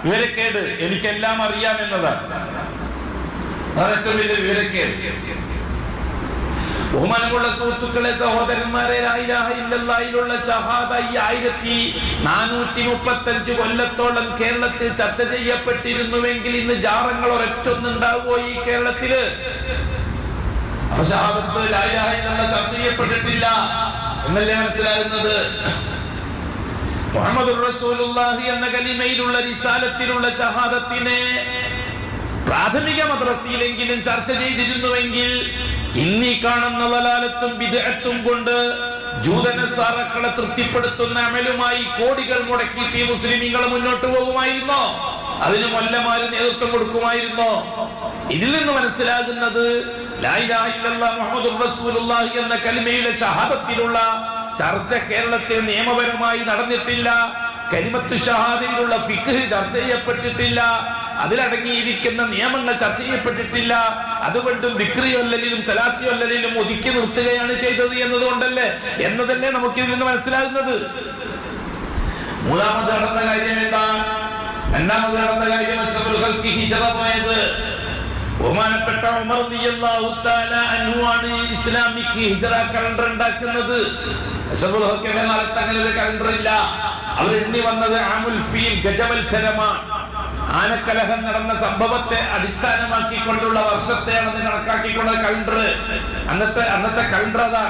വിവരക്കേട്. എനിക്കെല്ലാം അറിയാം എന്നതാണ്. അതാണ് ഏറ്റവും വലിയ വിവരക്കേട്. ബഹുമാനമുള്ള സുഹൃത്തുക്കളെ, സഹോദരന്മാരെ, ലാ ഇലാഹ ഇല്ലല്ലാഹിലുള്ള ഷഹാദ 1435 കൊല്ലത്തോളം കേരളത്തിൽ ചർച്ച ചെയ്യപ്പെട്ടിരുന്നുവെങ്കിൽ ഇന്ന് ജാറങ്ങൾ ഒരൊറ്റൊന്നുണ്ടാവുമോ ഈ കേരളത്തില്? ഷഹാദത്ത് ലാ ഇലാഹ ഇല്ലല്ലാഹ് ചർച്ച ചെയ്യപ്പെട്ടിട്ടില്ല എന്നല്ലേ മനസ്സിലാകുന്നത്? മുഹമ്മദുർ റസൂലുള്ളാഹി എന്ന കലിമയിലുള്ള റിസാലത്തിലുള്ള ഷഹാദത്തിനെ പ്രാഥമിക മദ്രസയിലെങ്കിലും ചർച്ച ചെയ്തിരുന്നുവെങ്കിൽ ഇന്നീ കാണുന്ന ദലാലത്തും ബിദ്അത്തും കൊണ്ട് ജൂതനസാറക്കളെ തൃപ്തിപ്പെടുത്തുന്ന അമലുമായി കോടികൾ മുടക്കിയിട്ട് ഈ മുസ്ലിമീങ്ങൾ മുന്നോട്ട് പോകുമായിരുന്നോ? അതിന് മൊല്ലമാര് നേതൃത്വം കൊടുക്കുമായിരുന്നോ? ഇതിൽ നിന്ന് മനസ്സിലാകുന്നത് ലാ ഇലാഹ ഇല്ലല്ലാഹ് മുഹമ്മദുർ റസൂലുള്ളാഹി എന്ന കലിമയിലെ ഷഹാദത്തിലുള്ള ചർച്ച കേരളത്തിൽ നിയമപരമായി നടന്നിട്ടില്ല. കലിമത്തു ഷഹാദയിലുള്ള ഫിഖ് ചർച്ച ചെയ്യപ്പെട്ടിട്ടില്ല. അതിലടങ്ങിയിരിക്കുന്ന നിയമങ്ങൾ ചർച്ച ചെയ്യപ്പെട്ടിട്ടില്ല. അതുകൊണ്ടും ദിക്റി വല്ലലിലും സലാത്തി വല്ലലിലും ഒതുക്കി നിർത്തുകയാണ് ചെയ്തത് എന്നതല്ലേ നമുക്ക് ഇതിൽ നിന്ന് മനസ്സിലാകുന്നത്. മൂന്നാമത് നടന്ന കാര്യം എന്താ? രണ്ടാമത് നടന്ന കാര്യം അഷ്റഫുൽ ഖൽഖി ഹിജ്റ പോയത്. ബഹുമാനപ്പെട്ട ഉമർ റളിയല്ലാഹു തആല അൻഹു ആണ് ഇസ്ലാമിക് ഹിജ്റ കലണ്ടർ ഉണ്ടാക്കുന്നത്. അഷ്റഫുൽ ഖൽഖിയുടെ കാലത്ത് അങ്ങനെ ഒരു കലണ്ടർ ഇല്ല. അവർ എണ്ണി വന്നത് ആമുൽ ഫീൽ, ഗജവത്സരമാണ്. ആനക്കലഹം നടന്ന സംഭവത്തെ അടിസ്ഥാനമാക്കിക്കൊണ്ടുള്ള വർഷത്തെയാണെന്ന് കണക്കാക്കിക്കൊണ്ട കലണ്ടർ. അന്നത്തെ കലണ്ടർ അതാ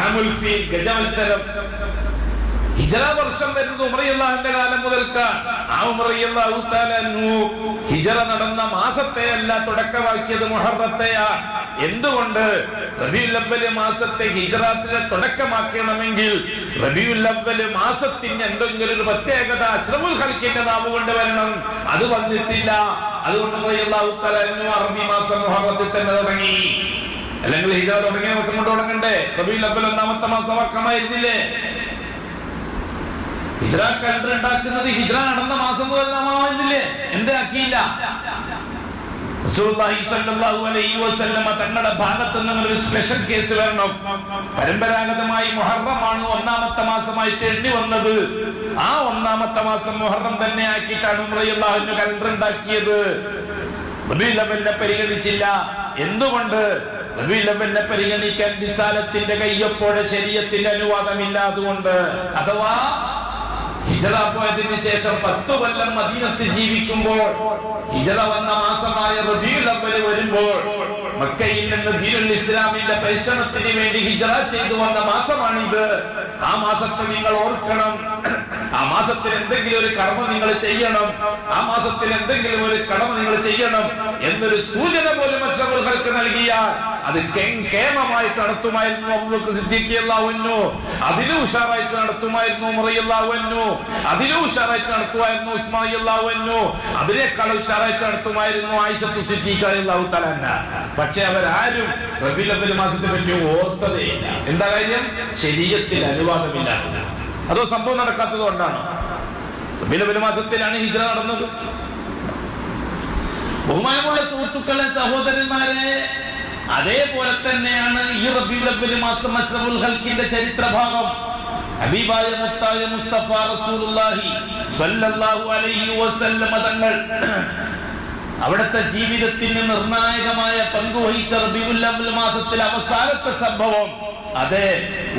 ആമുൽ ഫീൽ, ഗജവത്സരം. ഹിജ്റ വർഷം വരുന്നത് ഉമർ റളിയല്ലാഹുവിന്റെ കാലം മുതൽക്കാണ്. ആ ഉമർ റളിയല്ലാഹു തആല അൻഹു ഹിജ്റ നടന്ന മാസത്തെയല്ല തുടക്കമാക്കിയത്, മുഹറത്തെയാണ്. എന്തുകൊണ്ട്? റബീഉൽ അവ്വൽ മാസത്തെ ഹിജ്റത്തിനെ തുടക്കമാക്കണമെങ്കിൽ റബീഉൽ അവ്വൽ മാസത്തിന് എന്തെങ്കിലും ഒരു പ്രത്യേകത അഷ്റഫുൽ ഖൽഖിന്റെ നാമം കൊണ്ട് വരണം. അത് വന്നിട്ടില്ല. അതുകൊണ്ട് റളിയല്ലാഹു തആല അൻഹു അറബി മാസം മുഹറത്തിൽ തന്നെ തുടങ്ങി. അല്ലെങ്കിൽ ഹിജ്റ തുടങ്ങിയ മാസം കൊണ്ട് തുടങ്ങണ്ടേ? റബീഉൽ അവ്വൽ ഒന്നാമത്തെ മാസമായിരുന്നില്ലേ? ഹിജ്റ കലണ്ടർ ഉണ്ടാക്കുന്നത് ഹിജ്റ നടന്ന മാസം നാമായിരുന്നില്ലേ? എന്താക്കിയില്ല? റസൂലുള്ളാഹി സ്വല്ലല്ലാഹു അലൈഹി വസല്ലമ തങ്ങളുടെ ഭാഗത്ത് നിന്ന് ഒരു സ്പെഷ്യൽ കേസ് വരണം. പരമ്പരാഗതമായി മുഹറമാണ് ഒന്നാമത്തെ മാസമായിട്ട് എണ്ണി വന്നത്. ആ ഒന്നാമത്തെ മാസം മുഹറം തന്നെ ആക്കിയിട്ടാണ് ഉമർ റളിയല്ലാഹു അൻഹു കലണ്ടർ ഉണ്ടാക്കിയത്. റബീഉൽ അവ്വലിനെ പരിഗണിച്ചില്ല. എന്തുകൊണ്ട്? റബീഉൽ അവ്വലിനെ പരിഗണിക്കാൻ റിസാലത്തിന്റെ കയ്യൊപ്പോടെ ശരീഅത്തിന്റെ അനുവാദമില്ല. അതുകൊണ്ട് അഥവാ ഹിജ്റ പോയതിനു ശേഷം 10 കൊല്ലം മദീനത്തിൽ ജീവിക്കുമ്പോൾ ഹിജ്റ വന്ന മാസമായ റബീഉൽ അവ്വൽ വരുമ്പോൾ മക്കയിൽ നിന്ന് ദീനുൽ ഇസ്ലാമിന്റെ പരിശ്രമത്തിന് വേണ്ടി ഹിജ്റ ചെയ്തു വന്ന മാസമാണിത്. ആ മാസത്തെ നിങ്ങൾ ഓർക്കണം. ആ മാസത്തിൽ എന്തെങ്കിലും ഒരു കർമ്മം നിങ്ങൾ ചെയ്യണം. ആ മാസത്തിൽ എന്തെങ്കിലും ഒരു കടമ നിങ്ങൾ ചെയ്യണം എന്നൊരു സൂചന പോലും അഷ്റഫുൽ ഖൽഖ് നൽകിയാൽ അത് കേമമായിട്ട് നടത്തുമായിരുന്നു അബൂബക്കർ സിദ്ദീഖ് റളിയല്ലാഹു അൻഹു. അതിലും ഉഷാറായിട്ട് നടത്തുമായിരുന്നു ഉമർ റളിയല്ലാഹു അൻഹു. അതിലും ഉഷാറായിട്ട് നടത്തുമായിരുന്നു ഉസ്മാൻ റളിയല്ലാഹു അൻഹു. അതിനേക്കാൾ ഉഷാറായിട്ട് നടത്തുമായിരുന്നു ആയിഷ സിദ്ദീഖ റളിയല്ലാഹു തആല അൻഹ. പക്ഷെ അവരാരും റബീഉൽ അവ്വൽ മാസത്തെ പറ്റി ഓർത്തതേയില്ല. എന്താ കാര്യം? ശരീഅത്തിൽ അനുവാദമില്ലാത്തത്. അതോ സംഭവം നടക്കാത്തത് കൊണ്ടാണ്? റബീഉൽ അവ്വൽ മാസത്തിലാണ് ഹിജ്റ നടന്നത്. ബഹുമാനമുള്ള സുഹൃത്തുക്കളെ, സഹോദരന്മാരെ, അതേപോലെ തന്നെയാണ് ഈ റബീഉൽ അവ്വൽ മാസം അഷ്റഫുൽ ഖൽഖിന്റെ ചരിത്രഭാഗം. ഹബീബായ മുത്തായ മുസ്തഫ റസൂലുള്ളാഹി സ്വല്ലല്ലാഹു അലൈഹി വസല്ലം തങ്ങൾ അവിടുത്തെ ജീവിതത്തിന് നിർണായകമായ പങ്കുവഹിച്ച റബീഉൽ അവ്വൽ മാസത്തിലെ അവസാനത്തെ സംഭവം അതെ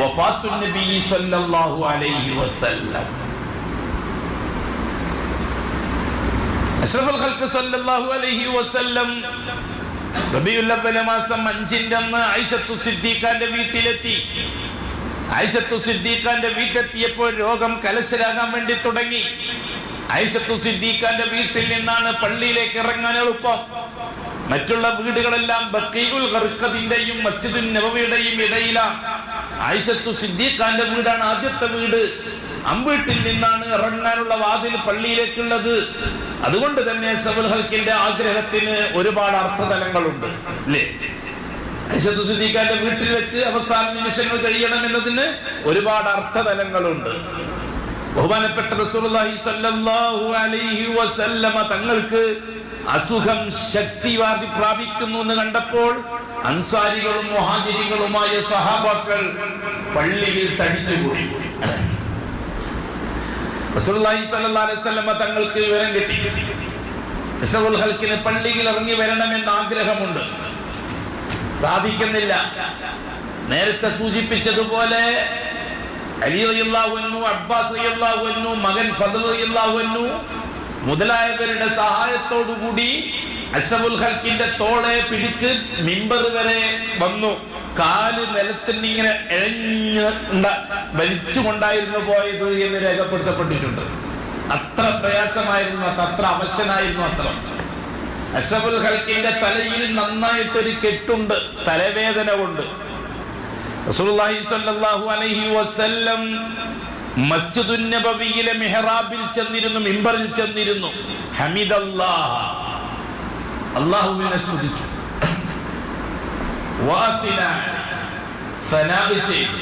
വഫാത്തുൻ നബി സല്ലല്ലാഹു അലൈഹി വസല്ലം. അഷ്റഫുൽ ഖൽഖ് സല്ലല്ലാഹു അലൈഹി വസല്ലം റബീഉൽ അവ്വൽ മാസം 5-ന്റെ അന്ന് ആയിഷത്തു സിദ്ദീഖാന്റെ വീട്ടിലെത്തി. ആയിഷത്തു സിദ്ദീഖാന്റെ വീട്ടിലെത്തിയപ്പോൾ രോഗം കലശലാകാൻ വേണ്ടി തുടങ്ങി. ആയിഷത്തു സിദ്ദീഖാന്റെ വീട്ടിൽ നിന്നാണ് പള്ളിയിലേക്ക് ഇറങ്ങാൻ എളുപ്പം. മറ്റുള്ള വീടുകളെല്ലാം ബഖീഉൽ ഖർഖദിന്റെയും മസ്ജിദുൻ നബവിയുടെയും ഇടയിലാണ്. ആയിഷത്തു സിദ്ദീഖാന്റെ വീടാണ് ആദ്യത്തെ വീട്. അമ്പീട്ടിൽ നിന്നാണ് ഇറങ്ങാനുള്ള വാതിൽ പള്ളിയിലേക്കുള്ളത്. അതുകൊണ്ട് തന്നെ അഷ്റഫുൽ ഖൽഖിന്റെ ആഗ്രഹത്തിന് ഒരുപാട് അർത്ഥതലങ്ങളുണ്ട് അല്ലേ? ആയിഷത്തു സിദ്ദീഖാന്റെ വീട്ടിൽ വെച്ച് അവസാന നിമിഷങ്ങൾ കഴിയണം എന്നതിന് ഒരുപാട് അർത്ഥതലങ്ങളുണ്ട്. ബഹുമാനപ്പെട്ട റസൂലുള്ളാഹി സ്വല്ലല്ലാഹു അലൈഹി വസല്ലമ തങ്ങൾക്ക് അസുഖം ശക്തിവാദി പ്രാപിക്കുന്നു എന്ന് കണ്ടപ്പോൾ അൻസാരികളും മുഹാജിരികളുമായ സഹാബാക്കൾ പള്ളിയിൽ തടിച്ചുകൂടി. റസൂലുള്ളാഹി സ്വല്ലല്ലാഹു അലൈഹി വസല്ലമ തങ്ങൾക്ക് വിവരം കിട്ടി. അഷ്റഫുൽ ഖൽഖിന് പള്ളിയിൽ ഇറങ്ങി വരണമെന്ന് ആഗ്രഹമുണ്ട്, സാധിക്കുന്നില്ല. നേരത്തെ സൂചിപ്പിച്ചതുപോലെ അലി റളിയല്ലാഹു അൻഹു, അബ്ബാസ് റളിയല്ലാഹു അൻഹു, മകൻ ഫദ്ൽ റളിയല്ലാഹു അൻഹു മുതലായവരുടെ സഹായത്തോടുകൂടി അഷ്റഫുൽ ഖൽഖിന്റെ തോളെ പിടിച്ച് മിമ്പർ വരെ വന്നു. കാല് നിലത്തിൽ ഇങ്ങനെ വലിച്ചുകൊണ്ടായിരുന്നു പോയത് എന്ന് രേഖപ്പെടുത്തപ്പെട്ടിട്ടുണ്ട്. അത്ര പ്രയാസമായിരുന്നു, അത്ര അവശനായിരുന്നു. അത്ര അഷ്റഫുൽ ഖൽഖിന്റെ തലയിൽ നന്നായിട്ടൊരു കെട്ടുണ്ട്, തലവേദന കൊണ്ട്. റസൂലുള്ളാഹി സ്വല്ലല്ലാഹു അലൈഹി വസല്ലം മസ്ജിദുൻ നബവിയിലെ മിഹ്റാബിൽ ചെന്നിരുന്നു, മിമ്പറിൽ ചെന്നിരുന്നു. ഹമിദല്ലാഹ, അല്ലാഹുവിനെ സ്തുതിച്ചു. വഅസിന, സനാഅ് ചെയ്തു.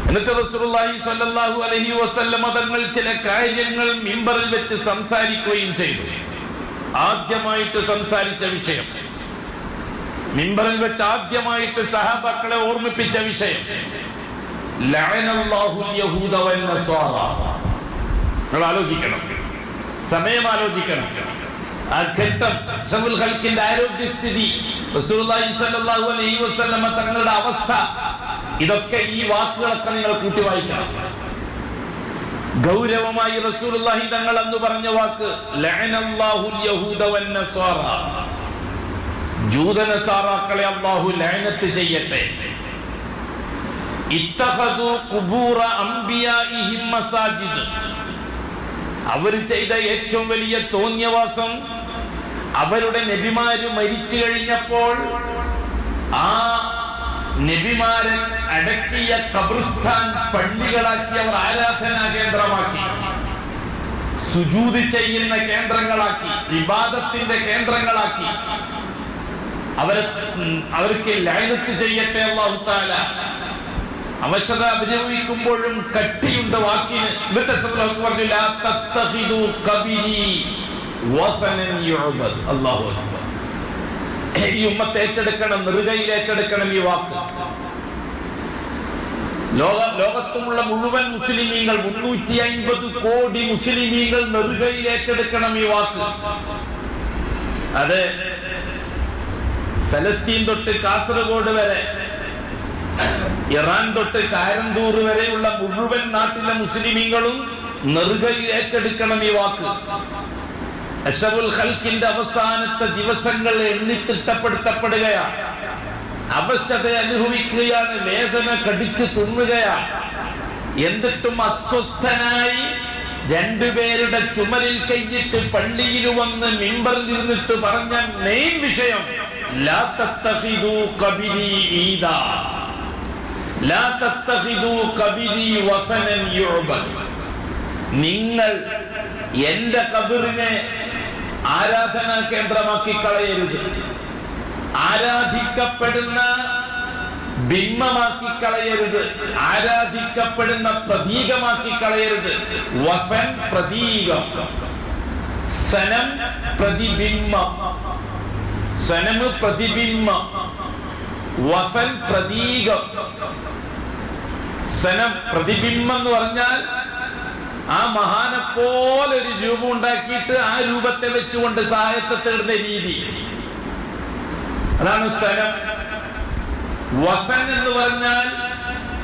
എന്നിട്ട് റസൂലുള്ളാഹി സ്വല്ലല്ലാഹു അലൈഹി വസല്ലം തങ്ങൾ ചില കാര്യങ്ങൾ മിമ്പറിൽ വെച്ച് സംസാരിക്കുകയും ചെയ്തു. ആദ്യമായിട്ട് സംസാരിച്ച വിഷയം, മിമ്പറിൽ വെച്ച് ആദ്യമായിട്ട് സഹാബാക്കളെ ഓർമ്മിപ്പിച്ച വിഷയം, ലഅനല്ലാഹുൽ യഹൂദ വന്നസ്വാറ. നിങ്ങൾ ആലോചിക്കണം, സമയം ആലോചിക്കണം. ആ ഘട്ടം, അഷ്റഫുൽ ഖൽഖിന്റെ ആരോഗ്യസ്ഥിതി, റസൂലുള്ളാഹി സ്വല്ലല്ലാഹു അലൈഹി വസല്ലം തങ്ങളുടെ അവസ്ഥ, ഇതൊക്കെ ഈ വാക്കുകളൊക്കെ നിങ്ങൾ കൂട്ടി വായിക്കണം. ഗൗരവമായി റസൂലുള്ളാഹി തങ്ങൾ അന്ന് പറഞ്ഞ വാക്ക് ലഅനല്ലാഹുൽ യഹൂദ വന്നസ്വാറ, ജൂതനസാറാക്കളെ അല്ലാഹു ലഅനത്ത് ചെയ്യട്ടെ. ഇത്തഖദു ഖുബൂറ അംബിയാഇഹിം മസാജിദ്, അവർ ചെയ്ത ഏറ്റവും വലിയ തോന്നിയവാസം, അവരുടെ നബിമാര് മരിച്ചു കഴിഞ്ഞപ്പോൾ ആ നബിമാരൻ അടക്കിയ ഖബർസ്ഥാൻ പള്ളികളാക്കി അവർ ആരാധനാ കേന്ദ്രമാക്കി, സുജൂദ് ചെയ്യുന്ന കേന്ദ്രങ്ങളാക്കി, ഇബാദത്തിന്റെ കേന്ദ്രങ്ങളാക്കി. അവർക്ക് ലഅനത്ത് ചെയ്യട്ടെ അല്ലാഹു തആല. അവശത അനുഭവിക്കുമ്പോഴും കട്ടിയുണ്ട് വാക്കിന്. പറഞ്ഞു ലാ തത്തഖിദു ഖബരി വസനൻ യുഅബദ്. അല്ലാഹു അക്ബർ. ഈ ഉമ്മത്ത് ഏറ്റെടുക്കണം, നെറുകയിൽ ഏറ്റെടുക്കണം ഈ വാക്ക്. ലോകത്തുമുള്ള മുഴുവൻ മുസ്ലിമീങ്ങൾ, 350 കോടി മുസ്ലിമീങ്ങൾ നെറുകയിൽ ഏറ്റെടുക്കണം ഈ വാക്ക്. അത് ഫലസ്തീൻ തൊട്ട് കാസർഗോഡ് വരെ, ഇറാൻ തൊട്ട് കാരന്തൂർ വരെയുള്ള മുഴുവൻ നാട്ടിലെ മുസ്ലിമീങ്ങളും നെറുകയിൽ ഏറ്റെടുക്കണം ഈ വാക്ക്. അഷ്റഫുൽ ഖൽഖിന്റെ അവസാനത്തെ ദിവസങ്ങൾ എണ്ണിത്തിട്ടപ്പെടുത്തപ്പെടുകയാണ്. അവശത അനുഭവിക്കുകയാണ്, വേദന കടിച്ചു തിന്നുകയാണ്. എന്നിട്ടും അസ്വസ്ഥനായി രണ്ടുപേരുടെ ചുമലിൽ കൈയിട്ട് പള്ളിയിൽ വന്ന് മിമ്പറിൽ ഇരുന്നിട്ട് പറഞ്ഞ മെയിൻ വിഷയം ലാ തത്തഖിദു ഖബരി ഈദാ, ലാ തത്തഖിദു ഖബരി വസനൻ യുഅബദ്. നിങ്ങൾ എന്റെ ഖബറിനെ ആരാധനാ കേന്ദ്രമാക്കി കളയരുത്, ആരാധിക്കപ്പെടുന്ന ബിംബമാക്കി കളയരുത്, ആരാധിക്കപ്പെടുന്ന പ്രതീകമാക്കി കളയരുത്. വസൻ പ്രതീകം, സനം പ്രതിബിംബം, സനം പ്രതിബിംബം, വസൻ പ്രതീകം. സനം പ്രതിബിംബം എന്ന് പറഞ്ഞാൽ ആ മഹാനെ പോലെ ഒരു രൂപം ഉണ്ടാക്കിയിട്ട് ആ രൂപത്തെ വെച്ചുകൊണ്ട് സഹായത്തെ തേടുന്ന രീതി, അതാണ് സ്ഥലം. വസൻ എന്ന് പറഞ്ഞാൽ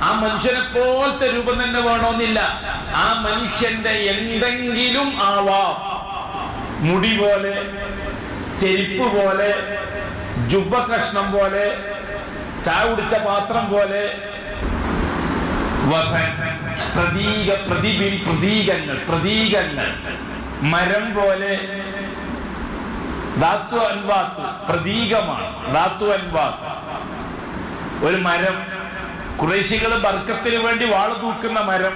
ആ മനുഷ്യനെ പോലത്തെ രൂപം തന്നെ വേണമെന്നില്ല, ആ മനുഷ്യന്റെ എന്തെങ്കിലും ആവാം. മുടി പോലെ, ചെരുപ്പ് പോലെ, ജുബ്ബ കഷ്ണം പോലെ, ചായ കുടിച്ച പാത്രം പോലെ. വസൻ പ്രതീകങ്ങൾ. മരം പോലെ, ധാതു അൻവാത്ത് പ്രതീകമാണ്. ധാതു അൻവാത്ത് ഒരു മരം. ഖുറൈശികൾ ബർക്കത്തിന് വേണ്ടി വാള് തൂക്കുന്ന മരം.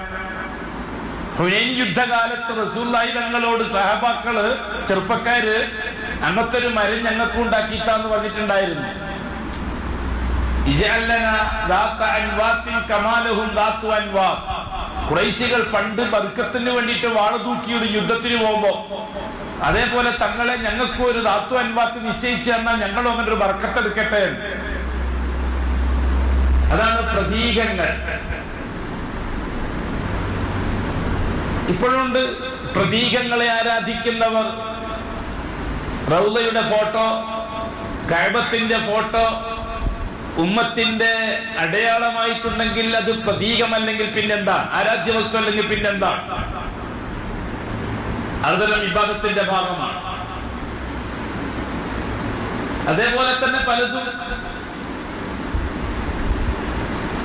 ഹുനൈൻ യുദ്ധകാലത്ത് റസൂലുള്ളാഹി തങ്ങളോട് സഹബാക്കള്, ചെറുപ്പക്കാര്, അങ്ങനത്തെ ഒരു മരം ഞങ്ങൾക്ക് ഉണ്ടാക്കിത്താന്ന് പറഞ്ഞിട്ടുണ്ടായിരുന്നു. ഖുറൈശികൾ പണ്ട് ബർക്കത്തിന് വേണ്ടിയിട്ട് വാള് തൂക്കിയൊരു യുദ്ധത്തിന് പോകുമ്പോ അതേപോലെ തങ്ങളെ ഞങ്ങൾക്ക് ഒരു ധാതു അൻവാത്ത് നിശ്ചയിച്ചു തന്നാൽ ഞങ്ങളും അങ്ങനെ ഒരു ബർക്കത്തെടുക്കട്ടെ. അതാണ് പ്രതീകങ്ങൾ. ഇപ്പോഴുണ്ട് പ്രതീകങ്ങളെ ആരാധിക്കുന്നവർ. റൗളയുടെ ഫോട്ടോ, കഅബത്തിന്റെ ഫോട്ടോ ഉമ്മത്തിന്റെ അടയാളമായിട്ടുണ്ടെങ്കിൽ അത് പ്രതീകമല്ലെങ്കിൽ പിന്നെന്താ? ആരാധ്യ വസ്തു അല്ലെങ്കിൽ പിന്നെന്താ? അതെല്ലാം ഇബാദത്തിന്റെ ഭാഗമാണ്. അതേപോലെ തന്നെ പലതും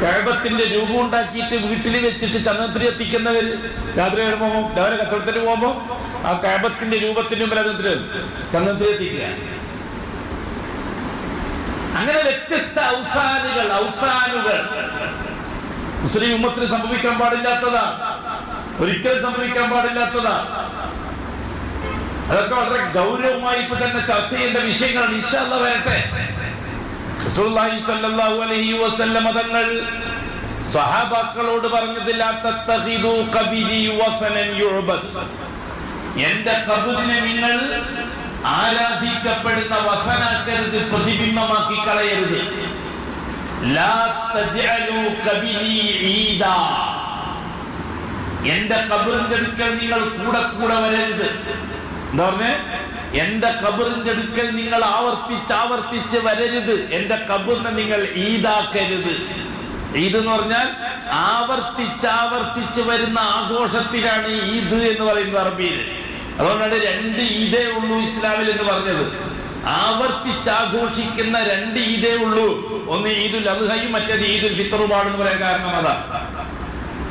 കഅബത്തിന്റെ രൂപം ഉണ്ടാക്കിയിട്ട് വീട്ടിൽ വെച്ചിട്ട് ചന്ദനത്തിരി എത്തിക്കുന്നവര് രാത്രി വരുമ്പോ, രാവിലെ കച്ചവടത്തിന് പോകുമ്പോ ആ കഅബത്തിന്റെ രൂപത്തിന് മുമ്പിൽ ചന്ദനത്തിരി എത്തിക്കുക. അങ്ങനെ വ്യത്യസ്ത ഔസാനുകൾ മുസ്ലിം ഉമ്മത്തിന് സംഭവിക്കാൻ പാടില്ലാത്തതാണ്, ഒരിക്കലും സംഭവിക്കാൻ പാടില്ലാത്തതാണ്. അതൊക്കെ വളരെ ഗൗരവമായിട്ട് തന്നെ ചർച്ച ചെയ്യേണ്ട വിഷയങ്ങളാണ്. ഇൻഷാ അല്ലാഹ് വരട്ടെ. റസൂലുള്ളാഹി സ്വല്ലല്ലാഹു അലൈഹി വസല്ലം തങ്ങൾ സ്വഹാബാക്കളോട് പറഞ്ഞത്, ലാ തത്തഖിദു ഖബരി വസനൻ യുഅബദ്, എന്റെ ഖബറിനെ നിങ്ങൾ ആരാധിക്കപ്പെടുന്ന വസനാക്കരുത്, പ്രതിബിംബമാക്കി കളയരുത്. ലാ തജ്അലു ഖബരി ഈദാ, എന്റെ ഖബറിന്റെ അടുക്കൽ നിങ്ങൾ കൂടെ വരരുത്. എന്താ പറഞ്ഞേ? എന്റെ ഖബറിന്റെ അടുക്കൽ നിങ്ങൾ ആവർത്തിച്ച് വരരുത്. എന്റെ ഖബറിനെ നിങ്ങൾ ഈദാക്കരുത്. ഈദ് എന്ന് പറഞ്ഞാൽ ആവർത്തിച്ച് വരുന്ന ആഘോഷത്തിനാണ് ഈദ് എന്ന് പറയുന്നത് അറബിയിൽ. അതുകൊണ്ടാണ് 2 ഈദേ ഉള്ളൂ ഇസ്ലാമിൽ എന്ന് പറഞ്ഞത്. ആവർത്തിച്ച് ആഘോഷിക്കുന്ന 2 ഈദേ ഉള്ളൂ. ഒന്ന് ഈദുൽ അദ്ഹയും മറ്റേത് ഈദുൽ ഫിത്റുമാണെന്ന് പറയാൻ കാരണം അതാണ്.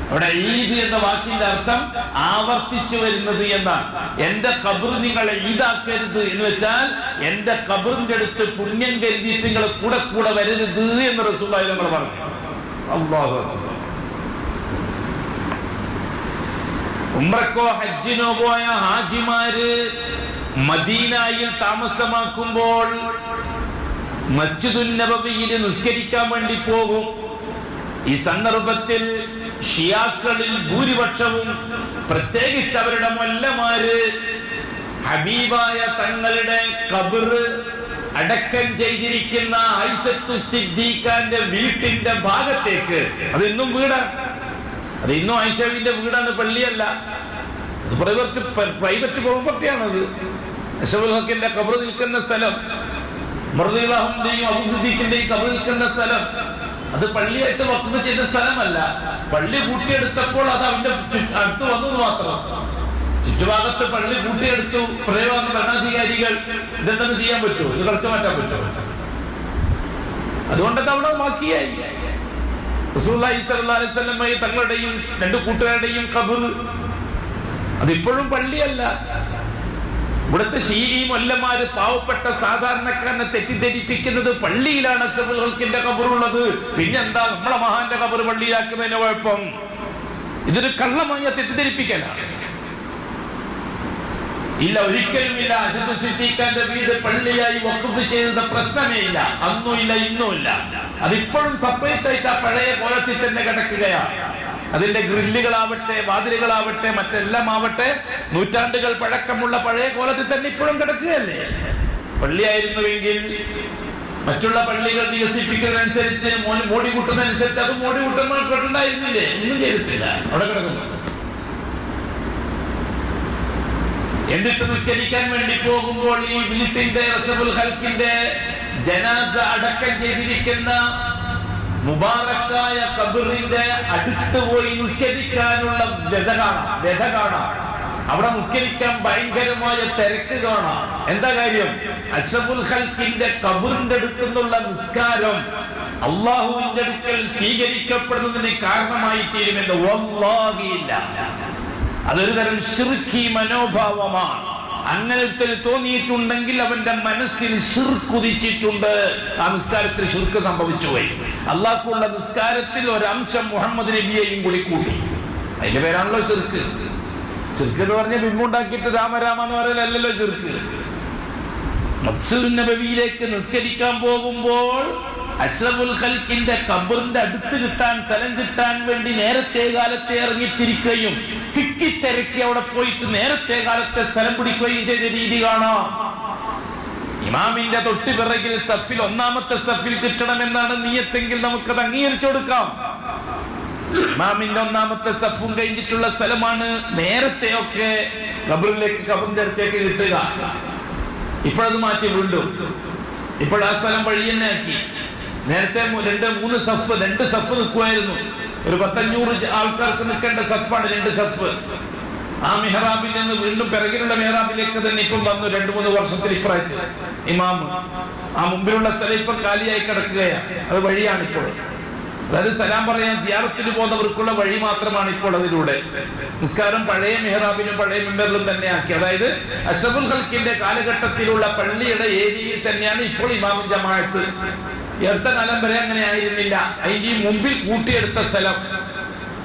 അവിടെ ഈദ് എന്ന വാക്കിന്റെ അർത്ഥം ആവർത്തിച്ചു വരുന്നത് എന്നാണ്. എന്റെ ഖബർ നിങ്ങൾ ഈദാക്കരുത് എന്ന് വെച്ചാൽ എന്റെ ഖബറിന്റെ അടുത്ത് പുണ്യം കരുതിയിട്ട് നിങ്ങൾ കൂടെ വരരുത് എന്ന് റസൂലുള്ളാഹി തങ്ങൾ പറഞ്ഞു. അല്ലാഹു അക്ബർ. ഉംറക്കോ ഹജ്ജിനോ പോയ ഹാജിമാര് മദീനയിൽ താമസമാക്കുമ്പോൾ മസ്ജിദുൻ നബവിയിൽ നിസ്കരിക്കാൻ വേണ്ടി പോകും. ഈ സന്ദർഭത്തിൽ ഷിയാക്കളിൽ ഭൂരിപക്ഷവും, പ്രത്യേകിച്ച് അവരുടെ മൊല്ലമാര്, ഹബീബായ തങ്ങളുടെ ഖബർ അടക്കം ചെയ്തിരിക്കുന്ന ആയിഷത്തു സിദ്ദീഖാന്റെ വീട്ടിന്റെ ഭാഗത്തേക്ക്, അത് ഇന്നും വീടാണ്, അത് ഇന്നും ആയിഷയുടെ വീടാണ്, പള്ളിയല്ല. അത് പ്രൈവറ്റ് പ്രോപ്പർട്ടിയാണത്. അഷ്റഫുൽ ഹക്കിന്റെ ഖബർ നിൽക്കുന്ന സ്ഥലം, റളിയല്ലാഹുവിന്റെയും അബൂ സിദ്ദീഖിന്റെയും ഖബർ നിൽക്കുന്ന സ്ഥലം, അത് പള്ളിയായിട്ട് വഖഫ് ചെയ്ത സ്ഥലമല്ല. പള്ളി കൂട്ടിയെടുത്തപ്പോൾ അത് അവന്റെ അടുത്ത് വന്നത് മാത്രം. ചുറ്റുഭാഗത്ത് പള്ളി കൂട്ടിയെടുത്തു ഭരണാധികാരികൾ. ഇതെന്തെന്ന് ചെയ്യാൻ പറ്റുമോ? ഇത് കളിച്ചു മാറ്റാൻ പറ്റുമോ? അതുകൊണ്ടത് അവിടെ ബാക്കിയായി. റസൂലുള്ളാഹി സ്വല്ലല്ലാഹു അലൈഹി വസല്ലം തങ്ങളുടെയും 2 കൂട്ടുകാരുടെയും ഖബർ അതിപ്പോഴും പള്ളിയല്ല. ഇവിടുത്തെ ശീലി മൊല്ലമാര് പാവപ്പെട്ട സാധാരണക്കാരനെ തെറ്റിദ്ധരിപ്പിക്കുന്നത് പള്ളിയിലാണ് അഷ്റഫുൽ ഖൽഖിന്റെ ഖബറുള്ളത്. പിന്നെന്താ നമ്മളെ മഹാന്റെ ഖബർ പള്ളിയിലാക്കുന്നതിന് കുഴപ്പം? ഇതൊരു കള്ളമായ തെറ്റിദ്ധരിപ്പിക്കലാണ്. ഇല്ല, ഒരിക്കലുമില്ല. അഷ്റഫുൽ സിദ്ദീഖിന്റെ വീട് പള്ളിയായി വഖഫ് ചെയ്ത പ്രശ്നമേ ഇല്ല. അന്നും ഇല്ല, ഇന്നും ഇല്ല. അതിപ്പോഴും സെപ്പറേറ്റ് ആയിട്ട് ആ പഴയ കോലത്തിൽ തന്നെ കിടക്കുകയാണ്. അതിന്റെ ഗ്രില്ലുകളാവട്ടെ, വാതിലുകളാവട്ടെ, മറ്റെല്ലാം ആവട്ടെ, നൂറ്റാണ്ടുകൾ പഴക്കമുള്ള പഴയ കോലത്തിൽ തന്നെ ഇപ്പോഴും കിടക്കുകയല്ലേ. പള്ളിയായിരുന്നുവെങ്കിൽ മറ്റുള്ള പള്ളികൾ വികസിപ്പിക്കുന്നതനുസരിച്ച്, മോടി കൂട്ടുന്നതനുസരിച്ച് അത് മോടി കൂട്ടുമ്പോൾ കിട്ടുണ്ടായിരുന്നില്ലേ? ഒന്നും ചെയ്തിട്ടില്ല, അവിടെ കിടക്കുന്നു. എന്നിട്ട് നിസ്കരിക്കാൻ വേണ്ടി പോകുമ്പോൾ ഈ വീട്ടിന്റെ അഷ്റഫുൽ ഖൽഖിന്റെ ജനാസ അടക്കം ചെയ്തിരിക്കുന്ന മുബാറക്കായ ഖബറിന്റെ അടുത്ത് പോയി നിസ്കരിക്കാനുള്ള വ്യഥ കാണാം. അവിടെ നിസ്കരിക്കാൻ ഭയങ്കരമായ തിരക്ക് കാണാം. എന്താ കാര്യം? അഷ്റഫുൽ ഖൽഖിന്റെ ഖബറിന്റെ അടുത്തുള്ള നിസ്കാരം അള്ളാഹുവിന്റെ അടുക്കൽ സ്വീകരിക്കപ്പെടുന്നതിന് കാരണമായി തീരുമെന്ന് വല്ലാഹിയില്ല. അതൊരു തരം ശിർക്കി മനോഭാവമാണ്. അങ്ങനത്തെ തോന്നിയിട്ടുണ്ടെങ്കിൽ അവന്റെ മനസ്സിൽ ശിർക്ക് ഉദിച്ചിട്ടുണ്ട്. ആ നിസ്കാരത്തിൽ ശിർക്ക് സംഭവിച്ചു പോയി. അള്ളാഹ്ക്കുള്ള നിസ്കാരത്തിൽ ഒരംശം മുഹമ്മദ് നബിയെയും കൂടി കൂട്ടി. അതിന്റെ പേരാണല്ലോ ശിർക്ക്. ശിർക്ക് എന്ന് പറഞ്ഞ ബിംബുണ്ടാക്കിയിട്ട് രാമരാമ എന്ന് പറയലല്ലോ ശിർക്ക്. മസ്ജിദുൻ നബവിയിലേക്ക് നിസ്കരിക്കാൻ പോകുമ്പോൾ അഷ്റഫുൽ ഖൽഖിന്റെ ഖബറിന്റെ അടുത്ത് കിട്ടാൻ സ്ഥലം കിട്ടാൻ വേണ്ടി നേരത്തെ കാലത്തെ ഇറങ്ങിത്തിരിക്കുകയും തിക്കിത്തിരക്കി അവിടെ പോയിട്ട് നേരത്തെ കാലത്തെ സ്ഥലം പിടിക്കുകയും ചെയ്ത രീതി കാണാം. ഇമാമിന്റെ തൊട്ട് പിറകിൽ സഫിൽ ഒന്നാമത്തെ സഫിൽ കിട്ടണമെന്നാണ് നിയത്തെങ്കിൽ നമുക്കത് അംഗീകരിച്ചു കൊടുക്കാം. ഇമാമിന്റെ ഒന്നാമത്തെ സഫും കഴിഞ്ഞിട്ടുള്ള സ്ഥലമാണ് നേരത്തെയൊക്കെ ഖബറിന്റെ അടുത്തേക്ക് കിട്ടുക. ഇപ്പോഴത് മാറ്റി വീണ്ടും. ഇപ്പോൾ ആ സ്ഥലം വഴി തന്നെ ആക്കി. നേരത്തെ 2-3 സഫ് 2 സഫ് നിൽക്കുമായിരുന്നു. ഒരു 100-500 ആൾക്കാർക്ക് നിൽക്കേണ്ട സഫാണ് 2 സഫ്. ആ മെഹ്റാബിൽ നിന്ന് വീണ്ടും പിറകിലുള്ള മെഹ്റാബിലേക്ക് തന്നെ ഇപ്പം വന്നു. 2-3 വർഷത്തിൽ ഇപ്പുറത്ത് ഇമാം ആ മുമ്പിലുള്ള സ്ഥലം ഇപ്പൊ കാലിയായി കിടക്കുകയാണ്. അത് വഴിയാണ് ഇപ്പോൾ. അതായത് സലാം പറയാൻ സിയാറത്തിന് പോകുന്നവർക്കുള്ള വഴി മാത്രമാണ് ഇപ്പോൾ അതിലൂടെ. നിസ്കാരം പഴയ മെഹ്റാബിനും പഴയ മിമ്പറിലും തന്നെ ആക്കി. അതായത് അഷ്റഫുൽ ഖൽഖിന്റെ കാലഘട്ടത്തിലുള്ള പള്ളിയുടെ ഏരിയയിൽ തന്നെയാണ് ഇപ്പോൾ ഇമാമും ജമാഅത്ത്. ഈ അടുത്ത കാലം വരെ അങ്ങനെ ആയിരുന്നില്ല. അതിന്റെ മുമ്പിൽ കൂട്ടിയെടുത്ത സ്ഥലം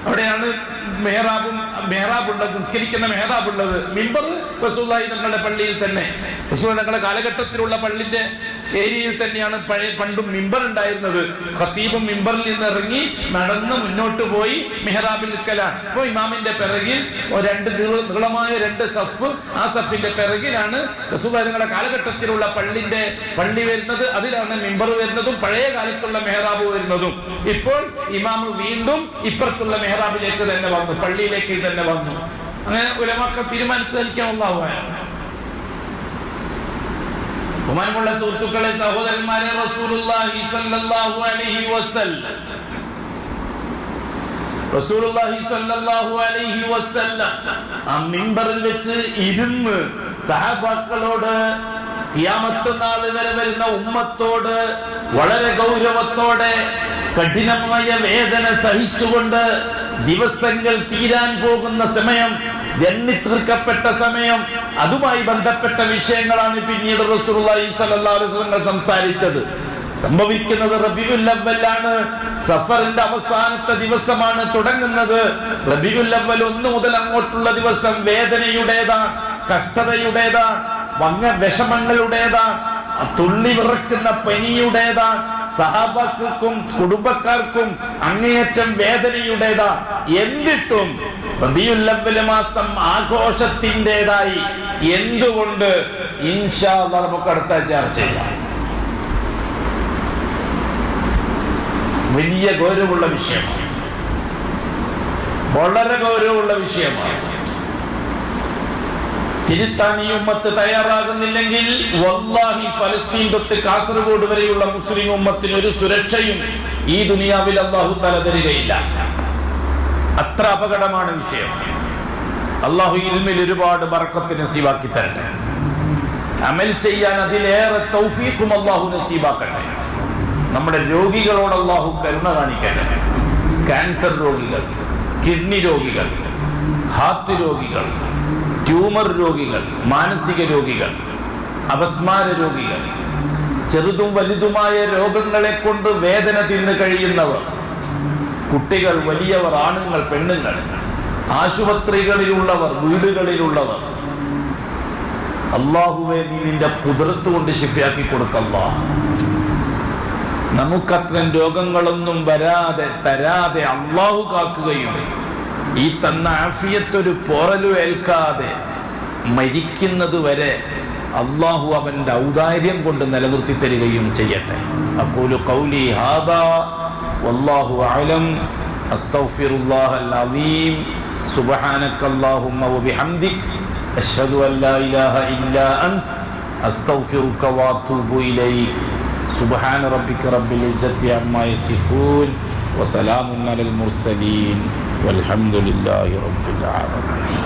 അവിടെയാണ് മെഹ്റാബ് ഉള്ളത്, നിസ്കരിക്കുന്ന മെഹ്റാബ് ഉള്ളത്. മിമ്പർ റസൂലുള്ളാഹി തങ്ങളുടെ പള്ളിയിൽ തന്നെ, റസൂലുള്ളാഹി തങ്ങളുടെ കാലഘട്ടത്തിലുള്ള പള്ളിന്റെ ഏരിയയിൽ തന്നെയാണ് പണ്ടും മിമ്പർ ഉണ്ടായിരുന്നത്. ഖത്തീബും മിമ്പറിൽ നിന്ന് ഇറങ്ങി നടന്ന് മുന്നോട്ട് പോയി മെഹ്റാബിൽ നിൽക്കലാണ്. അപ്പൊ ഇമാമിന്റെ പിറകിൽ 2 നീളമായ 2 സഫ്. ആ സഫിന്റെ പിറകിലാണ് റസൂലുള്ളാഹി തങ്ങളുടെ കാലഘട്ടത്തിലുള്ള പള്ളി വരുന്നത്. അതിലാണ് മിമ്പർ വരുന്നതും പഴയ കാലത്തുള്ള മെഹ്റാബ് വരുന്നതും. ഇപ്പോൾ ഇമാമ് വീണ്ടും ഇപ്പുറത്തുള്ള മെഹ്റാബിലേക്ക് തന്നെ വന്നു, പള്ളിയിലേക്ക് തന്നെ വന്നു. അങ്ങനെ ഉലമാക്കൾ തീരുമാനിച്ചതായിരിക്കാം. അല്ലാഹുവാണ്. ബഹുമാനമുള്ള സുഹൃത്തുക്കളെ, സഹോദരന്മാരെ, റസൂലുള്ളാഹി സ്വല്ലല്ലാഹു അലൈഹി വസല്ലം ആ മിമ്പറിൽ വെച്ച് ഇരുന്ന് സഹാബാക്കളോട് ഖിയാമത്ത് നാൾ വരെ വരുന്ന ഉമ്മത്തോട് വളരെ ഗൗരവത്തോടെ കഠിനമായ വേദന സഹിച്ചുകൊണ്ട് ദിവസങ്ങൾ തീരാൻ പോകുന്ന സമയം, ജന്മി തീർക്കപ്പെട്ട സമയം, അതുമായി ബന്ധപ്പെട്ട വിഷയങ്ങളാണ് പിന്നീട് റസൂലുള്ളാഹി സ്വല്ലല്ലാഹു അലൈഹി വസല്ലം സംസാരിച്ചത്. സംഭവിക്കുന്നത് റബീഉൽ അവ്വലാണ്. സഫറിന്റെ അവസാനത്തെ ദിവസമാണ് തുടങ്ങുന്നത്. റബീഉൽ അവ്വൽ 1 മുതൽ അങ്ങോട്ടുള്ള ദിവസം വേദനയുടേതാണ്, കഷ്ടതയുടേതാണ്, വിഷമങ്ങളുടേതാണ്, തുള്ളി വിറക്കുന്ന പനിയുടേതാണ്. സഹാബാക്കൾക്കും കുടുംബക്കാർക്കും അങ്ങേയറ്റം വേദനയുടേതാണ്. എന്നിട്ടും റബീഉൽ അവ്വൽ മാസം ആഘോഷത്തിൻ്റെതായി. എന്തുകൊണ്ട്? ഇൻഷാ അല്ലാഹ് നമുക്ക് അടുത്ത ചർച്ച ചെയ്യാം. വലിയ ഗൗരവമുള്ള വിഷയമാണ്, വളരെ ഗൗരവമുള്ള വിഷയമാണ്. തിരുത്താൻ ഈ ഉമ്മത്ത് തയ്യാറാകുന്നില്ലെങ്കിൽ വല്ലാഹി ഫലസ്തീൻ തൊട്ട് കാസർഗോഡ് വരെയുള്ള മുസ്ലിം ഉമ്മത്തിന് ഒരു സുരക്ഷയും ഈ ദുനിയാവിൽ അല്ലാഹു തആല തരികയില്ല. അത്ര അപകടമാണ് വിഷയം. അല്ലാഹു ഇൽമിൽ ഒരുപാട് ബർക്കത്ത് നസീബാക്കി തരട്ടെ. അമൽ ചെയ്യാൻ അതിലേറെ തൗഫീഖും അല്ലാഹു നസീബാക്കട്ടെ. നമ്മുടെ രോഗികളോട് അല്ലാഹു കരുണ കാണിക്കട്ടെ. ക്യാൻസർ രോഗികൾ, കിഡ്നി രോഗികൾ, ഹാർട്ട് രോഗികൾ, ട്യൂമർ രോഗികൾ, മാനസിക രോഗികൾ, അപസ്മാര രോഗികൾ, ചെറുതും വലുതുമായ രോഗങ്ങളെ കൊണ്ട് വേദന തിന്ന് കഴിയുന്നവർ, കുട്ടികൾ, വലിയവർ, ആണുങ്ങൾ, പെണ്ണുങ്ങൾ, ആശുപത്രികളിലുള്ളവർ, വീടുകളിലുള്ളവർ, അല്ലാഹുവേ നീ നിന്റെ ഖുദ്റത്ത് കൊണ്ട് ശിഫയാക്കി കൊടുക്കല്ലാ. നമുക്കത്രയും രോഗങ്ങളൊന്നും തരാതെ അല്ലാഹു കാക്കുകയും ഈ തന്ന ആഫിയത്തൊരു പോറലു ഏൽക്കാതെ മരിക്കുന്നത് വരെ അല്ലാഹു അവന്റെ ഔദാര്യം കൊണ്ട് നിലനിർത്തി തരികയും ചെയ്യട്ടെ. അഖൂലു ഖൗലി ഹാദാ വല്ലാഹു അഅലം. അസ്തഗ്ഫിറുല്ലാഹൽ അസീം. സുബ്ഹാനക അല്ലാഹുമ്മ വബിഹംദിക അശ്ഹദു അല്ലാ ഇലാഹ ഇല്ലാ അൻത അസ്തഗ്ഫിറുക വഅതൂബു ഇലൈക്. സുബ്ഹാന റബ്ബിക റബ്ബിൽ ഇസ്സത്തി അമ്മാ യസിഫൂൻ വസലാമുൻ അലൽ മുർസലീൻ വൽഹംദുലില്ലാഹി റബ്ബിൽ ആലമീൻ.